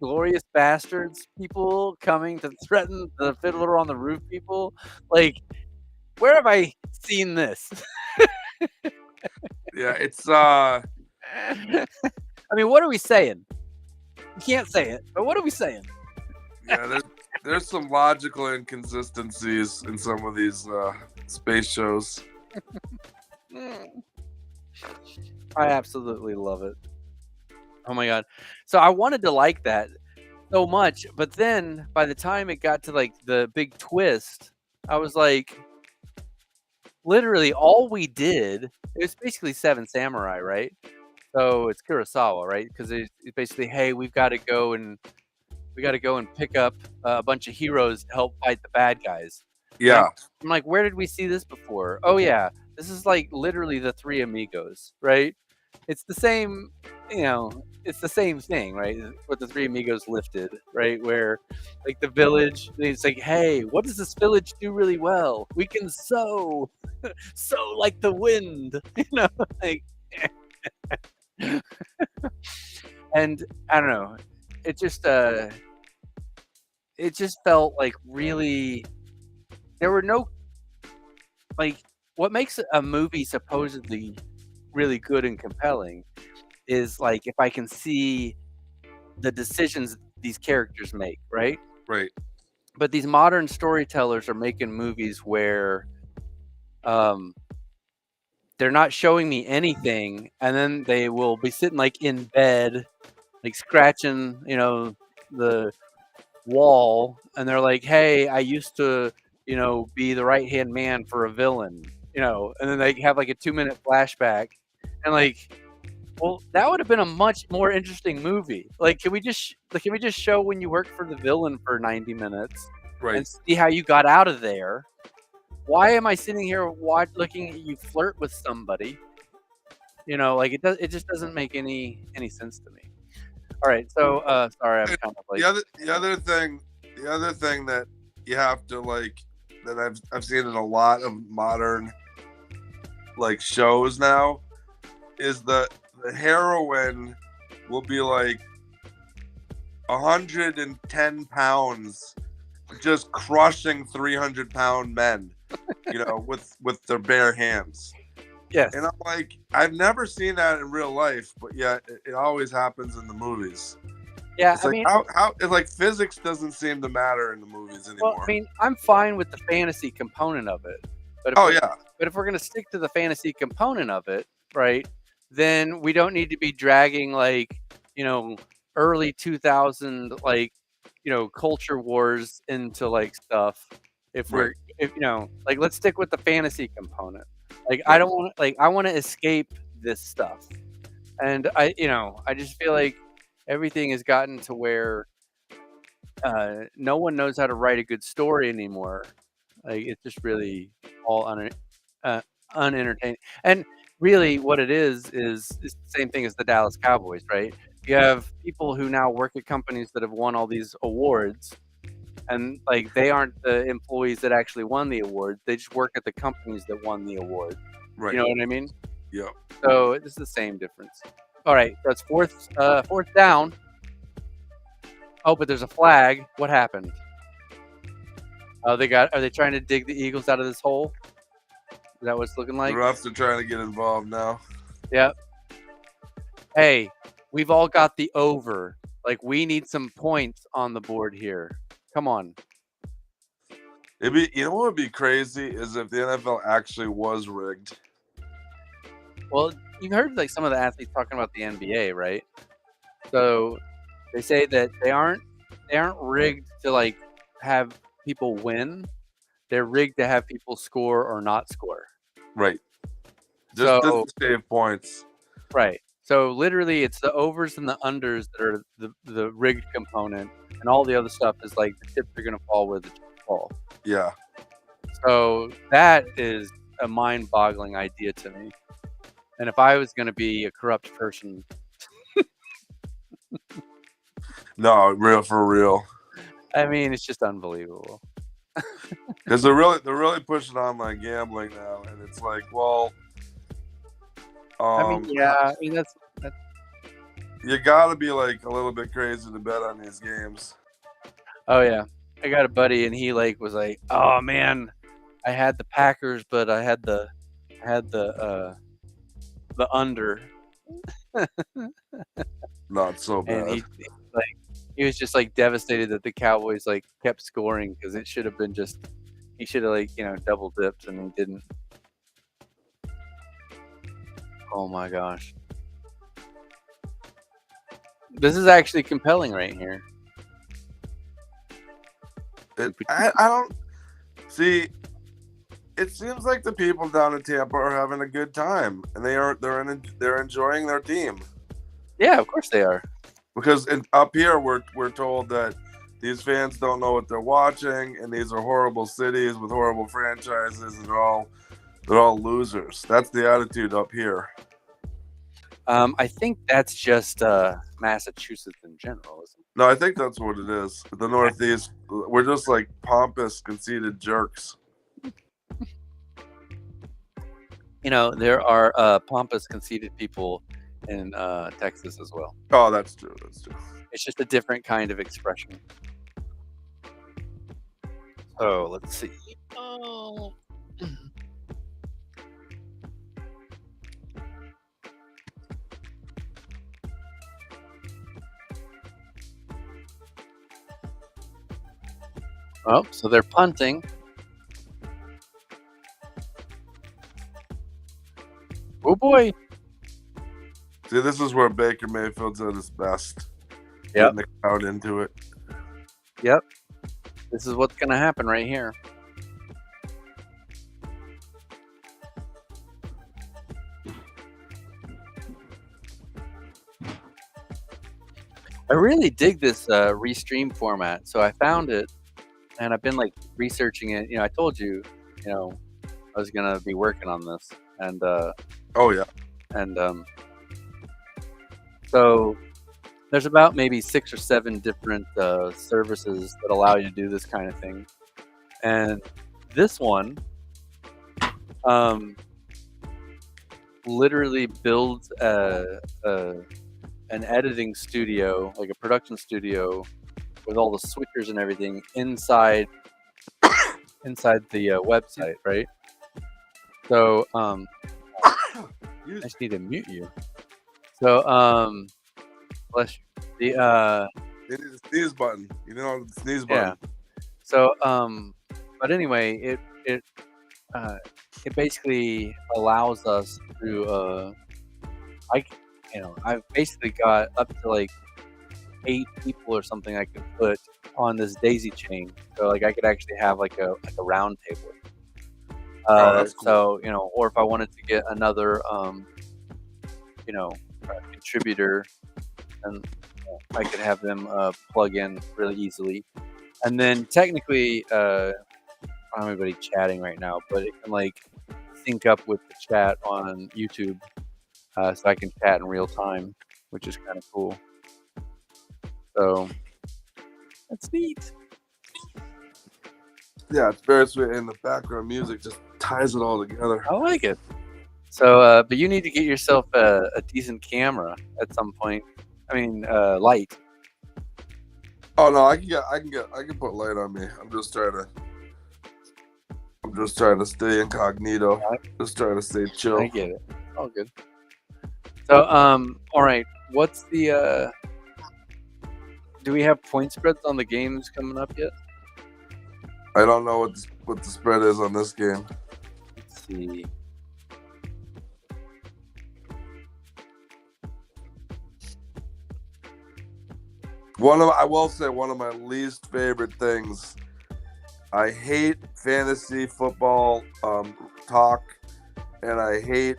Glorious Bastards people coming to threaten the Fiddler on the Roof people, like, where have I seen this? Yeah, it's I mean, what are we saying? You can't say it, but what are we saying? Yeah, there's some logical inconsistencies in some of these space shows. I absolutely love it. Oh my god. So I wanted to like that so much, but then by the time it got to like the big twist, I was like, literally all we did, it was basically Seven Samurai, right? So it's Kurosawa, right? Because it's basically, hey, we got to go and pick up a bunch of heroes to help fight the bad guys. Yeah. I'm like, where did we see this before? Oh yeah, this is like literally the Three Amigos, right? it's the same, it's the same thing, right? What the Three Amigos lifted, right? Where like the village, it's like, hey, what does this village do really well? We can sew, sew like the wind, like, and I don't know, it just uh, it just felt like really there were no like what makes a movie supposedly really good and compelling is like if I can see the decisions these characters make, right? Right. But these modern storytellers are making movies where um, they're not showing me anything, and then they will be sitting like in bed, like scratching, the wall, and they're like, "Hey, I used to, be the right hand man for a villain," and then they have like a 2-minute flashback, and like, well, that would have been a much more interesting movie. Like, can we just show when you worked for the villain for 90 minutes Right. and see how you got out of there? Why am I sitting here looking at you flirt with somebody? Like it just doesn't make any sense to me. All right, so sorry, I'm kind of like The other thing that you have to like that I've seen in a lot of modern like shows now is the heroine will be like 110 pounds, just crushing 300-pound men, with their bare hands. yes, And I'm like, I've never seen that in real life, but yeah, it always happens in the movies. yeah. It's I like mean, how it's like physics doesn't seem to matter in the movies well, I anymore. mean, I'm fine with the fantasy component of it, but Oh yeah, if we're gonna stick to the fantasy component of it, right? Then we don't need to be dragging like early 2000 like culture wars into like stuff. right, If like let's stick with the fantasy component. Like I right, don't want I want to escape this stuff, and I just feel like everything has gotten to where no one knows how to write a good story anymore. Like it's just really all uh, unentertaining. And really, what it is the same thing as the Dallas Cowboys, right? You have people who now work at companies that have won all these awards, and like they aren't the employees that actually won the award. They just work at the companies that won the award. You right. know what I mean? Yeah. So it's the same difference. All right, that's fourth down. Oh, but there's a flag. What happened? Oh, are they trying to dig the Eagles out of this hole? Is that what it's looking The like? refs are trying to get involved now. Yep. Hey, we've all got the over. Like we need some points on the board here. Come on. You know what would be crazy is if the NFL actually was rigged. Well, you've heard like some of the athletes talking about the NBA, right? So they say that they aren't rigged to like have people win. They're rigged to have people score or not score. Right. Just So to save points. right. So literally, it's the overs and the unders that are the rigged component, and all the other stuff is like the chips are going to fall where the chips fall. Yeah. So that is a mind-boggling idea to me. And if I was going to be a corrupt person, No, real for real. I mean, it's just unbelievable. Because they're really pushing online gambling now, and it's like, well, I mean, yeah, I mean that's you got to be like a little bit crazy to bet on these games. oh yeah. I got a buddy, and he like was like, "Oh man, I had the Packers, but I had the under," Not so and bad. he was just like devastated that the Cowboys like kept scoring because it should have been just he should have like double dipped and he didn't. Oh my gosh, this is actually compelling right here. I don't see. It seems like the people down in Tampa are having a good time, and they're enjoying their team. Yeah, of course they are. Because up here we're told that these fans don't know what they're watching, and these are horrible cities with horrible franchises, and they're all losers. That's the attitude up here. I think that's just Massachusetts in general, isn't it? No, I think that's what it is. The Northeast, we're just like pompous, conceited jerks. You know, there are pompous, conceited people in Texas as well. Oh, that's true. That's true. It's just a different kind of expression. So let's see. Oh. Oh, so they're punting. Oh boy. See, this is where Baker Mayfield's at his best. Yep. Getting the crowd into it. Yep. This is what's going to happen right here. I really dig this restream format. So I found it, and I've been like researching it. You know, I told you, you know, I was gonna be working on this, and Oh yeah. and so there's about maybe 6 or 7 different services that allow you to do this kind of thing, and this one literally builds an editing studio, like a production studio, with all the switchers and everything inside the website, right? So I just need to mute you. So bless you. The It is a sneeze button. You know the sneeze button. yeah. So but anyway, it basically allows us to I've basically got up to like 8 people or something I could put on this daisy chain. So like I could actually have like a round table. That's cool. So, you know, or if I wanted to get another contributor, and I could have them plug in really easily. And then technically I don't have anybody chatting right now, but it can like sync up with the chat on YouTube. So I can chat in real time, which is kind of cool. So that's neat. Yeah, it's very sweet, and the background music just ties it all together. I like it. So, but you need to get yourself a decent camera at some point. I mean, light. Oh no, I can put light on me. I'm just trying to stay incognito. Just trying to stay chill. I get it. All good. So, all right. What's the? Do we have point spreads on the games coming up yet? I don't know what the spread is on this game. Let's see. I will say one of my least favorite things. I hate fantasy football talk, and I hate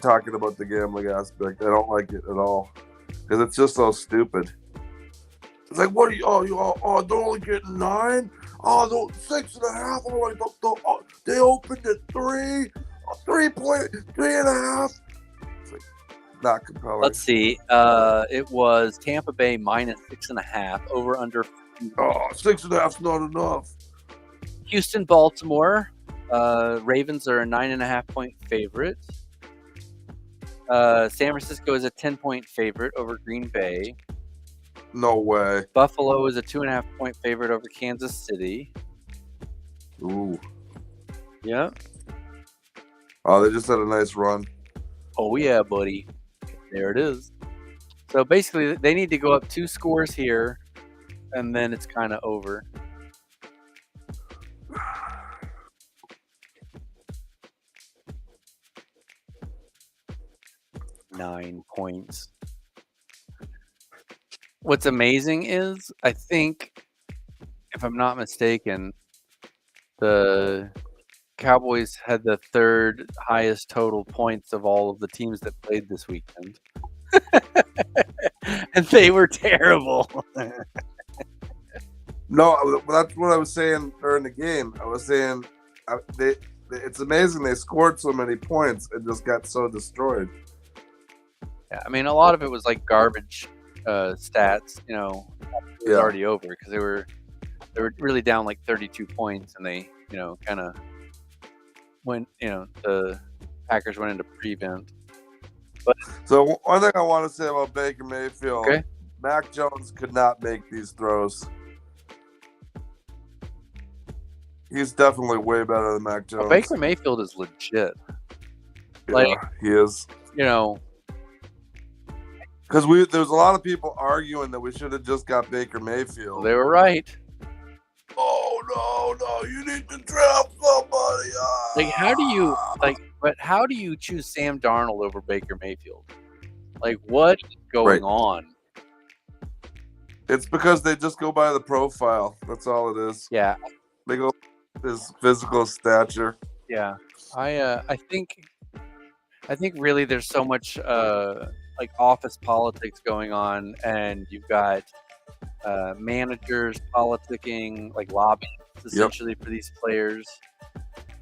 talking about the gambling aspect. I don't like it at all because it's just so stupid. It's like, what are you? They're only getting 9. Oh, 6.5. Oh, they opened at 3. 3.5. It's like not compelling. Let's see. It was Tampa Bay minus 6.5 over under. 6.5's not enough. Houston, Baltimore. Ravens are a 9.5 point favorite. San Francisco is a 10-point favorite over Green Bay. No way. Buffalo is a 2.5 point favorite over Kansas City. Ooh. Yeah. Oh, they just had a nice run. Oh yeah, buddy. There it is. So basically, they need to go up 2 scores here, and then it's kind of over. $9 points. What's amazing is, I think, if I'm not mistaken, the Cowboys had the 3rd highest total points of all of the teams that played this weekend. And they were terrible. No, that's what I was saying during the game. I was saying it's amazing they scored so many points and just got so destroyed. Yeah, I mean, a lot of it was like garbage stats. You know, it was already over because they were really down like 32 points, and they kind of went. The Packers went into prevent. But so one thing I want to say about Baker Mayfield, okay, Mac Jones could not make these throws. He's definitely way better than Mac Jones. Baker Mayfield is legit. Yeah, like he is. Because there's a lot of people arguing that we should have just got Baker Mayfield. They were right. Oh no, you need to draft somebody. Like, how do you choose Sam Darnold over Baker Mayfield? Like, what is going on? It's because they just go by the profile. That's all it is. Yeah. They go his physical stature. Yeah. I think really there's so much like office politics going on, and you've got managers politicking, like lobbying essentially for these players,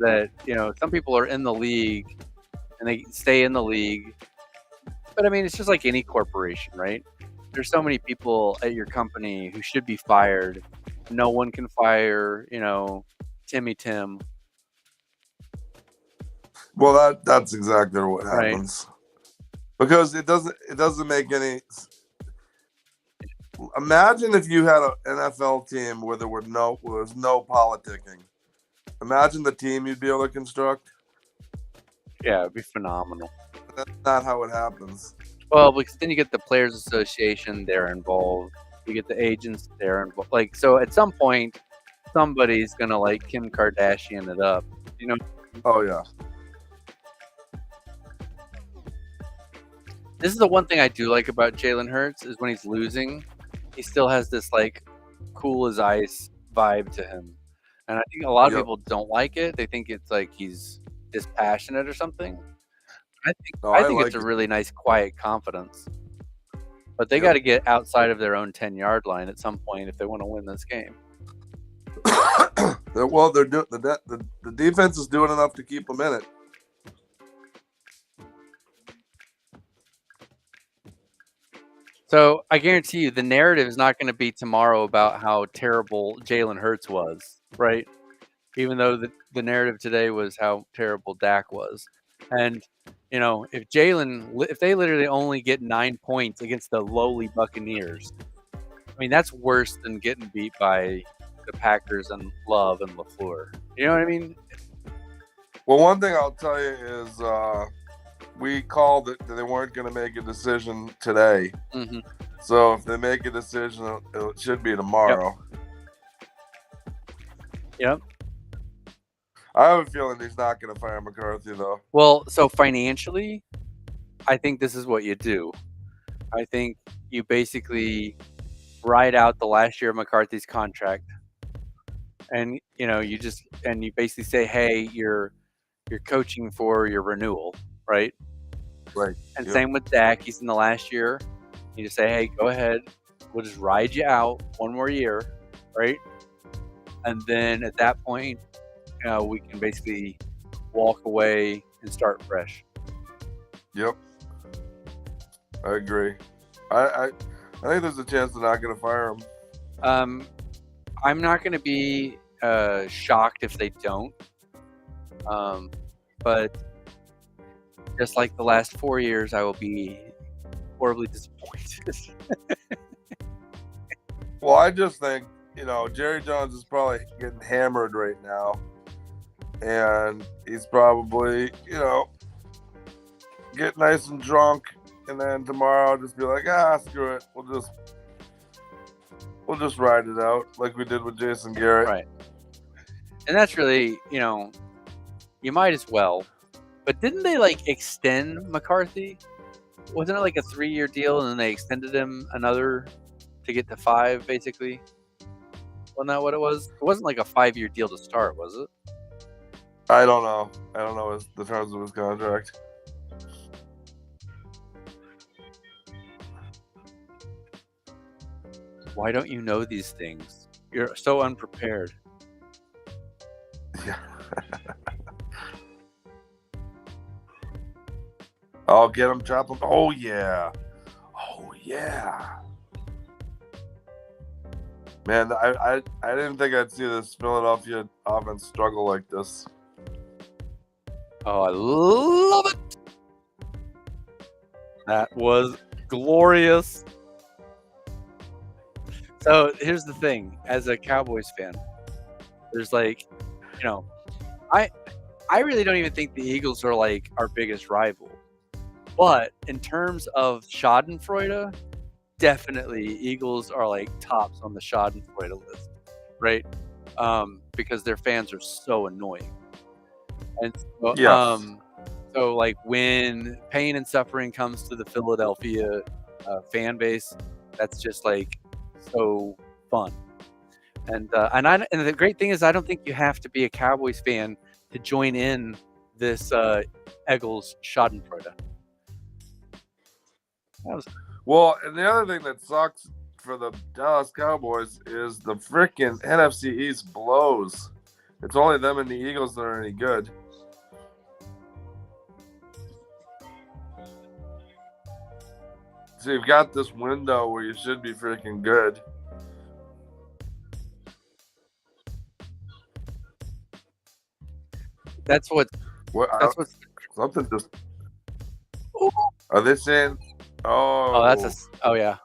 that some people are in the league and they stay in the league. But I mean, it's just like any corporation, right? There's so many people at your company who should be fired. No one can fire, Timmy Tim. Well, that's exactly what happens. Because it doesn't make any. Imagine if you had an NFL team where there was no politicking. Imagine the team you'd be able to construct. Yeah, it'd be phenomenal. But that's not how it happens. Well, because then you get the Players Association, they're involved. You get the agents, they're involved. Like, so at some point, somebody's gonna like Kim Kardashian it up. Oh yeah. This is the one thing I do like about Jalen Hurts is when he's losing, he still has this like cool as ice vibe to him. And I think a lot of people don't like it. They think it's like he's dispassionate or something. I think it's a really nice, quiet confidence. But they got to get outside of their own 10-yard line at some point if they want to win this game. Well, they're doing the defense is doing enough to keep them in it. So I guarantee you, the narrative is not going to be tomorrow about how terrible Jalen Hurts was, right? Even though the narrative today was how terrible Dak was. And if they literally only get 9 points against the lowly Buccaneers, I mean, that's worse than getting beat by the Packers and Love and LaFleur. You know what I mean? Well, one thing I'll tell you is we called it that they weren't going to make a decision today. Mm-hmm. So if they make a decision, it should be tomorrow. Yep. I have a feeling he's not going to fire McCarthy, though. Well, so financially, I think this is what you do. I think you basically ride out the last year of McCarthy's contract, and you basically say, "Hey, you're coaching for your renewal, right?" Right. And same with Dak. He's in the last year. You just say, "Hey, go ahead. We'll just ride you out one more year, right?" And then at that point, we can basically walk away and start fresh. Yep. I agree. I think there's a chance they're not going to fire him. I'm not going to be shocked if they don't. But just like the last 4 years, I will be horribly disappointed. Well, I just think, Jerry Jones is probably getting hammered right now. And he's probably, get nice and drunk. And then tomorrow I'll just be like, screw it. We'll just ride it out like we did with Jason Garrett. Right. And that's really, you might as well. But didn't they extend McCarthy? Wasn't it like a 3-year deal and then they extended him another to get to 5, basically? Wasn't that what it was? It wasn't like a 5-year deal to start, was it? I don't know. I don't know the terms of his contract. Why don't you know these things? You're so unprepared. Yeah. I'll get him, drop him. Oh yeah. Oh yeah. Man, I didn't think I'd see this Philadelphia offense struggle like this. Oh, I love it. That was glorious. So here's the thing, as a Cowboys fan, there's like, you know, I really don't even think the Eagles are like our biggest rival. But in terms of Schadenfreude, definitely Eagles are like tops on the Schadenfreude list, right? Because their fans are so annoying. And so, Yes. so like when pain and suffering comes to the Philadelphia fan base, that's just like so fun. And the great thing is, I don't think you have to be a Cowboys fan to join in this Eagles Schadenfreude. Well, and the other thing that sucks for the Dallas Cowboys is the freaking NFC East blows. It's only them and the Eagles that are any good. So you've got this window where you should be freaking good. That's what. That's what's. Something just. Are they saying? Oh, that's a. Oh yeah.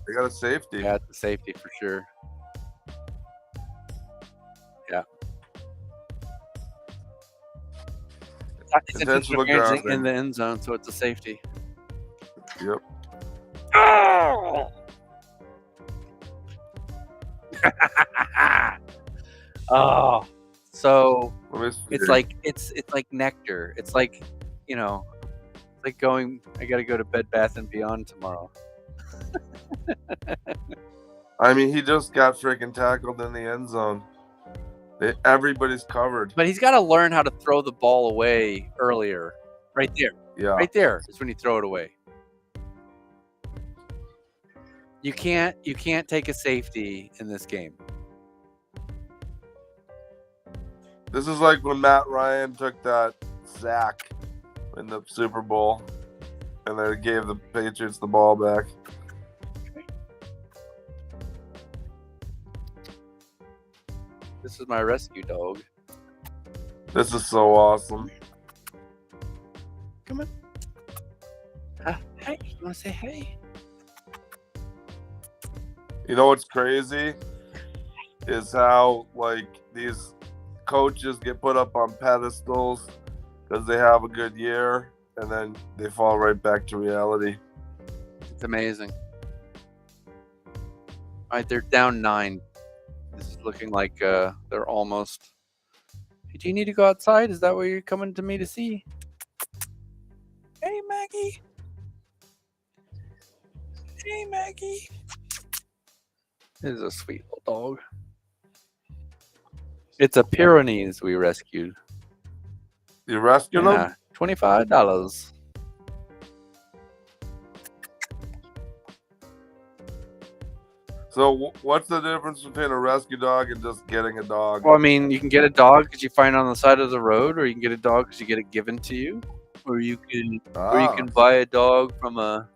They got a safety. Yeah, it's a safety for sure. Yeah. It's intentional advancing in the end zone, so it's a safety. Yep. Oh! Oh, so it's like nectar. It's like, you know, it's like going. I got to go to Bed Bath and Beyond tomorrow. I mean, he just got freaking tackled in the end zone. Everybody's covered. But he's got to learn how to throw the ball away earlier. Right there. Yeah. Right there is when you throw it away. You can't take a safety in this game. This is like when Matt Ryan took that sack in the Super Bowl and they gave the Patriots the ball back. This is my rescue dog. This is so awesome. Come on. Hey, you want to say hey? You know what's crazy is how like these coaches get put up on pedestals because they have a good year and then they fall right back to reality. It's amazing. All right, they're down 9. This is looking like they're almost. Hey, do you need to go outside? Is that what you're coming to me to see? Hey, Maggie. Hey, Maggie. This is a sweet little dog. It's a Pyrenees we rescued. You rescued them? $25. So what's the difference between a rescue dog and just getting a dog? Well, I mean, you can get a dog because you find it on the side of the road, or you can get a dog because you get it given to you, or you can buy a dog from a,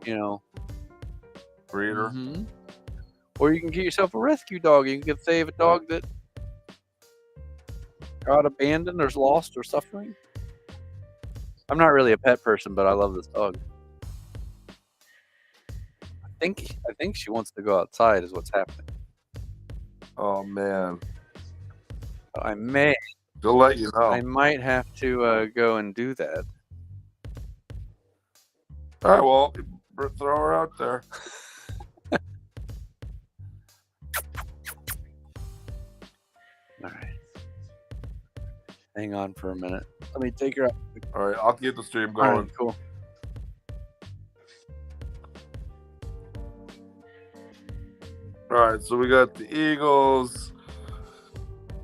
breeder. Mm-hmm. Or you can get yourself a rescue dog. You can save a dog that got abandoned or is lost or suffering. I'm not really a pet person, but I love this dog. I think she wants to go outside is what's happening. Oh man. I may. They'll let you know. I might have to go and do that. All right, well, throw her out there. All right. Hang on for a minute. Let me take her out. All right, I'll keep the stream going. All right, cool. All right, so we got the Eagles.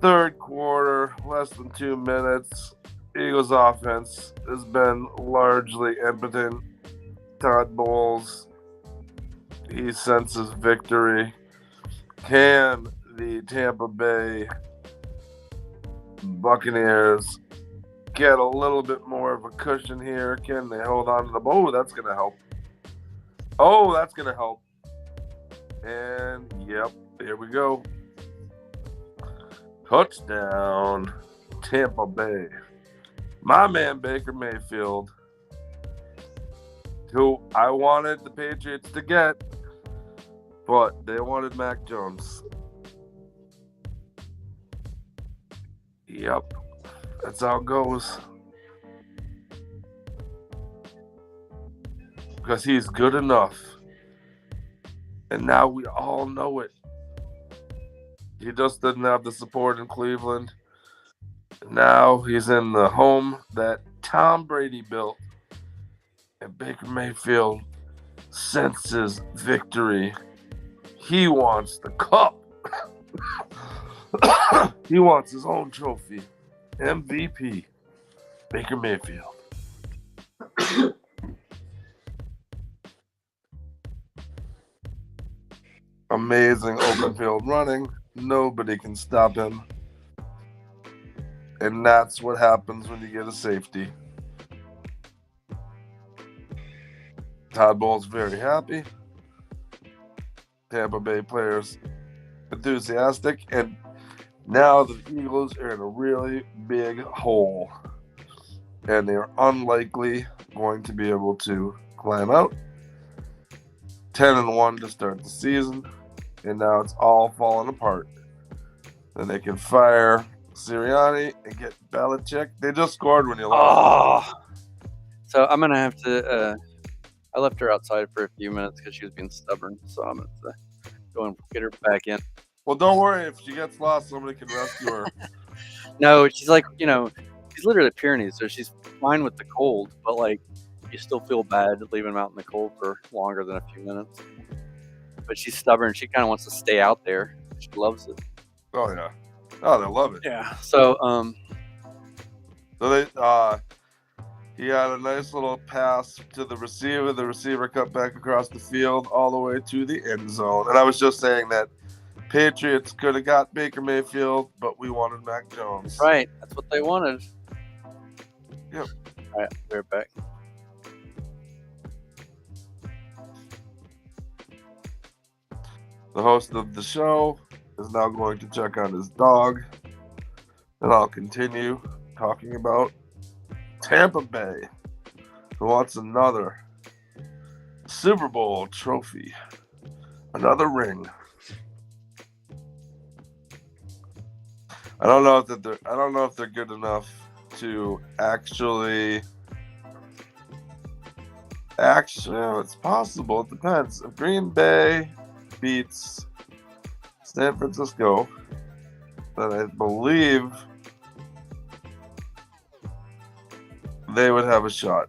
Third quarter, less than 2 minutes. Eagles offense has been largely impotent. Todd Bowles, he senses victory. Can the Tampa Bay Buccaneers get a little bit more of a cushion here. Can they hold on to the ball? Oh, that's going to help. Oh, that's going to help. And, yep, here we go. Touchdown, Tampa Bay. My man Baker Mayfield, who I wanted the Patriots to get, but they wanted Mac Jones. Yep, that's how it goes. Because he's good enough. And now we all know it. He just didn't have the support in Cleveland. Now he's in the home that Tom Brady built. And Baker Mayfield senses victory. He wants the cup. He wants his own trophy. MVP. Baker Mayfield. Amazing open field running. Nobody can stop him. And that's what happens when you get a safety. Todd Bowles very happy. Tampa Bay players enthusiastic. And now the Eagles are in a really big hole. And they're unlikely going to be able to climb out. 10-1 to start the season. And now it's all falling apart. Then they can fire Sirianni and get Belichick. They just scored when you lost. So I'm gonna have to. I left her outside for a few minutes because she was being stubborn. So I'm gonna go and get her back in. Well, don't worry. If she gets lost, somebody can rescue her. No, she's like, she's literally the Pyrenees, so she's fine with the cold, but like, you still feel bad leaving them out in the cold for longer than a few minutes. But she's stubborn. She kind of wants to stay out there. She loves it. Oh yeah. Oh, they love it. Yeah. So So they he had a nice little pass to the receiver. The receiver cut back across the field all the way to the end zone. And I was just saying that Patriots could have got Baker Mayfield, but we wanted Mac Jones. Right. That's what they wanted. Yep. All right. Be right back. The host of the show is now going to check on his dog. And I'll continue talking about Tampa Bay, who wants another Super Bowl trophy, another ring. I don't know if they're good enough to actually. It's possible. It depends. If Green Bay beats San Francisco, then I believe they would have a shot.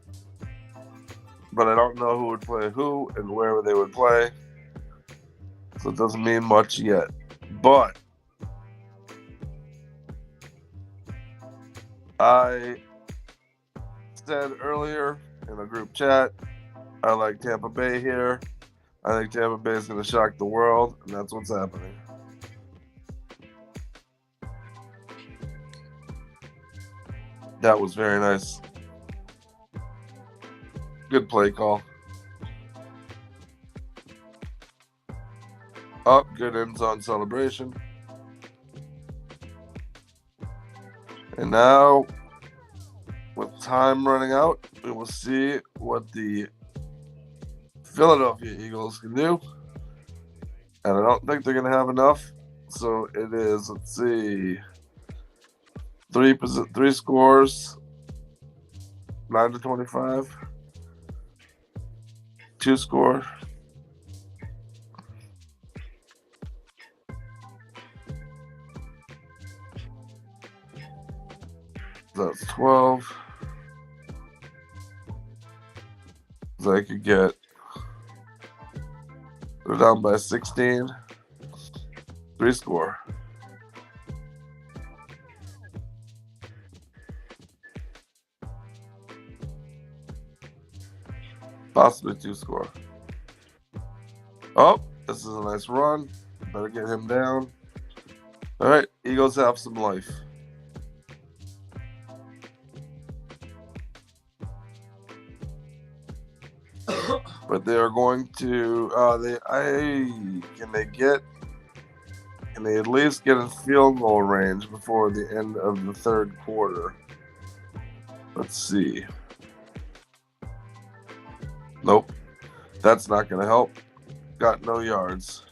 But I don't know who would play who and where they would play. So it doesn't mean much yet. But I said earlier in a group chat, I like Tampa Bay here. I think Tampa Bay is going to shock the world, and that's what's happening. That was very nice. Good play call. Good end zone celebration. And now, with time running out, we will see what the Philadelphia Eagles can do. And I don't think they're going to have enough. So it is, let's see, three scores, 9-25. 2 score. That's 12. So I could get. They're down by 16. 3 score. Possibly 2 score. Oh, this is a nice run. Better get him down. All right, Eagles have some life. But they are going to. Can they at least get a field goal range before the end of the third quarter? Let's see. Nope. That's not going to help. Got no yards.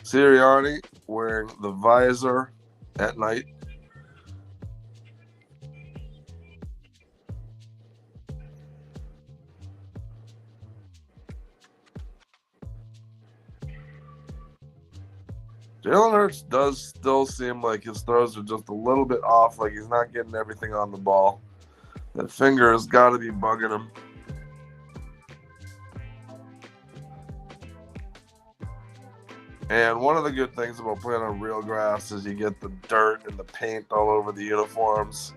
Sirianni wearing the visor at night. Jalen Hurts does still seem like his throws are just a little bit off, like he's not getting everything on the ball. That finger has got to be bugging him. And one of the good things about playing on real grass is you get the dirt and the paint all over the uniforms.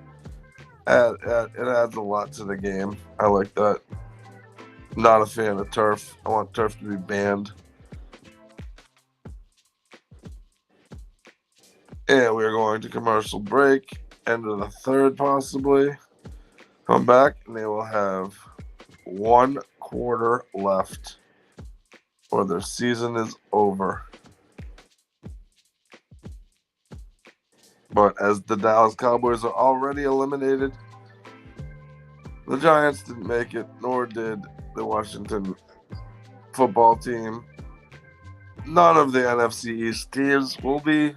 It adds a lot to the game. I like that. Not a fan of turf. I want turf to be banned. And we're going to commercial break. End of the third, possibly. Come back, and they will have 1 quarter left, or their season is over. But as the Dallas Cowboys are already eliminated, the Giants didn't make it, nor did the Washington football team. None of the NFC East teams will be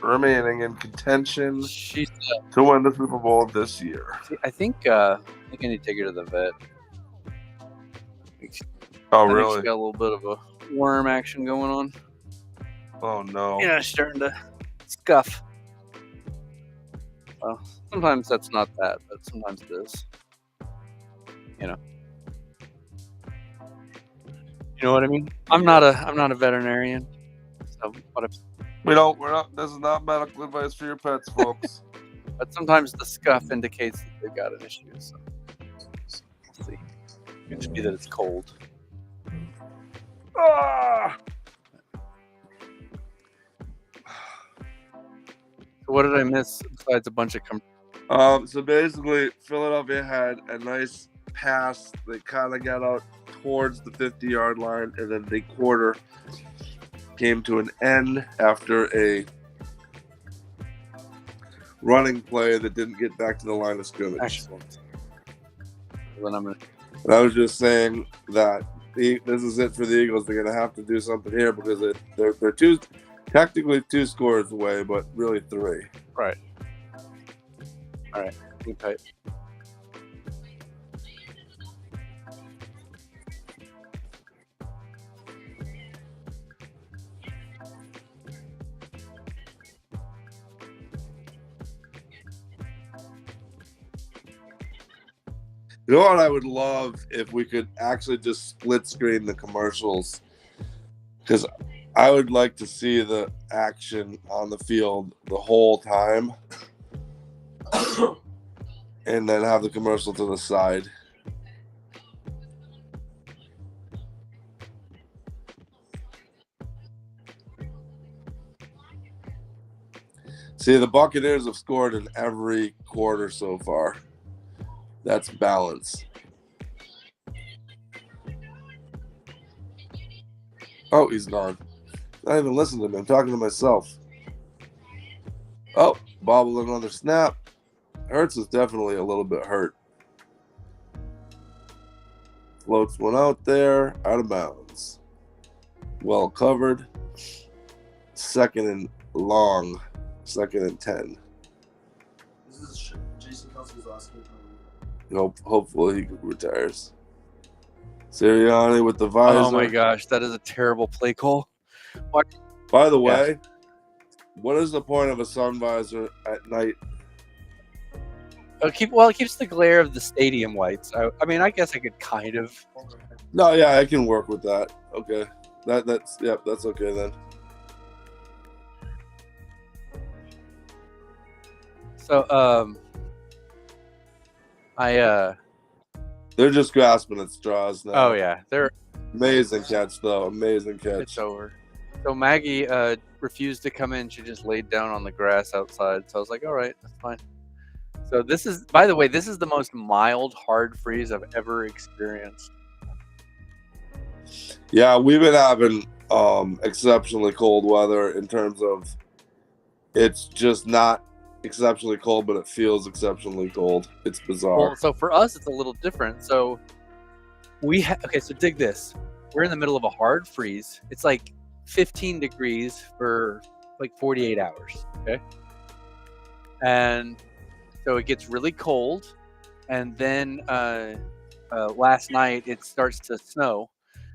remaining in contention to win the Super Bowl this year. I think I need to take her to the vet. Oh, I think really? she's got a little bit of a worm action going on. Oh, no. Yeah, she's starting to scuff. Well, sometimes that's not that, but sometimes it is. You know what I mean? I'm not a veterinarian. So we're not. This is not medical advice for your pets, folks. But sometimes the scuff indicates that they've got an issue. So we'll see. It could just be that it's cold. Ah! So what did I miss besides a bunch of So basically, Philadelphia had a nice pass. They kind of got out towards the 50-yard line, and then the quarter came to an end after a running play that didn't get back to the line of scrimmage. Excellent. Then I'm gonna. And I was just saying that this is it for the Eagles. They're going to have to do something here because they're technically 2 scores away, but really 3. Right. All right. Okay. You know what I would love if we could actually just split screen the commercials, because I would like to see the action on the field the whole time and then have the commercial to the side. See, the Buccaneers have scored in every quarter so far. That's balance. Oh, he's gone. Not even listening to me. I'm talking to myself. Oh, bobble another snap. Hurts is definitely a little bit hurt. Floats one out there, out of bounds. Well covered. Second and long. Second and 10. This is Jason Kelsey's last game. Hopefully he retires. Sirianni with the visor. Oh my gosh, that is a terrible play call. What? By the way, what is the point of a sun visor at night? It keeps the glare of the stadium lights. I mean, I guess I could kind of. No, yeah, I can work with that. Okay, that's okay then. So they're just grasping at straws now. Oh yeah, they're Amazing catch, though. Amazing It's catch. over. So Maggie refused to come in. She just laid down on the grass outside. So I was like, all right, that's fine. So this is, by the way, this is the most mild hard freeze I've ever experienced. Yeah, we've been having exceptionally cold weather in terms of it's just not exceptionally cold, but it feels exceptionally cold. It's bizarre. Well, so for us, it's a little different. So okay, so dig this. We're in the middle of a hard freeze. It's like 15 degrees for like 48 hours. Okay. And so it gets really cold. And then last night it starts to snow.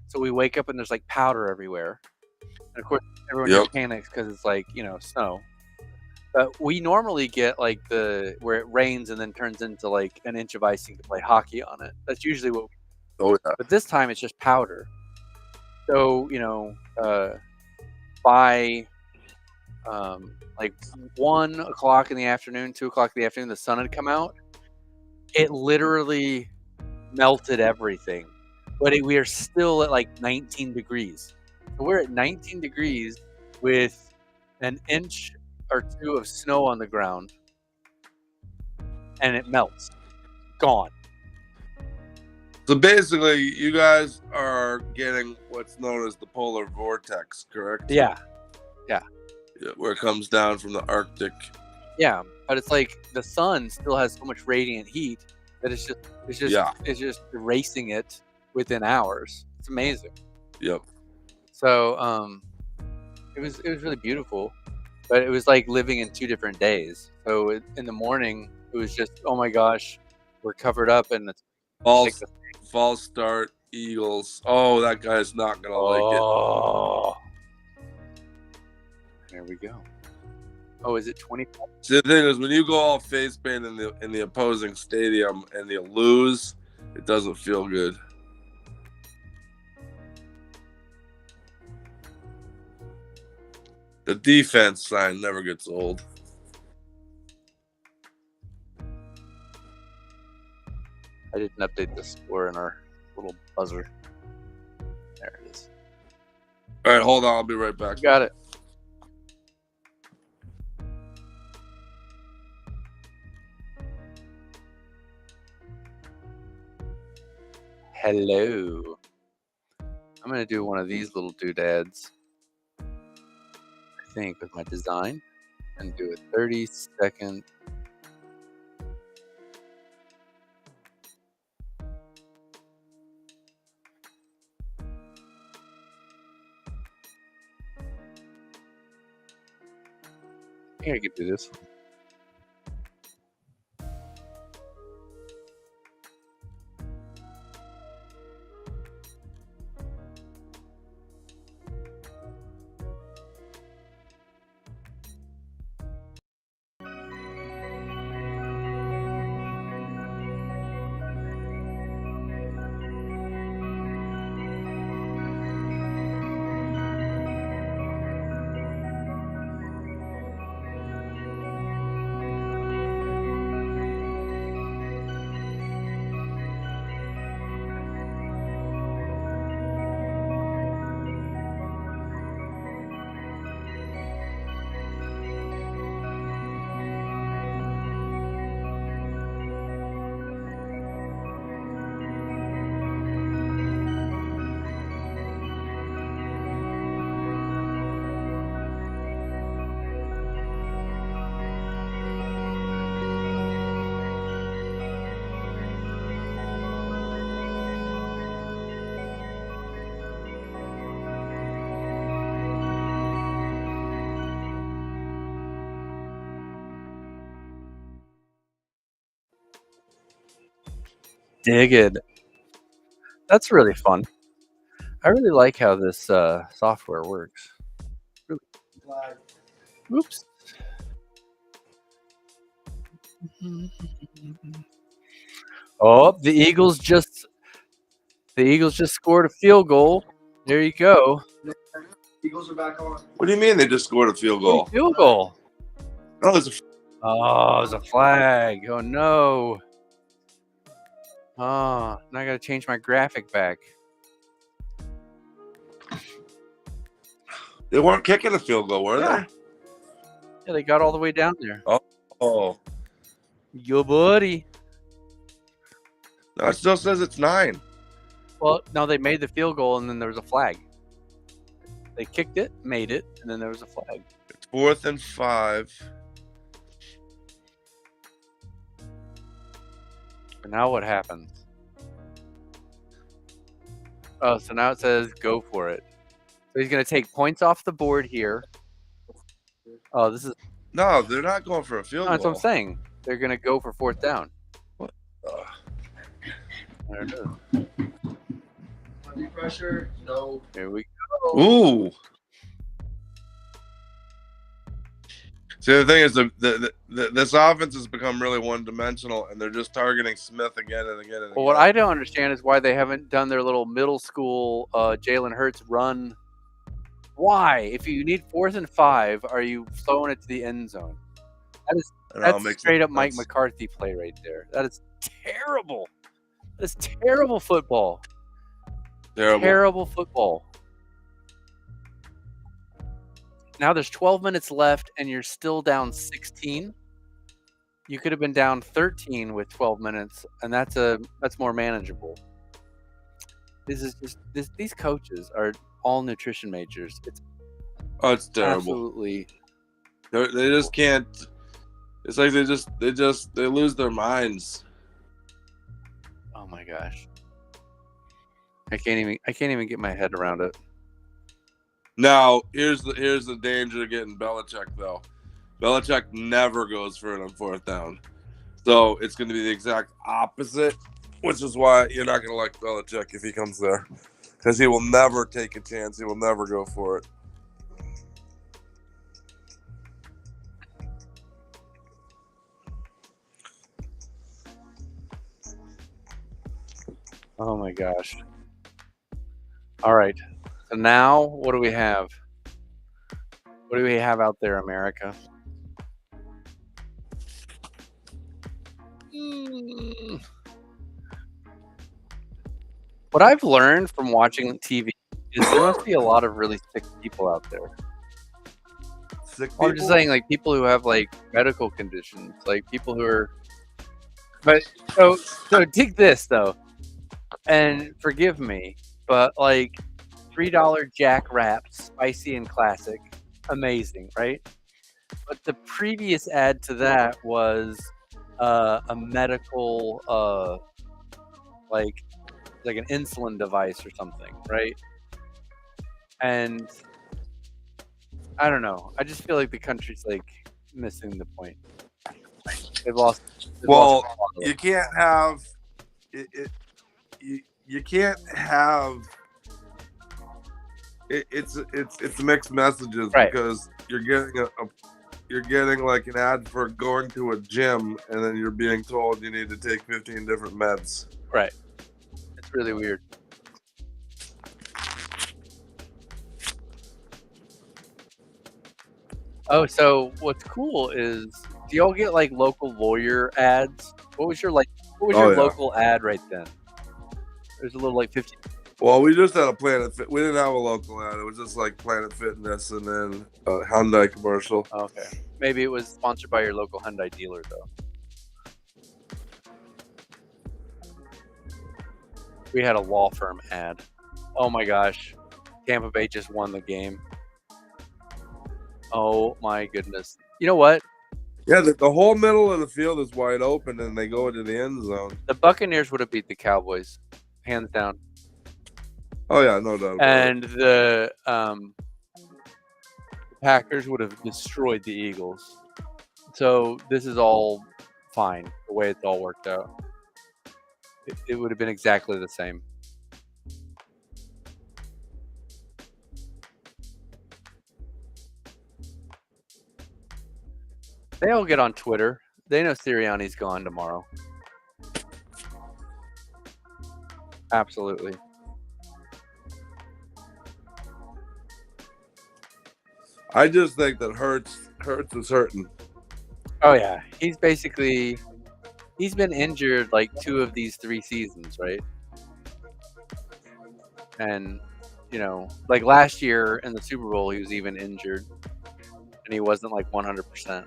So we wake up and there's like powder everywhere. And of course, everyone Yep. just panics because it's like, snow. But we normally get like where it rains and then turns into like an inch of icing to play hockey on it. That's usually what we do. Oh, yeah. But this time it's just powder. So, by like 1 o'clock in the afternoon, 2 o'clock in the afternoon, the sun had come out. It literally melted everything. But we are still at like 19 degrees. So we're at 19 degrees with an inch or two of snow on the ground. And it melts. Gone. So basically, you guys are getting what's known as the polar vortex, correct? Yeah. Where it comes down from the Arctic. Yeah. But it's like the sun still has so much radiant heat that it's just erasing it within hours. It's amazing. Yep. So it was really beautiful, but it was like living in 2 different days. So in the morning it was just, oh my gosh, we're covered up and it's false start Eagles. Oh, that guy's not gonna like it. Oh, there we go. Oh, is it 25? See, the thing is, when you go all face paint in the opposing stadium and you lose, it doesn't feel good. The defense sign never gets old. I didn't update the score in our little buzzer. There it is. All right, hold on. I'll be right back. Got it. Hello. I'm going to do one of these little doodads, I think, with my design, and do a 30-second. I think I could do this one. Dig it. That's really fun. I really like how this software works. Really. Oops. Oh, the Eagles just scored a field goal. There you go. Eagles are back on. What do you mean they just scored a field goal? Field goal. Oh, it's a flag. Oh no. Oh, now I gotta change my graphic back. They weren't kicking a field goal, were Yeah. Yeah, they got all the way down there. they? Oh, Yo, buddy. no, it still says it's 9. Well, no, they made the field goal and then there was a flag. They kicked it, made it, and then there was a flag. It's 4th and 5. And now what happens? Oh, so now it says go for it. So he's going to take points off the board here. Oh, this is. No, they're not going for a field No, that's goal. what I'm saying. They're going to go for 4th down. Ugh. There it is. Under pressure, no. Here we go. Ooh. See, the thing is, this offense has become really one-dimensional, and they're just targeting Smith again and again and again. Well, what I don't understand is why they haven't done their little middle school Jalen Hurts run. Why? If you need 4th and 5, are you throwing it to the end zone? That's straight up Mike McCarthy play right there. That is terrible. That's terrible football. Terrible football. Now there's 12 minutes left and you're still down 16. You could have been down 13 with 12 minutes, and that's more manageable. This is just these coaches are all nutrition majors. It's terrible. Absolutely. They just can't. It's like they lose their minds. Oh my gosh. I can't even get my head around it. Now, here's the danger of getting Belichick, though. Belichick never goes for it on 4th down. So it's going to be the exact opposite, which is why you're not going to like Belichick if he comes there. Because he will never take a chance. He will never go for it. Oh my gosh. All right. So now what do we have? What do we have out there, America? What I've learned from watching TV is there must be a lot of really sick people out there. Sick people? I'm just saying, like people who have like medical conditions, like people who are. But so take this though, and forgive me, but like $3 Jack Wraps, spicy and classic, amazing, right? But the previous ad to that was a medical like an insulin device or something, right? And I don't know. I just feel like the country's like missing the point. They've lost. Well, you can't have it. You can't have. It's mixed messages, right? Because you're getting like an ad for going to a gym, and then you're being told you need to take 15 different meds. Right. It's really weird. Oh, so what's cool is, do y'all get like local lawyer ads? What was your local ad right then? There's a little like 50. Well, we just had a Planet Fit. We didn't have a local ad. It was just like Planet Fitness and then a Hyundai commercial. Okay. Maybe it was sponsored by your local Hyundai dealer though. We had a law firm ad. Oh my gosh. Tampa Bay just won the game. Oh my goodness. You know what? Yeah, the whole middle of the field is wide open and they go into the end zone. The Buccaneers would have beat the Cowboys, hands down. Oh yeah, no doubt. And the Packers would have destroyed the Eagles. So this is all fine, the way it's all worked out. It would have been exactly the same. They all get on Twitter. They know Sirianni's gone tomorrow. Absolutely. I just think that Hurts is hurting. Oh yeah, he's been injured like 2 of these 3 seasons, right? And like last year in the Super Bowl, he was even injured, and he wasn't like 100%.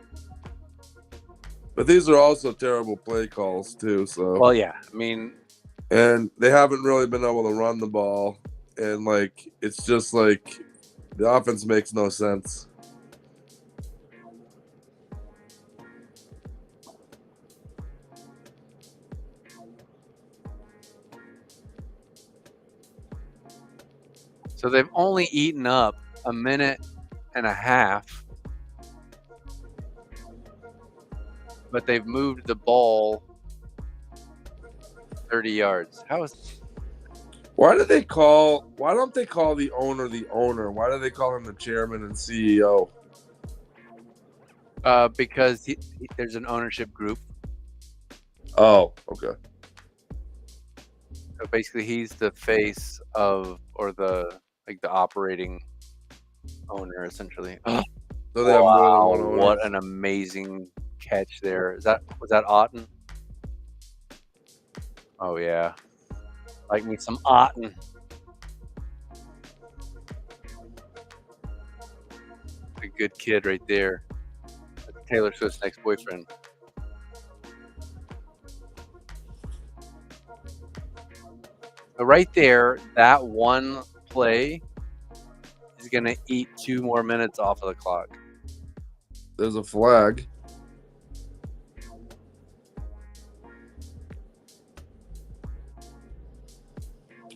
But these are also terrible play calls too. So Well, yeah, I mean, and they haven't really been able to run the ball, and like it's just like the offense makes no sense. so they've only eaten up a minute and a half, but they've moved the ball 30 yards. How is Why don't they call the owner the owner? Why do they call him the chairman and CEO? because there's an ownership group. Oh, okay. So basically, he's the face of, or the operating owner, essentially. So they have more than Wow, one owner. what an amazing catch there! Was that Otten? Oh yeah, like me some Otten. A good kid right there. That's Taylor Swift's next boyfriend. So right there, that one play is gonna eat 2 more minutes off of the clock. There's a flag.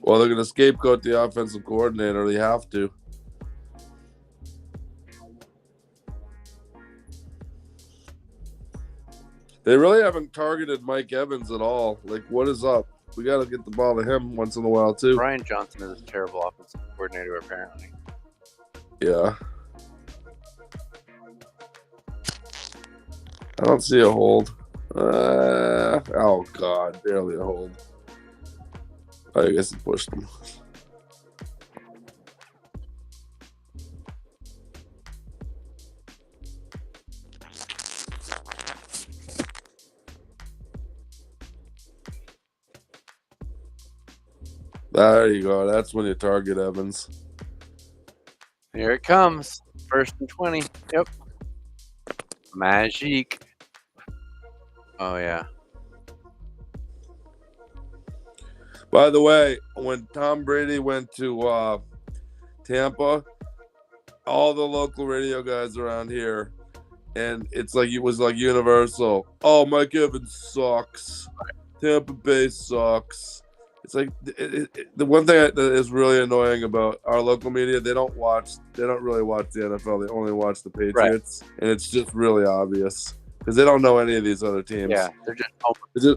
Well, they're going to scapegoat the offensive coordinator. They have to. They really haven't targeted Mike Evans at all. Like, what is up? We got to get the ball to him once in a while, too. Brian Johnson is a terrible offensive coordinator, apparently. Yeah. I don't see a hold. Oh, God. Barely a hold. I guess he pushed him. There you go. That's when you target Evans. Here it comes. 1st and 20. Yep. Magic. Oh, yeah. By the way, when Tom Brady went to Tampa, all the local radio guys around here, and it was like universal. Oh, Mike Evans sucks. Tampa Bay sucks. It's like the one thing that is really annoying about our local media, they don't really watch the NFL. They only watch the Patriots, and it's just really obvious because they don't know any of these other teams. Yeah,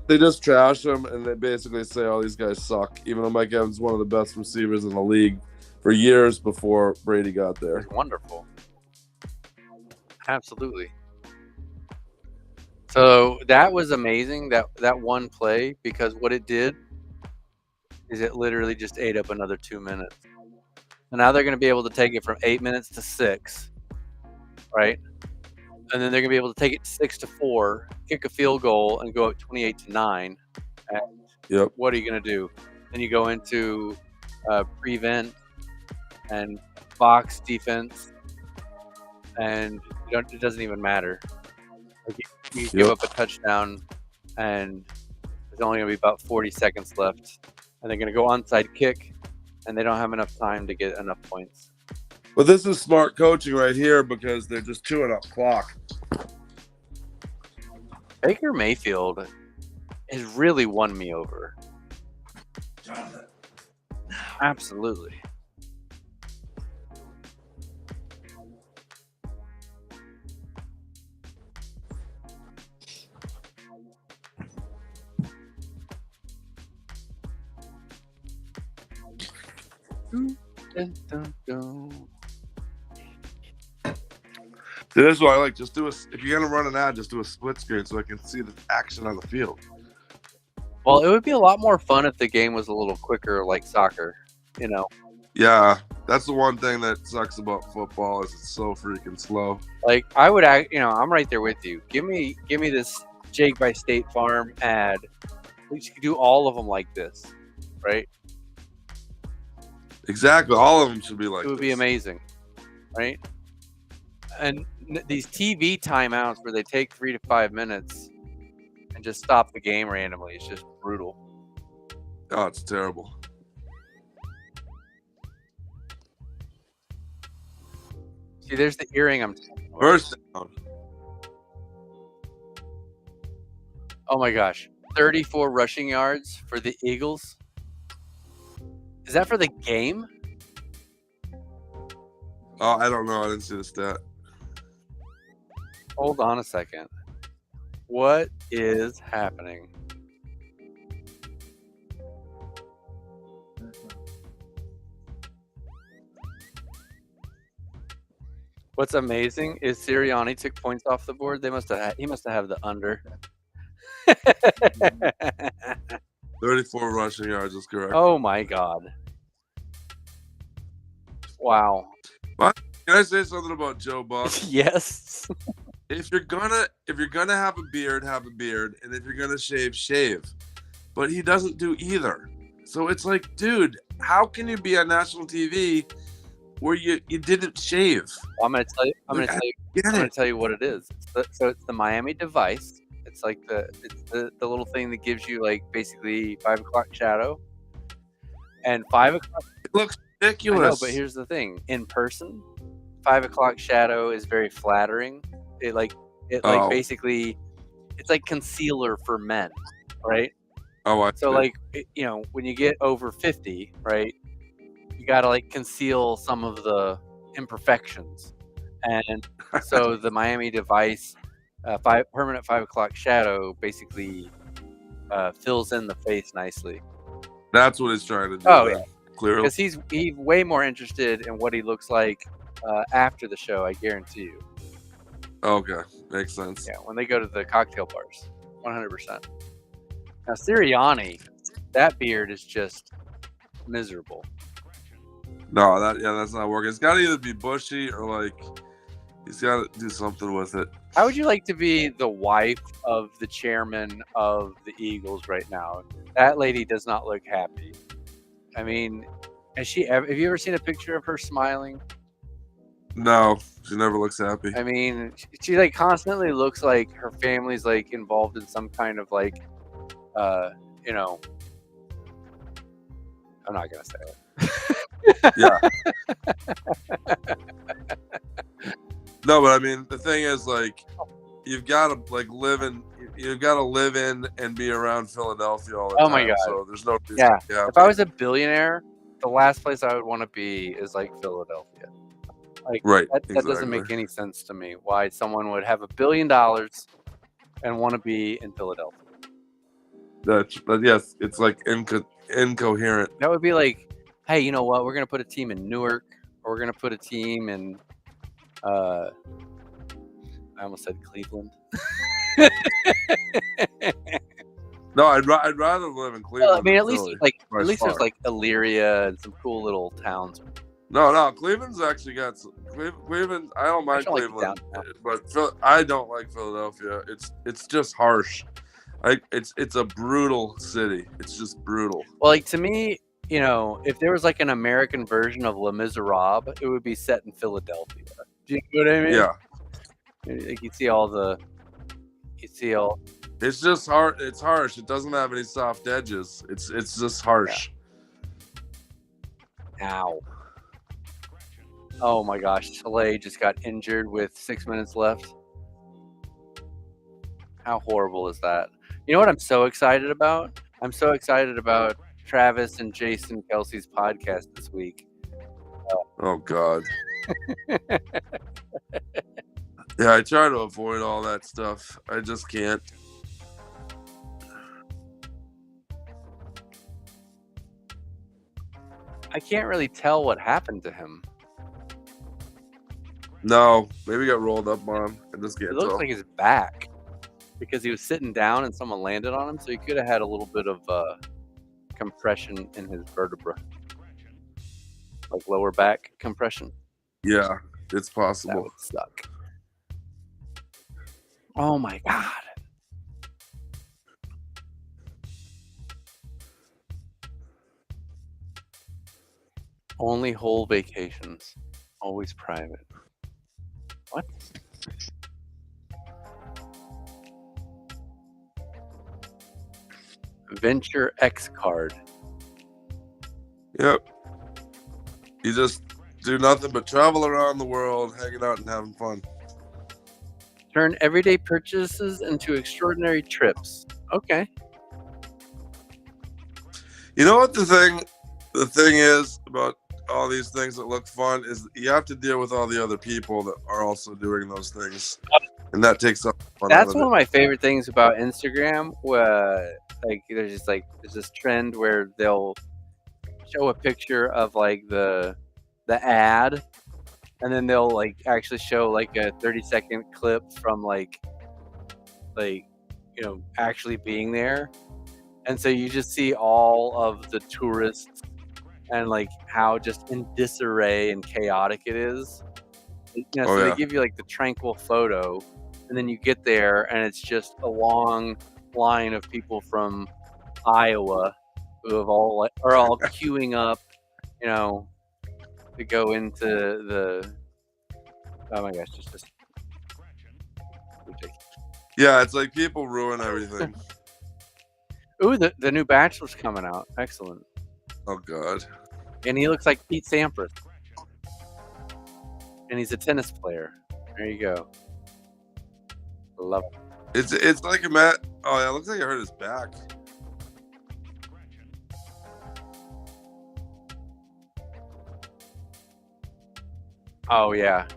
They just trash them, and they basically say, "Oh, these guys suck." Even though Mike Evans is one of the best receivers in the league for years before Brady got there. it's wonderful. Absolutely. So that was amazing, that one play, because what it did is it literally just ate up another 2 minutes. So now they're going to be able to take it from 8 minutes to 6, right? And then they're going to be able to take it 6 to 4, kick a field goal, and go up 28-9. And Yep. what are you going to do? Then you go into prevent and box defense, and it doesn't even matter. Like you give up a touchdown, and there's only going to be about 40 seconds left, and they're going to go onside kick, and they don't have enough time to get enough points. But this is smart coaching right here because they're just chewing up clock. Baker Mayfield has really won me over. Jonathan. Absolutely. This is what I like. Just if you're gonna run an ad, just do a split screen so I can see the action on the field. Well, it would be a lot more fun if the game was a little quicker, like soccer. Yeah, that's the one thing that sucks about football is it's so freaking slow. Like I would, I'm right there with you. Give me this Jake by State Farm ad. We should do all of them like this, right? Exactly. All of them should be like It would this. be amazing, right? And these TV timeouts where they take 3 to 5 minutes and just stop the game randomly, it's just brutal. Oh, it's terrible. See, there's the earring I'm talking about. First down. Oh my gosh. 34 rushing yards for the Eagles. Is that for the game? Oh, I don't know. I didn't see the stat. Hold on a second. What is happening? What's amazing is Sirianni took points off the board. He must have the under. 34 rushing yards is correct. Oh my god. Wow. Can I say something about Joe Buck? Yes. If you're gonna have a beard, and if you're gonna shave. But he doesn't do either. So it's like, dude, how can you be on national TV where you didn't shave? I'm gonna tell you. I'm Like, gonna tell you what it is. So it's the Miami device. It's like the little thing that gives you like basically 5 o'clock shadow. And 5 o'clock. It looks I ridiculous. know, but here's the thing. In person, 5 o'clock shadow is very flattering. It basically, it's like concealer for men, right? Oh, So like, when you get over 50, right, you gotta like conceal some of the imperfections, and so the Miami device, permanent 5 o'clock shadow, basically fills in the face nicely. That's what he's trying to do. Oh, then, yeah. clearly. Because he's way more interested in what he looks like after the show. I guarantee you. Okay, makes sense. Yeah, when they go to the cocktail bars, 100%. Now Sirianni, that beard is just miserable. No, that's not working. It's got to either be bushy or like he's got to do something with it. How would you like to be the wife of the chairman of the Eagles right now? That lady does not look happy. I mean, have you ever seen a picture of her smiling? No, she never looks happy. I mean, she like constantly looks like her family's like involved in some kind of like, I'm not gonna say it. Yeah. No, but I mean, the thing is, like, you've got to like live in and be around Philadelphia all the time. Oh my God. So there's no reason. Yeah. If I was a billionaire, the last place I would want to be is like Philadelphia. Like, right. That doesn't make any sense to me. Why someone would have $1 billion and want to be in Philadelphia? But yes, it's like incoherent. That would be like, hey, you know what? We're gonna put a team in Newark, or we're gonna put a team in. I almost said Cleveland. No, I'd rather live in Cleveland. Well, I mean, at least Philly, there's like Elyria and some cool little towns. No, Cleveland's actually got Cleveland. I don't mind Cleveland, but I don't like Philadelphia. It's just harsh. It's a brutal city. It's just brutal. Well, like to me, if there was like an American version of Les Miserables, it would be set in Philadelphia. Do you know what I mean? Yeah. Like you see all. It's just hard. It's harsh. It doesn't have any soft edges. It's just harsh. Yeah. Ow. Oh my gosh, Soleil just got injured with 6 minutes left. How horrible is that? You know what I'm so excited about? I'm so excited about Travis and Jason Kelsey's podcast this week. Oh God. Yeah, I try to avoid all that stuff. I just can't. I can't really tell what happened to him. No, maybe he got rolled up on him. I just can't It looks tell. like his back, because he was sitting down and someone landed on him, so he could have had a little bit of compression in his vertebra, like lower back compression. Yeah, it's That possible. would suck. Oh my God. Only whole vacations. Always private. What? Venture X card. Yep. You just do nothing but travel around the world, hanging out and having fun. Turn everyday purchases into extraordinary trips. Okay. You know what the thing is about all these things that look fun is you have to deal with all the other people that are also doing those things, and that takes up fun out That's of one it. of my favorite things about Instagram. Where there's this trend where they'll show a picture of like the ad, and then they'll like actually show like a 30-second clip from like actually being there, and so you just see all of the tourists and like how just in disarray and chaotic it is. Oh, So they yeah. give you like the tranquil photo, and then you get there and it's just a long line of people from Iowa who are all queuing up, to go into the. Oh my gosh, just ridiculous. Yeah, it's like people ruin everything. Ooh, the new Bachelor's coming out. Excellent. Oh God. And he looks like Pete Sampras. And he's a tennis player. There you go. Love it. It's like a Matt. Oh yeah, it looks like he hurt his back. Oh yeah.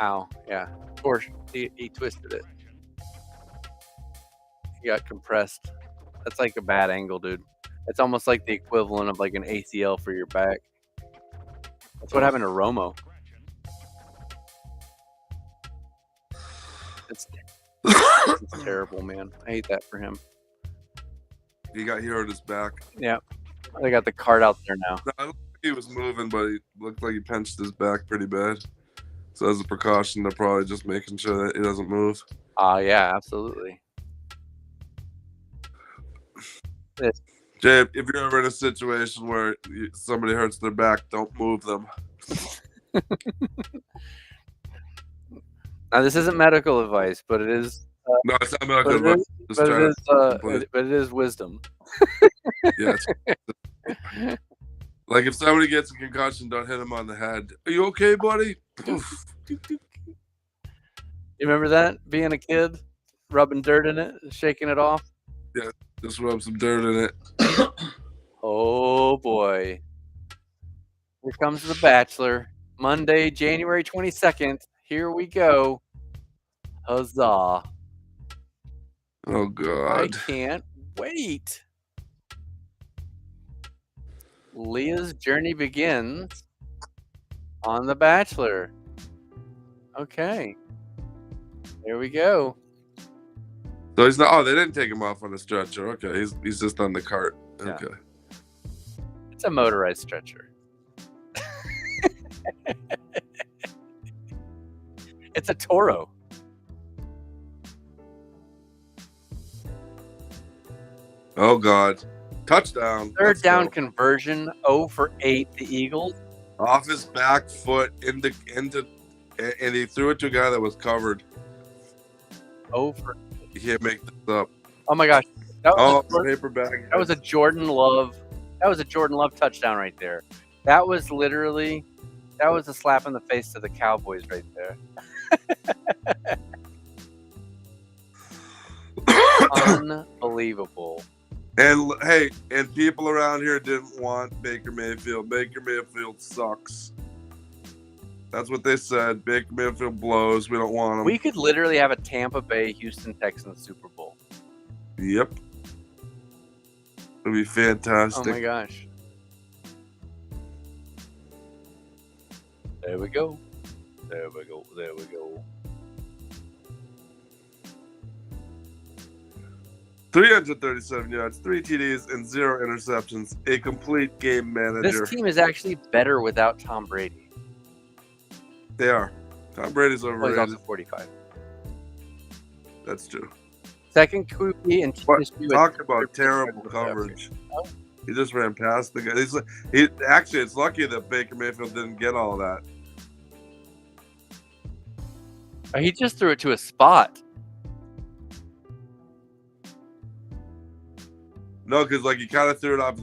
Ow, yeah. Of course, he twisted it. He got compressed. That's like a bad angle, dude. It's almost like the equivalent of like an ACL for your back. That's what happened to Romo. It's terrible, man. I hate that for him. He hurt his back. Yeah. They got the card out there now. No, I don't think he was moving, but he looked like he pinched his back pretty bad. So as a precaution, they're probably just making sure that he doesn't move. Yeah, absolutely. Jay, if you're ever in a situation where somebody hurts their back, don't move them. Now, this isn't medical advice, but it is. No, it's not medical advice. But it is wisdom. Yes. Like if somebody gets a concussion, don't hit him on the head. Are you okay, buddy? Poof. You remember that? Being a kid, rubbing dirt in it, shaking it off? Yeah, just rub some dirt in it. Oh, boy. Here comes The Bachelor. Monday, January 22nd. Here we go. Huzzah. Oh, I God. can't wait. Leah's journey begins on The Bachelor. Okay. Here we go. So he's not. Oh, they didn't take him off on a stretcher. Okay, he's just on the cart. Yeah. Okay. It's a motorized stretcher. It's a Toro. Oh God. Touchdown. Third Let's down go. conversion, 0 for 8, the Eagles. Off his back foot into, and he threw it to a guy that was covered. 0 for. You can't make this up. Oh my gosh. That was, Paper bag. that was a Jordan Love. That was a Jordan Love touchdown right there. That was a slap in the face to the Cowboys right there. Unbelievable. And hey, and people around here didn't want Baker Mayfield. Baker Mayfield sucks. That's what they said. Baker Mayfield blows. We don't want him. We could literally have a Tampa Bay Houston Texans Super Bowl. Yep. It'd be fantastic. Oh my gosh. There we go. There we go. There we go. 337 yards, 3 TDs, and 0 interceptions. A complete game manager. This team is actually better without Tom Brady. They are. Tom Brady's Well, he's overrated. also 45. That's true. Second QB in team But history. talk about terrible coverage. He just ran past the guy. He actually, it's lucky that Baker Mayfield didn't get all that. He just threw it to a spot. No, because like he kind of threw it off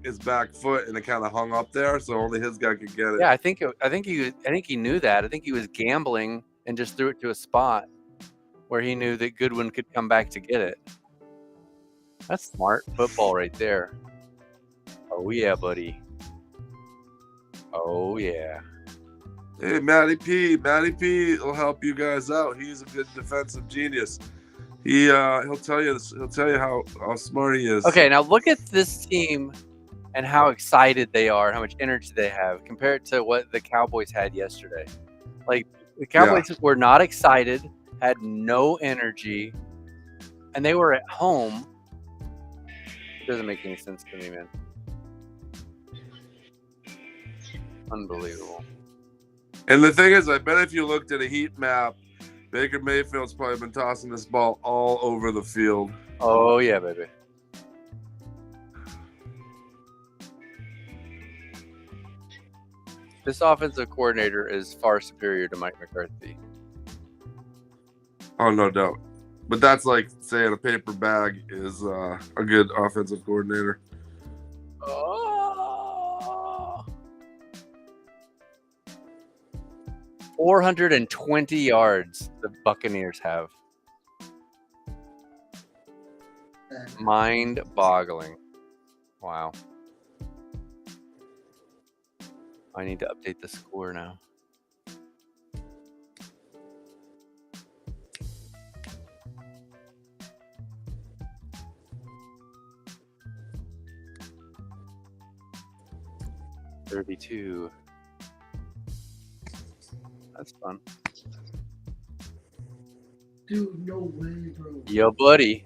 his back foot, and it kind of hung up there, so only his guy could get it. Yeah, I think he knew that. I think he was gambling and just threw it to a spot where he knew that Goodwin could come back to get it. That's smart football right there. Oh yeah, buddy. Oh yeah. Hey, Matty P will help you guys out. He's a good defensive genius. He'll tell you how smart he is. Okay, now look at this team and how excited they are, how much energy they have compared to what the Cowboys had yesterday. Like the Cowboys were not excited, had no energy, and they were at home. It doesn't make any sense to me, man. Unbelievable. And the thing is, I bet if you looked at a heat map, Baker Mayfield's probably been tossing this ball all over the field. Oh yeah, baby. This offensive coordinator is far superior to Mike McCarthy. Oh, no doubt. But that's like saying a paper bag is a good offensive coordinator. Oh. 420 yards the Buccaneers have. Mind-boggling. Wow. I need to update the score now. $32. That's fun. Dude, no way, bro. Yo, buddy.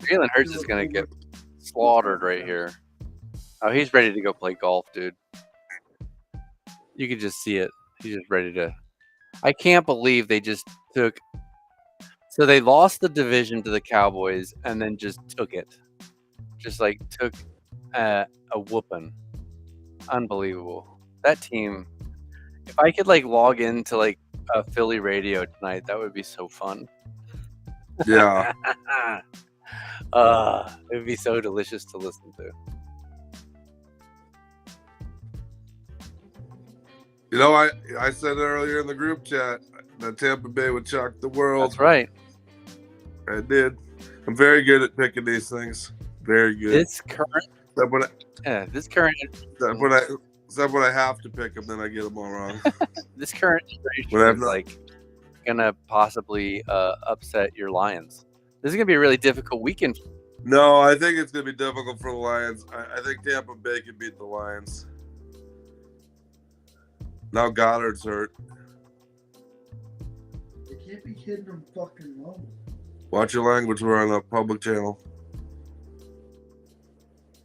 Jalen Hurts is going to get slaughtered right here. Oh, he's ready to go play golf, dude. You can just see it. He's just ready to. I can't believe they just took. So they lost the division to the Cowboys and then just took it. Just like took a whooping. Unbelievable. That team. If I could like log into like a Philly radio tonight, that would be so fun. Yeah. It would be so delicious to listen to. You know, I said earlier in the group chat that Tampa Bay would shock the world. That's right. I did. I'm very good at picking these things. Very good. This current. Except when I have to pick them, then I get them all wrong. This current generation is like gonna possibly upset your Lions. This is gonna be a really difficult weekend. No, I think it's gonna be difficult for the Lions. I think Tampa Bay can beat the Lions. Now Goddard's hurt. You can't be hitting them fucking low. Watch your language. We're on a public channel.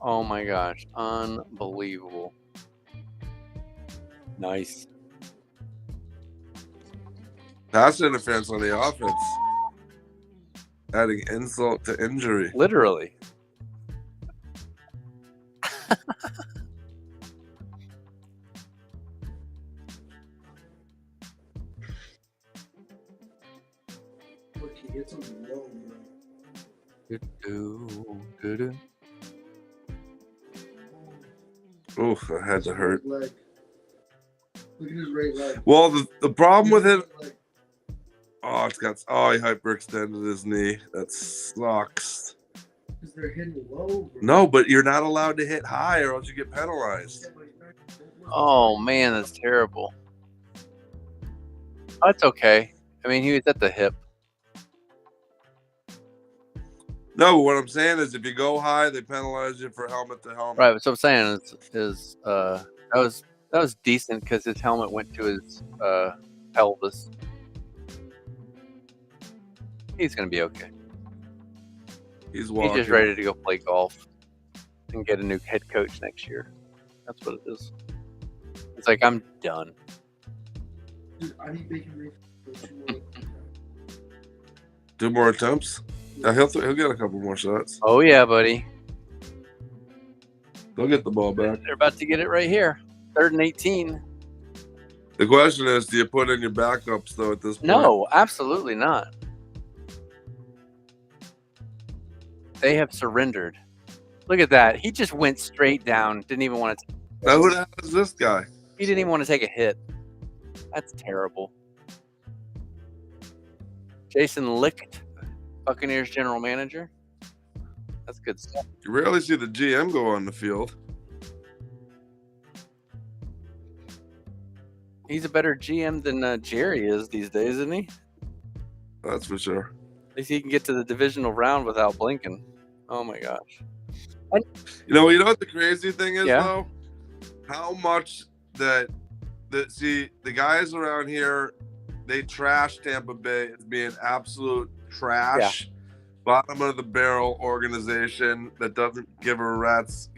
Oh my gosh, unbelievable. Nice. Pass interference on the offense. Adding insult to injury. Literally. Look, he hits them low, bro. Oof, that had to hurt. Look at his right leg. Well, the problem with it. Oh, he hyperextended his knee. That sucks. Because they're hitting low, bro. No, but you're not allowed to hit high or else you get penalized. Oh man, that's terrible. That's okay. I mean, he was at the hip. No, but what I'm saying is if you go high, they penalize you for helmet to helmet. Right, so I'm saying is that was decent because his helmet went to his pelvis. He's gonna be okay. He's just ready to go play golf and get a new head coach next year. That's what it is. It's like I'm done. Dude, I need Baker Mayfield. 2 more attempts. He'll get a couple more shots. Oh yeah, buddy. They'll get the ball back. They're about to get it right here. 3rd and 18. The question is, do you put in your backups though at this point? No, absolutely not. They have surrendered. Look at that. He just went straight down. Didn't even want to. Now who the hell is this guy? He didn't even want to take a hit. That's terrible. Jason Licht, Buccaneers general manager. That's good stuff. You rarely see the GM go on the field. He's a better GM than Jerry is these days, isn't he? That's for sure. At least he can get to the divisional round without blinking. Oh my gosh. You know what the crazy thing is Yeah. though? How much the guys around here, they trash Tampa Bay as being absolute trash, bottom of the barrel organization that doesn't give a rat's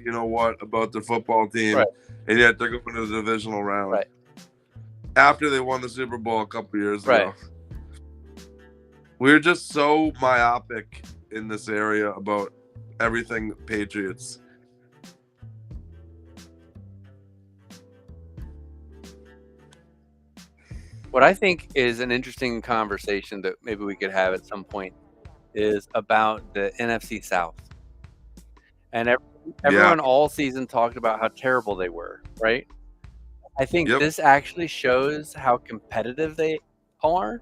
about their football team, Right. And yet they're going to the divisional round. Right. After they won the Super Bowl a couple years Right. ago. We're just so myopic in this area about everything Patriots. What I think is an interesting conversation that maybe we could have at some point is about the NFC South. And everyone all season talked about how terrible they were, right? I think this actually shows how competitive they are.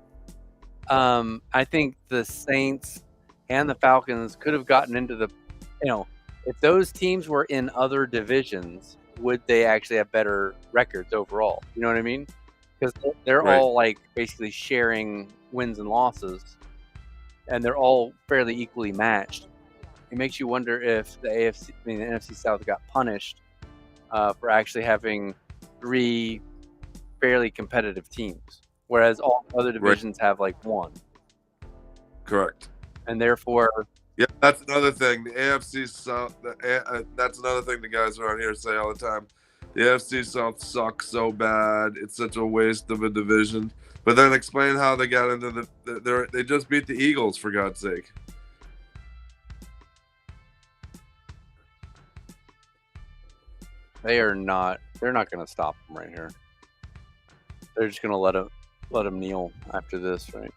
I think the Saints and the Falcons could have gotten into the, if those teams were in other divisions, would they actually have better records overall? You know what I mean? Because they're all like basically sharing wins and losses, and they're all fairly equally matched. It makes you wonder if the NFC South got punished for actually having 3 fairly competitive teams, whereas all other divisions have like 1. Correct. And therefore, yeah, that's another thing. The AFC South. That's another thing the guys around here say all the time. The AFC South sucks so bad. It's such a waste of a division. But then explain how they got into they just beat the Eagles, for God's sake. they're not going to stop them right here. They're just going to let them kneel after this, right?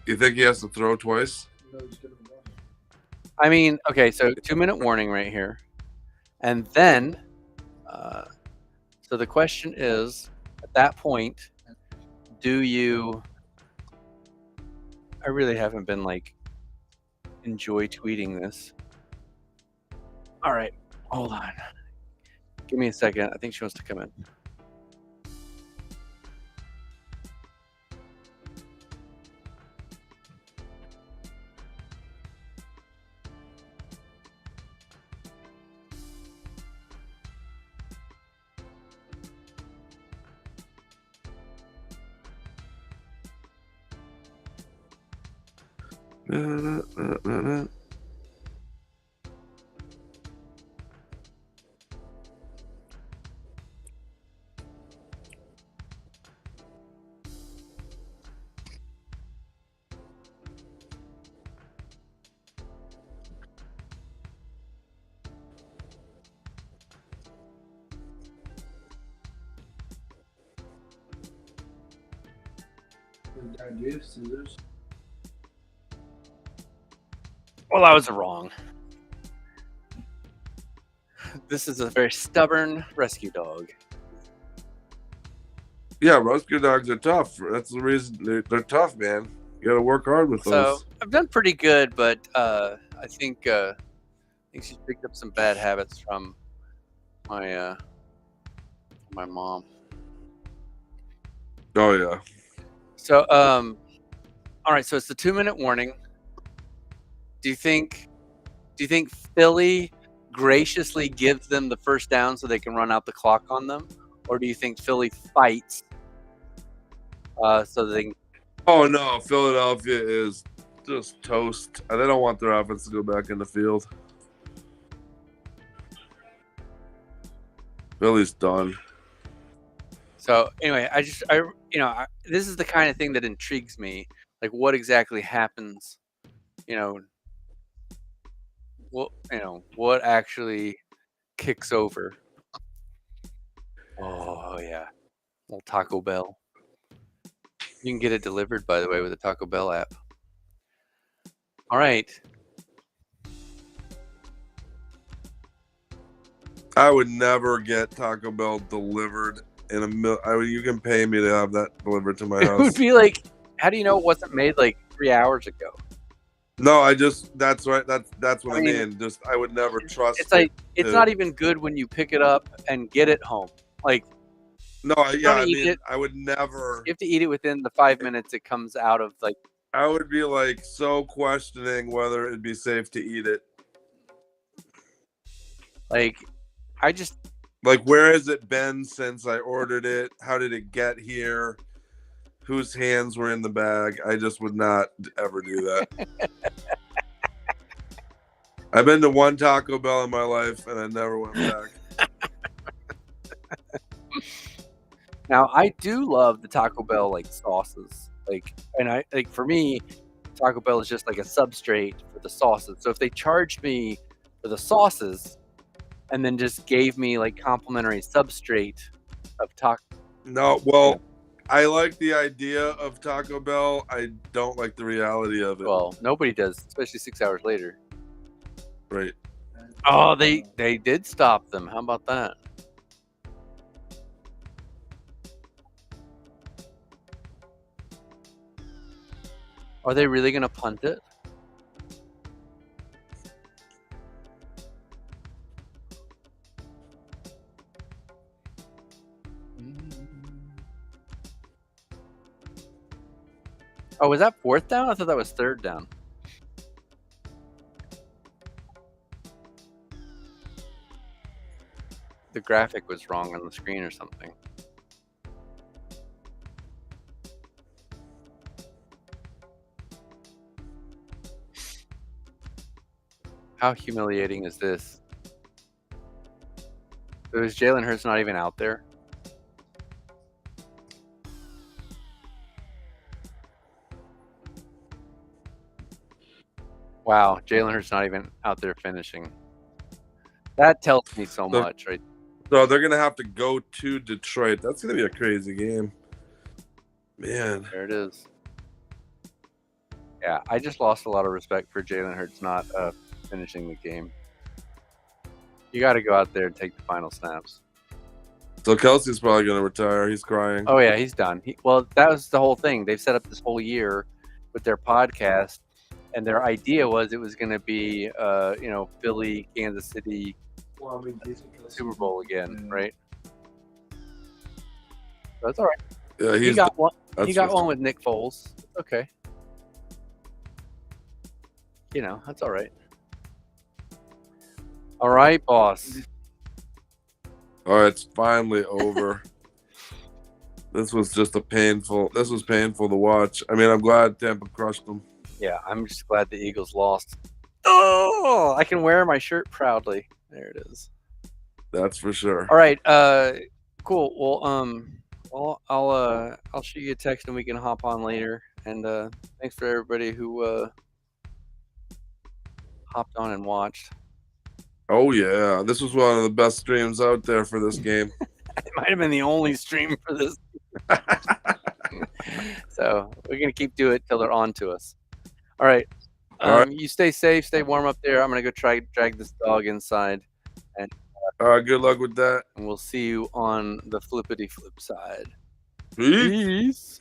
You think he has to throw twice? I mean, okay, so 2-minute warning right here. And then, so the question is, at that point, I really haven't been enjoy tweeting this. All right, hold on. Give me a second. I think she wants to come in. Well, I was wrong. This is a very stubborn rescue dog. Yeah, rescue dogs are tough. That's the reason they're tough, man. You got to work hard with those. So I've done pretty good, but I think she's picked up some bad habits from my mom. Oh yeah. So all right. So it's the 2-minute warning. Do you think Philly graciously gives them the first down so they can run out the clock on them, or do you think Philly fights so they can? Oh no, Philadelphia is just toast. They don't want their offense to go back in the field. Philly's done. So anyway, this is the kind of thing that intrigues me. Like, what exactly happens, what actually kicks over. Oh yeah, little Taco Bell. You can get it delivered, by the way, with the Taco Bell app. All right. I would never get Taco Bell delivered in you can pay me to have that delivered to my It would house. be like, how do you know it wasn't made like 3 hours ago? No, that's right. That's what I I mean, mean. Just I would never trust It's like it. it's not even good when you pick it up and get it home. Like, No, you yeah, don't I eat mean, it. I would never. You have to eat it within the 5 minutes it comes out of. Like, I would be like so questioning whether it'd be safe to eat it. like I just Like, where has it been since I ordered it? How did it get here? Whose hands were in the bag? I just would not ever do that. I've been to one Taco Bell in my life, and I never went back. Now I do love the Taco Bell like sauces. Like for me, Taco Bell is just like a substrate for the sauces. So if they charged me for the sauces and then just gave me like complimentary substrate of taco. No, well, I like the idea of Taco Bell. I don't like the reality of it. Well, nobody does, especially 6 hours later. Right. Oh, they did stop them. How about that? Are they really going to punt it? Oh, was that 4th down? I thought that was 3rd down. The graphic was wrong on the screen or something. How humiliating is this? Is Jalen Hurts not even out there? Wow, Jalen Hurts not even out there finishing. That tells me so much, right? So they're gonna have to go to Detroit. That's gonna be a crazy game, man. There it is. Yeah, I just lost a lot of respect for Jalen Hurts not finishing the game. You got to go out there and take the final snaps. So Kelsey's probably gonna retire. He's crying. Oh yeah, he's done. Well, that was the whole thing. They've set up this whole year with their podcast, and their idea was it was going to be, Philly, Kansas City, Super Bowl again, right? So that's all right. Yeah, He got one. He got one with Nick Foles. Okay. That's all right. All right, boss. All right, it's finally over. This was painful to watch. I mean, I'm glad Tampa crushed them. Yeah, I'm just glad the Eagles lost. Oh, I can wear my shirt proudly. There it is. That's for sure. All right. Cool. Well, I'll shoot you a text and we can hop on later. And thanks for everybody who hopped on and watched. Oh yeah, this was one of the best streams out there for this game. It might have been the only stream for this. So we're gonna keep doing it till they're on to us. All right. All right. You stay safe, stay warm up there. I'm gonna go try drag this dog inside, and All right, good luck with that. we'll see you on the flippity flip side. Peace. Peace.